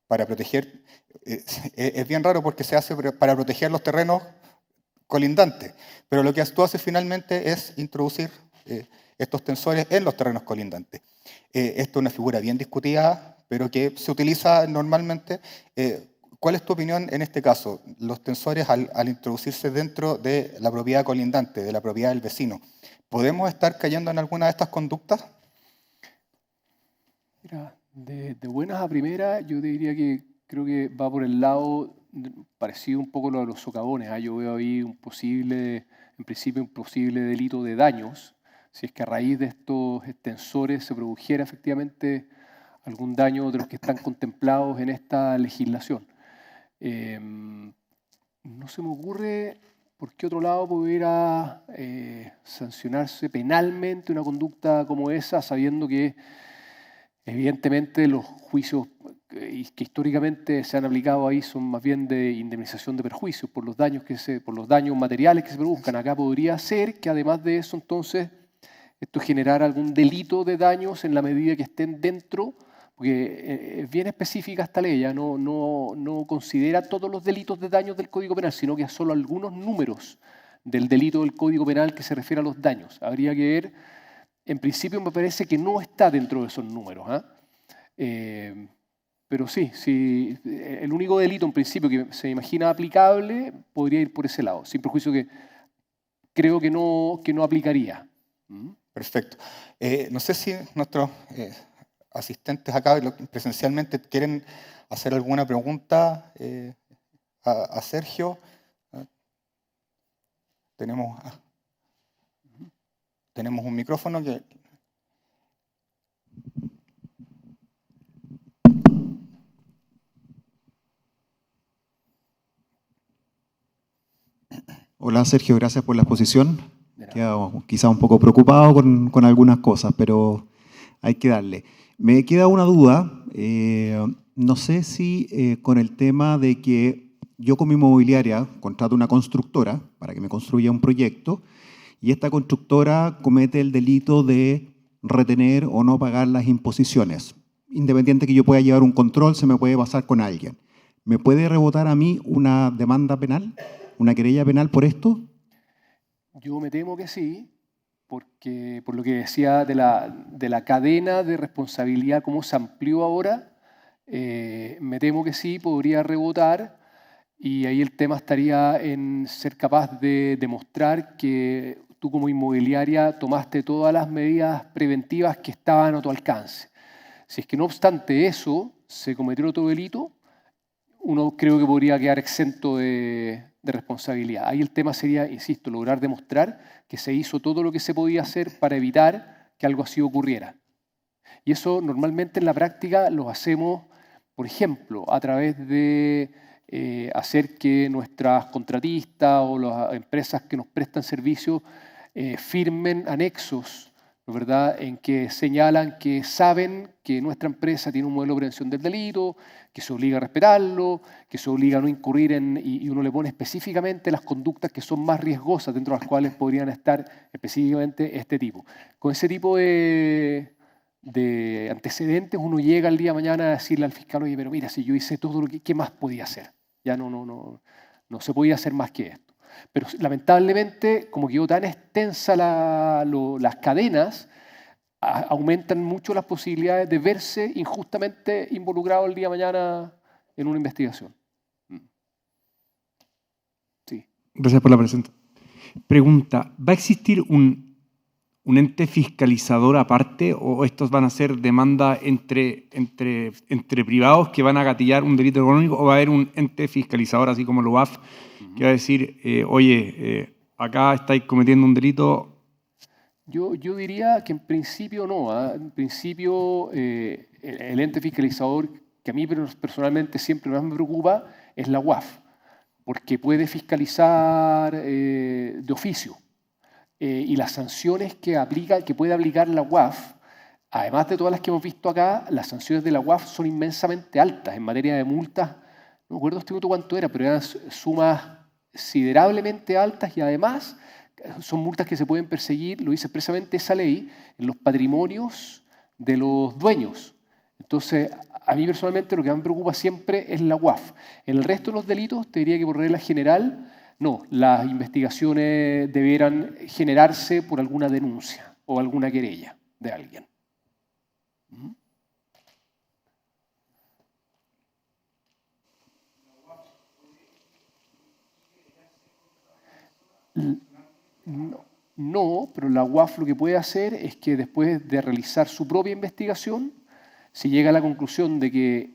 S1: para proteger. Es bien raro porque se hace para proteger los terrenos colindantes, pero lo que tú haces finalmente es introducir estos tensores en los terrenos colindantes. Esto es una figura bien discutida, pero que se utiliza normalmente. ¿Cuál es tu opinión en este caso? Los tensores, al introducirse dentro de la propiedad colindante, de la propiedad del vecino, ¿podemos estar cayendo en alguna de estas conductas?
S2: Mira, de buenas a primeras, yo te diría que creo que va por el lado parecido un poco a lo de los socavones. Yo veo ahí en principio un posible delito de daños, si es que a raíz de estos tensores se produjera efectivamente algún daño de los que están contemplados en esta legislación. No se me ocurre por qué otro lado pudiera sancionarse penalmente una conducta como esa, sabiendo que evidentemente los juicios que históricamente se han aplicado ahí son más bien de indemnización de perjuicios por los daños materiales que se produzcan. Acá podría ser que además de eso entonces esto generara algún delito de daños en la medida que estén dentro, porque es bien específica esta ley, ya no considera todos los delitos de daños del Código Penal, sino que solo algunos números del delito del Código Penal que se refiere a los daños. Habría que ver, en principio me parece que no está dentro de esos números. Pero sí, el único delito en principio que se imagina aplicable podría ir por ese lado, sin perjuicio que creo que no aplicaría.
S1: Perfecto. No sé si nuestros asistentes acá presencialmente quieren hacer alguna pregunta a Sergio. Tenemos un micrófono que...
S3: Hola Sergio, gracias por la exposición. Quedo quizá un poco preocupado con algunas cosas, pero hay que darle. Me queda una duda, no sé si con el tema de que yo como inmobiliaria contrato una constructora para que me construya un proyecto y esta constructora comete el delito de retener o no pagar las imposiciones. Independiente que yo pueda llevar un control, se me puede pasar con alguien. ¿Me puede rebotar a mí una demanda penal, una querella penal por esto?
S2: Yo me temo que sí, porque por lo que decía de la cadena de responsabilidad, cómo se amplió ahora, me temo que sí, podría rebotar, y ahí el tema estaría en ser capaz de demostrar que tú como inmobiliaria tomaste todas las medidas preventivas que estaban a tu alcance. Si es que no obstante eso se cometió otro delito, uno creo que podría quedar exento de responsabilidad. Ahí el tema sería, insisto, lograr demostrar que se hizo todo lo que se podía hacer para evitar que algo así ocurriera. Y eso normalmente en la práctica lo hacemos, por ejemplo, a través de hacer que nuestras contratistas o las empresas que nos prestan servicios firmen anexos, ¿no es verdad?, en que señalan que saben que nuestra empresa tiene un modelo de prevención del delito, que se obliga a respetarlo, que se obliga a no incurrir y uno le pone específicamente las conductas que son más riesgosas, dentro de las cuales podrían estar específicamente este tipo. Con ese tipo de antecedentes uno llega el día de mañana a decirle al fiscal, oye, pero mira, si yo hice todo lo que, ¿qué más podía hacer? Ya no se podía hacer más que esto. Pero lamentablemente, como quedó tan extensa las cadenas, aumentan mucho las posibilidades de verse injustamente involucrado el día de mañana en una investigación. Sí.
S4: Gracias por la presentación. Pregunta, ¿va a existir un ente fiscalizador aparte o estos van a ser demandas entre privados que van a gatillar un delito económico o va a haber un ente fiscalizador así como la UAF que va a decir, oye, acá estáis cometiendo un delito?
S2: Yo diría que en principio no. En principio el ente fiscalizador que a mí personalmente siempre más me preocupa es la UAF, porque puede fiscalizar de oficio. Y las sanciones que puede aplicar la UAF, además de todas las que hemos visto acá, las sanciones de la UAF son inmensamente altas en materia de multas. No me acuerdo este minuto cuánto era, pero eran sumas considerablemente altas y además son multas que se pueden perseguir, lo dice expresamente esa ley, en los patrimonios de los dueños. Entonces, a mí personalmente lo que me preocupa siempre es la UAF. En el resto de los delitos, te diría que por regla general, no, las investigaciones deberán generarse por alguna denuncia o alguna querella de alguien. No, pero la UAF lo que puede hacer es que después de realizar su propia investigación, si llega a la conclusión de que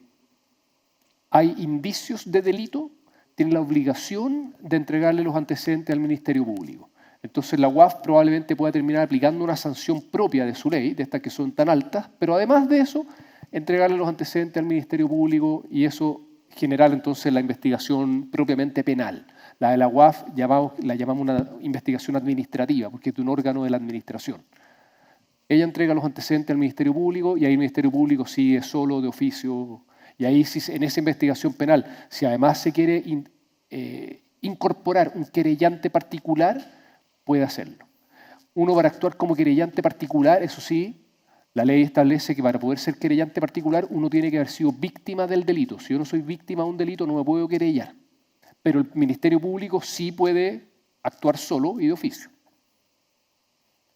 S2: hay indicios de delito, tiene la obligación de entregarle los antecedentes al Ministerio Público. Entonces la UAF probablemente pueda terminar aplicando una sanción propia de su ley, de estas que son tan altas, pero además de eso, entregarle los antecedentes al Ministerio Público y eso generar entonces la investigación propiamente penal. La de la UAF la llamamos una investigación administrativa, porque es un órgano de la administración. Ella entrega los antecedentes al Ministerio Público y ahí el Ministerio Público sigue solo de oficio. Y ahí, en esa investigación penal, si además se quiere incorporar un querellante particular, puede hacerlo. Uno, para actuar como querellante particular, eso sí, la ley establece que para poder ser querellante particular uno tiene que haber sido víctima del delito. Si yo no soy víctima de un delito, no me puedo querellar. Pero el Ministerio Público sí puede actuar solo y de oficio.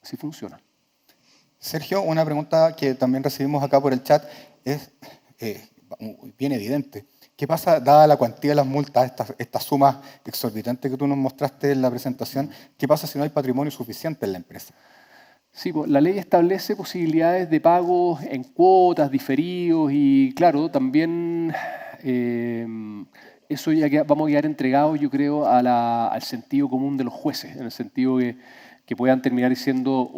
S2: Así funciona.
S1: Sergio, una pregunta que también recibimos acá por el chat es bien evidente. ¿Qué pasa, dada la cuantía de las multas, estas sumas exorbitantes que tú nos mostraste en la presentación, qué pasa si no hay patrimonio suficiente en la empresa?
S2: Sí, pues, la ley establece posibilidades de pago en cuotas, diferidos y, claro, también eso ya vamos a quedar entregados, yo creo, al sentido común de los jueces, en el sentido que puedan terminar diciendo,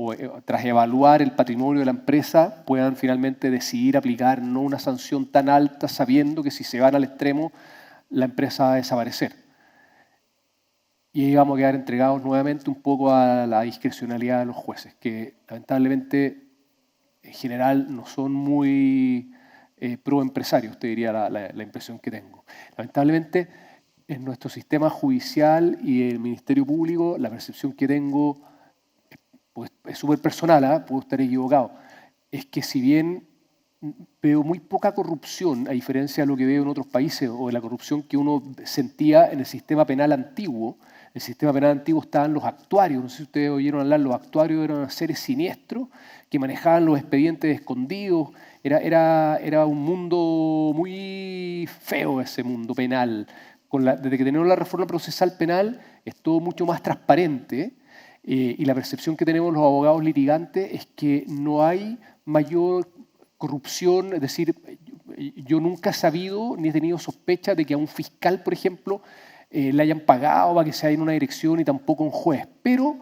S2: tras evaluar el patrimonio de la empresa, puedan finalmente decidir aplicar no una sanción tan alta, sabiendo que si se van al extremo, la empresa va a desaparecer. Y ahí vamos a quedar entregados nuevamente un poco a la discrecionalidad de los jueces, que lamentablemente en general no son muy pro-empresarios, te diría la impresión que tengo. Lamentablemente en nuestro sistema judicial y el Ministerio Público la percepción que tengo pues, es súper personal, puedo estar equivocado, es que si bien veo muy poca corrupción, a diferencia de lo que veo en otros países o de la corrupción que uno sentía en el sistema penal antiguo. En el sistema penal antiguo estaban los actuarios, no sé si ustedes oyeron hablar, los actuarios eran seres siniestros que manejaban los expedientes escondidos, era un mundo muy feo ese mundo penal. Desde que tenemos la reforma procesal penal es todo mucho más transparente y la percepción que tenemos los abogados litigantes es que no hay mayor corrupción, es decir, yo nunca he sabido ni he tenido sospecha de que a un fiscal, por ejemplo, le hayan pagado para que sea en una dirección y tampoco un juez. Pero,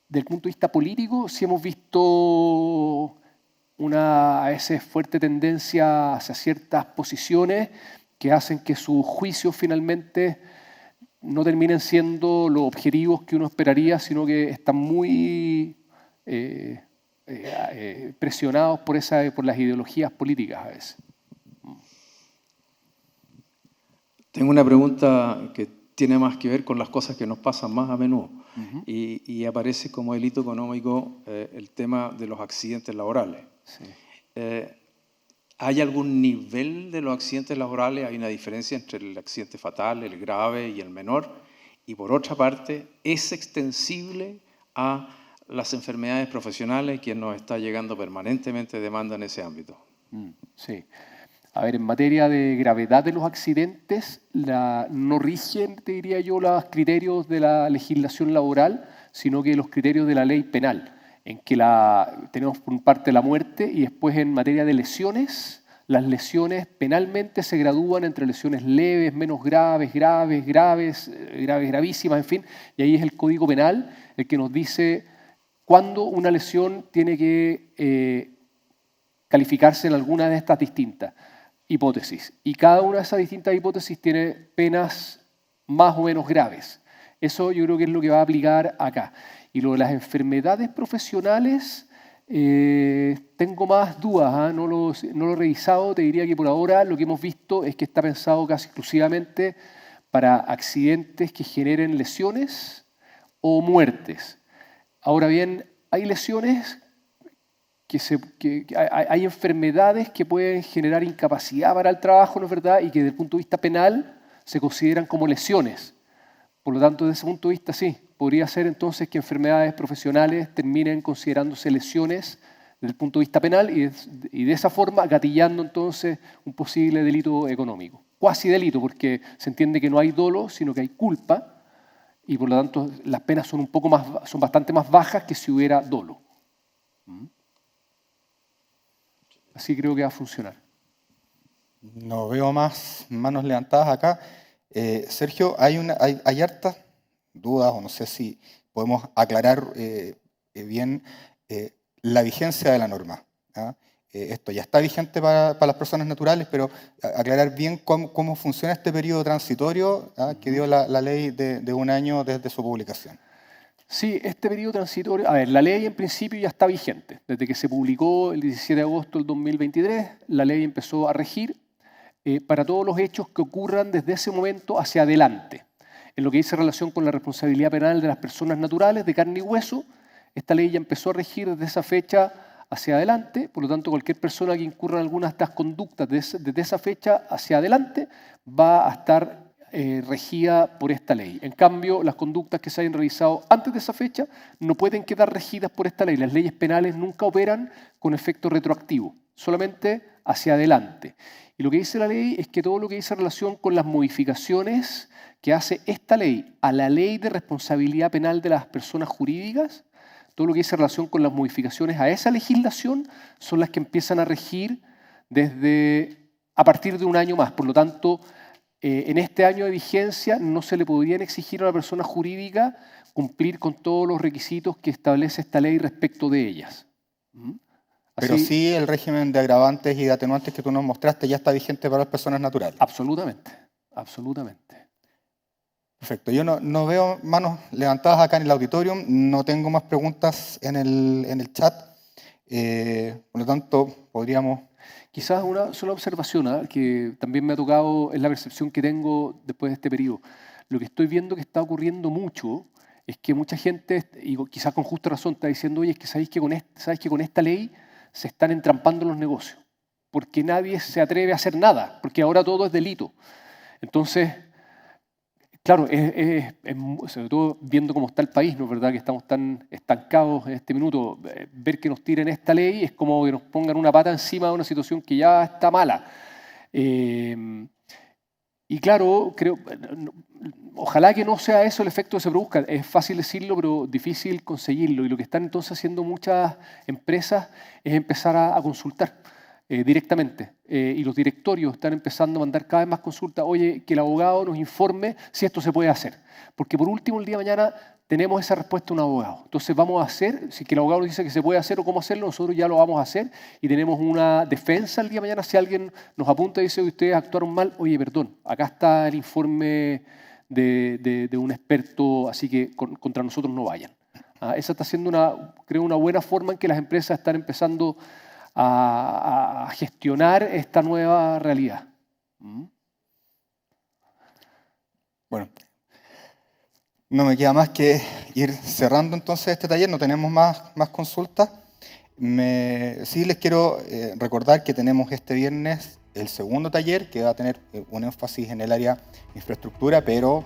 S2: desde el punto de vista político, sí hemos visto a veces fuerte tendencia hacia ciertas posiciones que hacen que sus juicios finalmente no terminen siendo los objetivos que uno esperaría, sino que están muy presionados por las ideologías políticas a veces.
S5: Tengo una pregunta que tiene más que ver con las cosas que nos pasan más a menudo. Y aparece como delito económico el tema de los accidentes laborales.
S2: Sí.
S5: ¿Hay algún nivel de los accidentes laborales? ¿Hay una diferencia entre el accidente fatal, el grave y el menor? Y por otra parte, ¿es extensible a las enfermedades profesionales que nos está llegando permanentemente demanda en ese ámbito?
S2: Sí. A ver, en materia de gravedad de los accidentes, no rigen, te diría yo, los criterios de la legislación laboral, sino que los criterios de la ley penal, en que tenemos por parte la muerte y después en materia de lesiones, las lesiones penalmente se gradúan entre lesiones leves, menos graves, gravísimas, en fin, y ahí es el Código Penal el que nos dice cuándo una lesión tiene que calificarse en alguna de estas distintas hipótesis. Y cada una de esas distintas hipótesis tiene penas más o menos graves. Eso yo creo que es lo que va a aplicar acá. Y lo de las enfermedades profesionales, tengo más dudas, no lo he revisado. Te diría que por ahora lo que hemos visto es que está pensado casi exclusivamente para accidentes que generen lesiones o muertes. Ahora bien, hay lesiones hay enfermedades que pueden generar incapacidad para el trabajo, ¿no es verdad? Y que desde el punto de vista penal se consideran como lesiones. Por lo tanto, desde ese punto de vista, sí, podría ser entonces que enfermedades profesionales terminen considerándose lesiones desde el punto de vista penal y de esa forma gatillando entonces un posible delito económico. Cuasi delito, porque se entiende que no hay dolo, sino que hay culpa y por lo tanto las penas son bastante más bajas que si hubiera dolo. Así creo que va a funcionar.
S1: No veo más manos levantadas acá. Sergio, hay hartas dudas, o no sé si podemos aclarar bien la vigencia de la norma. Esto ya está vigente para las personas naturales, pero aclarar bien cómo funciona este periodo transitorio que dio la ley de un año desde su publicación.
S2: Sí, este periodo transitorio, a ver, la ley en principio ya está vigente. Desde que se publicó el 17 de agosto del 2023, la ley empezó a regir para todos los hechos que ocurran desde ese momento hacia adelante. En lo que dice relación con la responsabilidad penal de las personas naturales de carne y hueso, esta ley ya empezó a regir desde esa fecha hacia adelante, por lo tanto cualquier persona que incurra en alguna de estas conductas desde esa fecha hacia adelante va a estar regida por esta ley. En cambio, las conductas que se hayan realizado antes de esa fecha no pueden quedar regidas por esta ley. Las leyes penales nunca operan con efecto retroactivo, solamente hacia adelante. Y lo que dice la ley es que todo lo que dice relación con las modificaciones que hace esta ley a la ley de responsabilidad penal de las personas jurídicas, todo lo que dice relación con las modificaciones a esa legislación son las que empiezan a regir a partir de un año más. Por lo tanto, en este año de vigencia no se le podrían exigir a una persona jurídica cumplir con todos los requisitos que establece esta ley respecto de ellas.
S1: Pero sí el régimen de agravantes y de atenuantes que tú nos mostraste ya está vigente para las personas naturales.
S2: Absolutamente, absolutamente.
S1: Perfecto. Yo no veo manos levantadas acá en el auditorium, no tengo más preguntas en el chat. Por lo tanto, podríamos...
S2: Quizás una sola observación que también me ha tocado, es la percepción que tengo después de este periodo. Lo que estoy viendo que está ocurriendo mucho es que mucha gente, y quizás con justa razón, está diciendo, oye, es que sabéis que con esta ley se están entrampando los negocios, porque nadie se atreve a hacer nada, porque ahora todo es delito. Entonces, claro, sobre todo viendo cómo está el país, ¿no es verdad? Que estamos tan estancados en este minuto, ver que nos tiren esta ley es como que nos pongan una pata encima de una situación que ya está mala. Y claro, ojalá que no sea eso el efecto que se produzca. Es fácil decirlo, pero difícil conseguirlo. Y lo que están entonces haciendo muchas empresas es empezar a consultar. directamente. Y los directorios están empezando a mandar cada vez más consultas. Oye, que el abogado nos informe si esto se puede hacer. Porque por último, el día de mañana tenemos esa respuesta de un abogado. Entonces vamos a hacer, si que el abogado nos dice que se puede hacer o cómo hacerlo, nosotros ya lo vamos a hacer y tenemos una defensa el día de mañana. Si alguien nos apunta y dice que ustedes actuaron mal, oye, perdón, acá está el informe de un experto, así que contra nosotros no vayan. Esa está siendo, creo, una buena forma en que las empresas están empezando a gestionar esta nueva realidad.
S1: Bueno, no me queda más que ir cerrando entonces este taller, no tenemos más consultas. Sí les quiero recordar que tenemos este viernes el segundo taller, que va a tener un énfasis en el área infraestructura, pero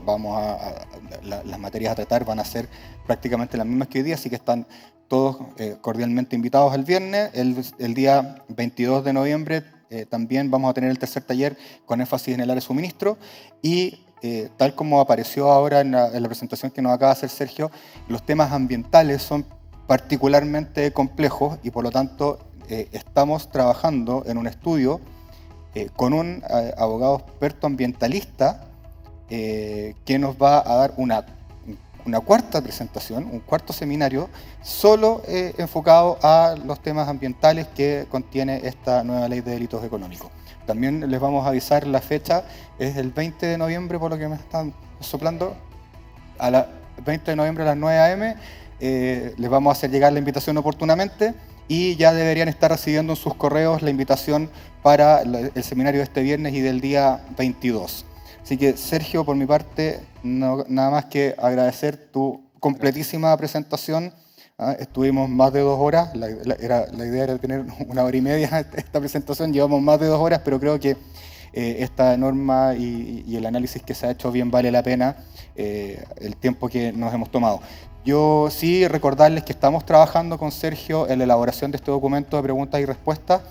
S1: las materias a tratar van a ser prácticamente las mismas que hoy día, así que están todos cordialmente invitados al viernes. El día 22 de noviembre también vamos a tener el tercer taller con énfasis en el área de suministro y tal como apareció ahora en la presentación que nos acaba de hacer Sergio, los temas ambientales son particularmente complejos y por lo tanto estamos trabajando en un estudio con un abogado experto ambientalista que nos va a dar una cuarta presentación, un cuarto seminario, solo enfocado a los temas ambientales que contiene esta nueva ley de delitos económicos. También les vamos a avisar la fecha, es el 20 de noviembre, por lo que me están soplando, 20 de noviembre a las 9 a.m. Les vamos a hacer llegar la invitación oportunamente y ya deberían estar recibiendo en sus correos la invitación para el seminario de este viernes y del día 22. Así que, Sergio, por mi parte, nada más que agradecer tu completísima presentación. Estuvimos más de 2 horas, la idea era tener 1 hora y media esta presentación, llevamos más de 2 horas, pero creo que esta norma y el análisis que se ha hecho bien vale la pena el tiempo que nos hemos tomado. Yo sí recordarles que estamos trabajando con Sergio en la elaboración de este documento de preguntas y respuestas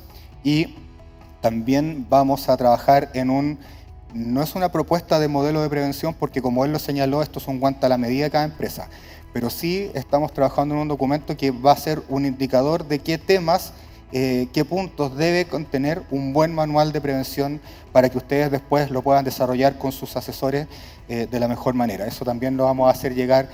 S1: y también vamos a trabajar en no es una propuesta de modelo de prevención porque como él lo señaló, esto es un guante a la medida de cada empresa, pero sí estamos trabajando en un documento que va a ser un indicador de qué temas, qué puntos debe contener un buen manual de prevención para que ustedes después lo puedan desarrollar con sus asesores de la mejor manera. Eso también lo vamos a hacer llegar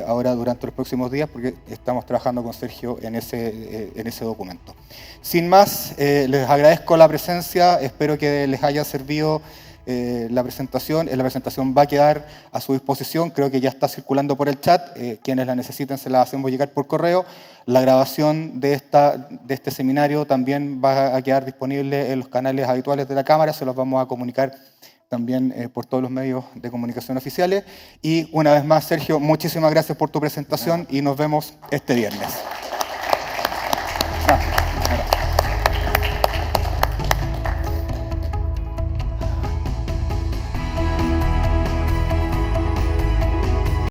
S1: ahora durante los próximos días porque estamos trabajando con Sergio en ese documento. Sin más, les agradezco la presencia, espero que les haya servido la presentación. La presentación va a quedar a su disposición, creo que ya está circulando por el chat, quienes la necesiten se la hacemos llegar por correo. La grabación de este seminario también va a quedar disponible en los canales habituales de la Cámara, se los vamos a comunicar también por todos los medios de comunicación oficiales. Y una vez más, Sergio, muchísimas gracias por tu presentación y nos vemos este viernes.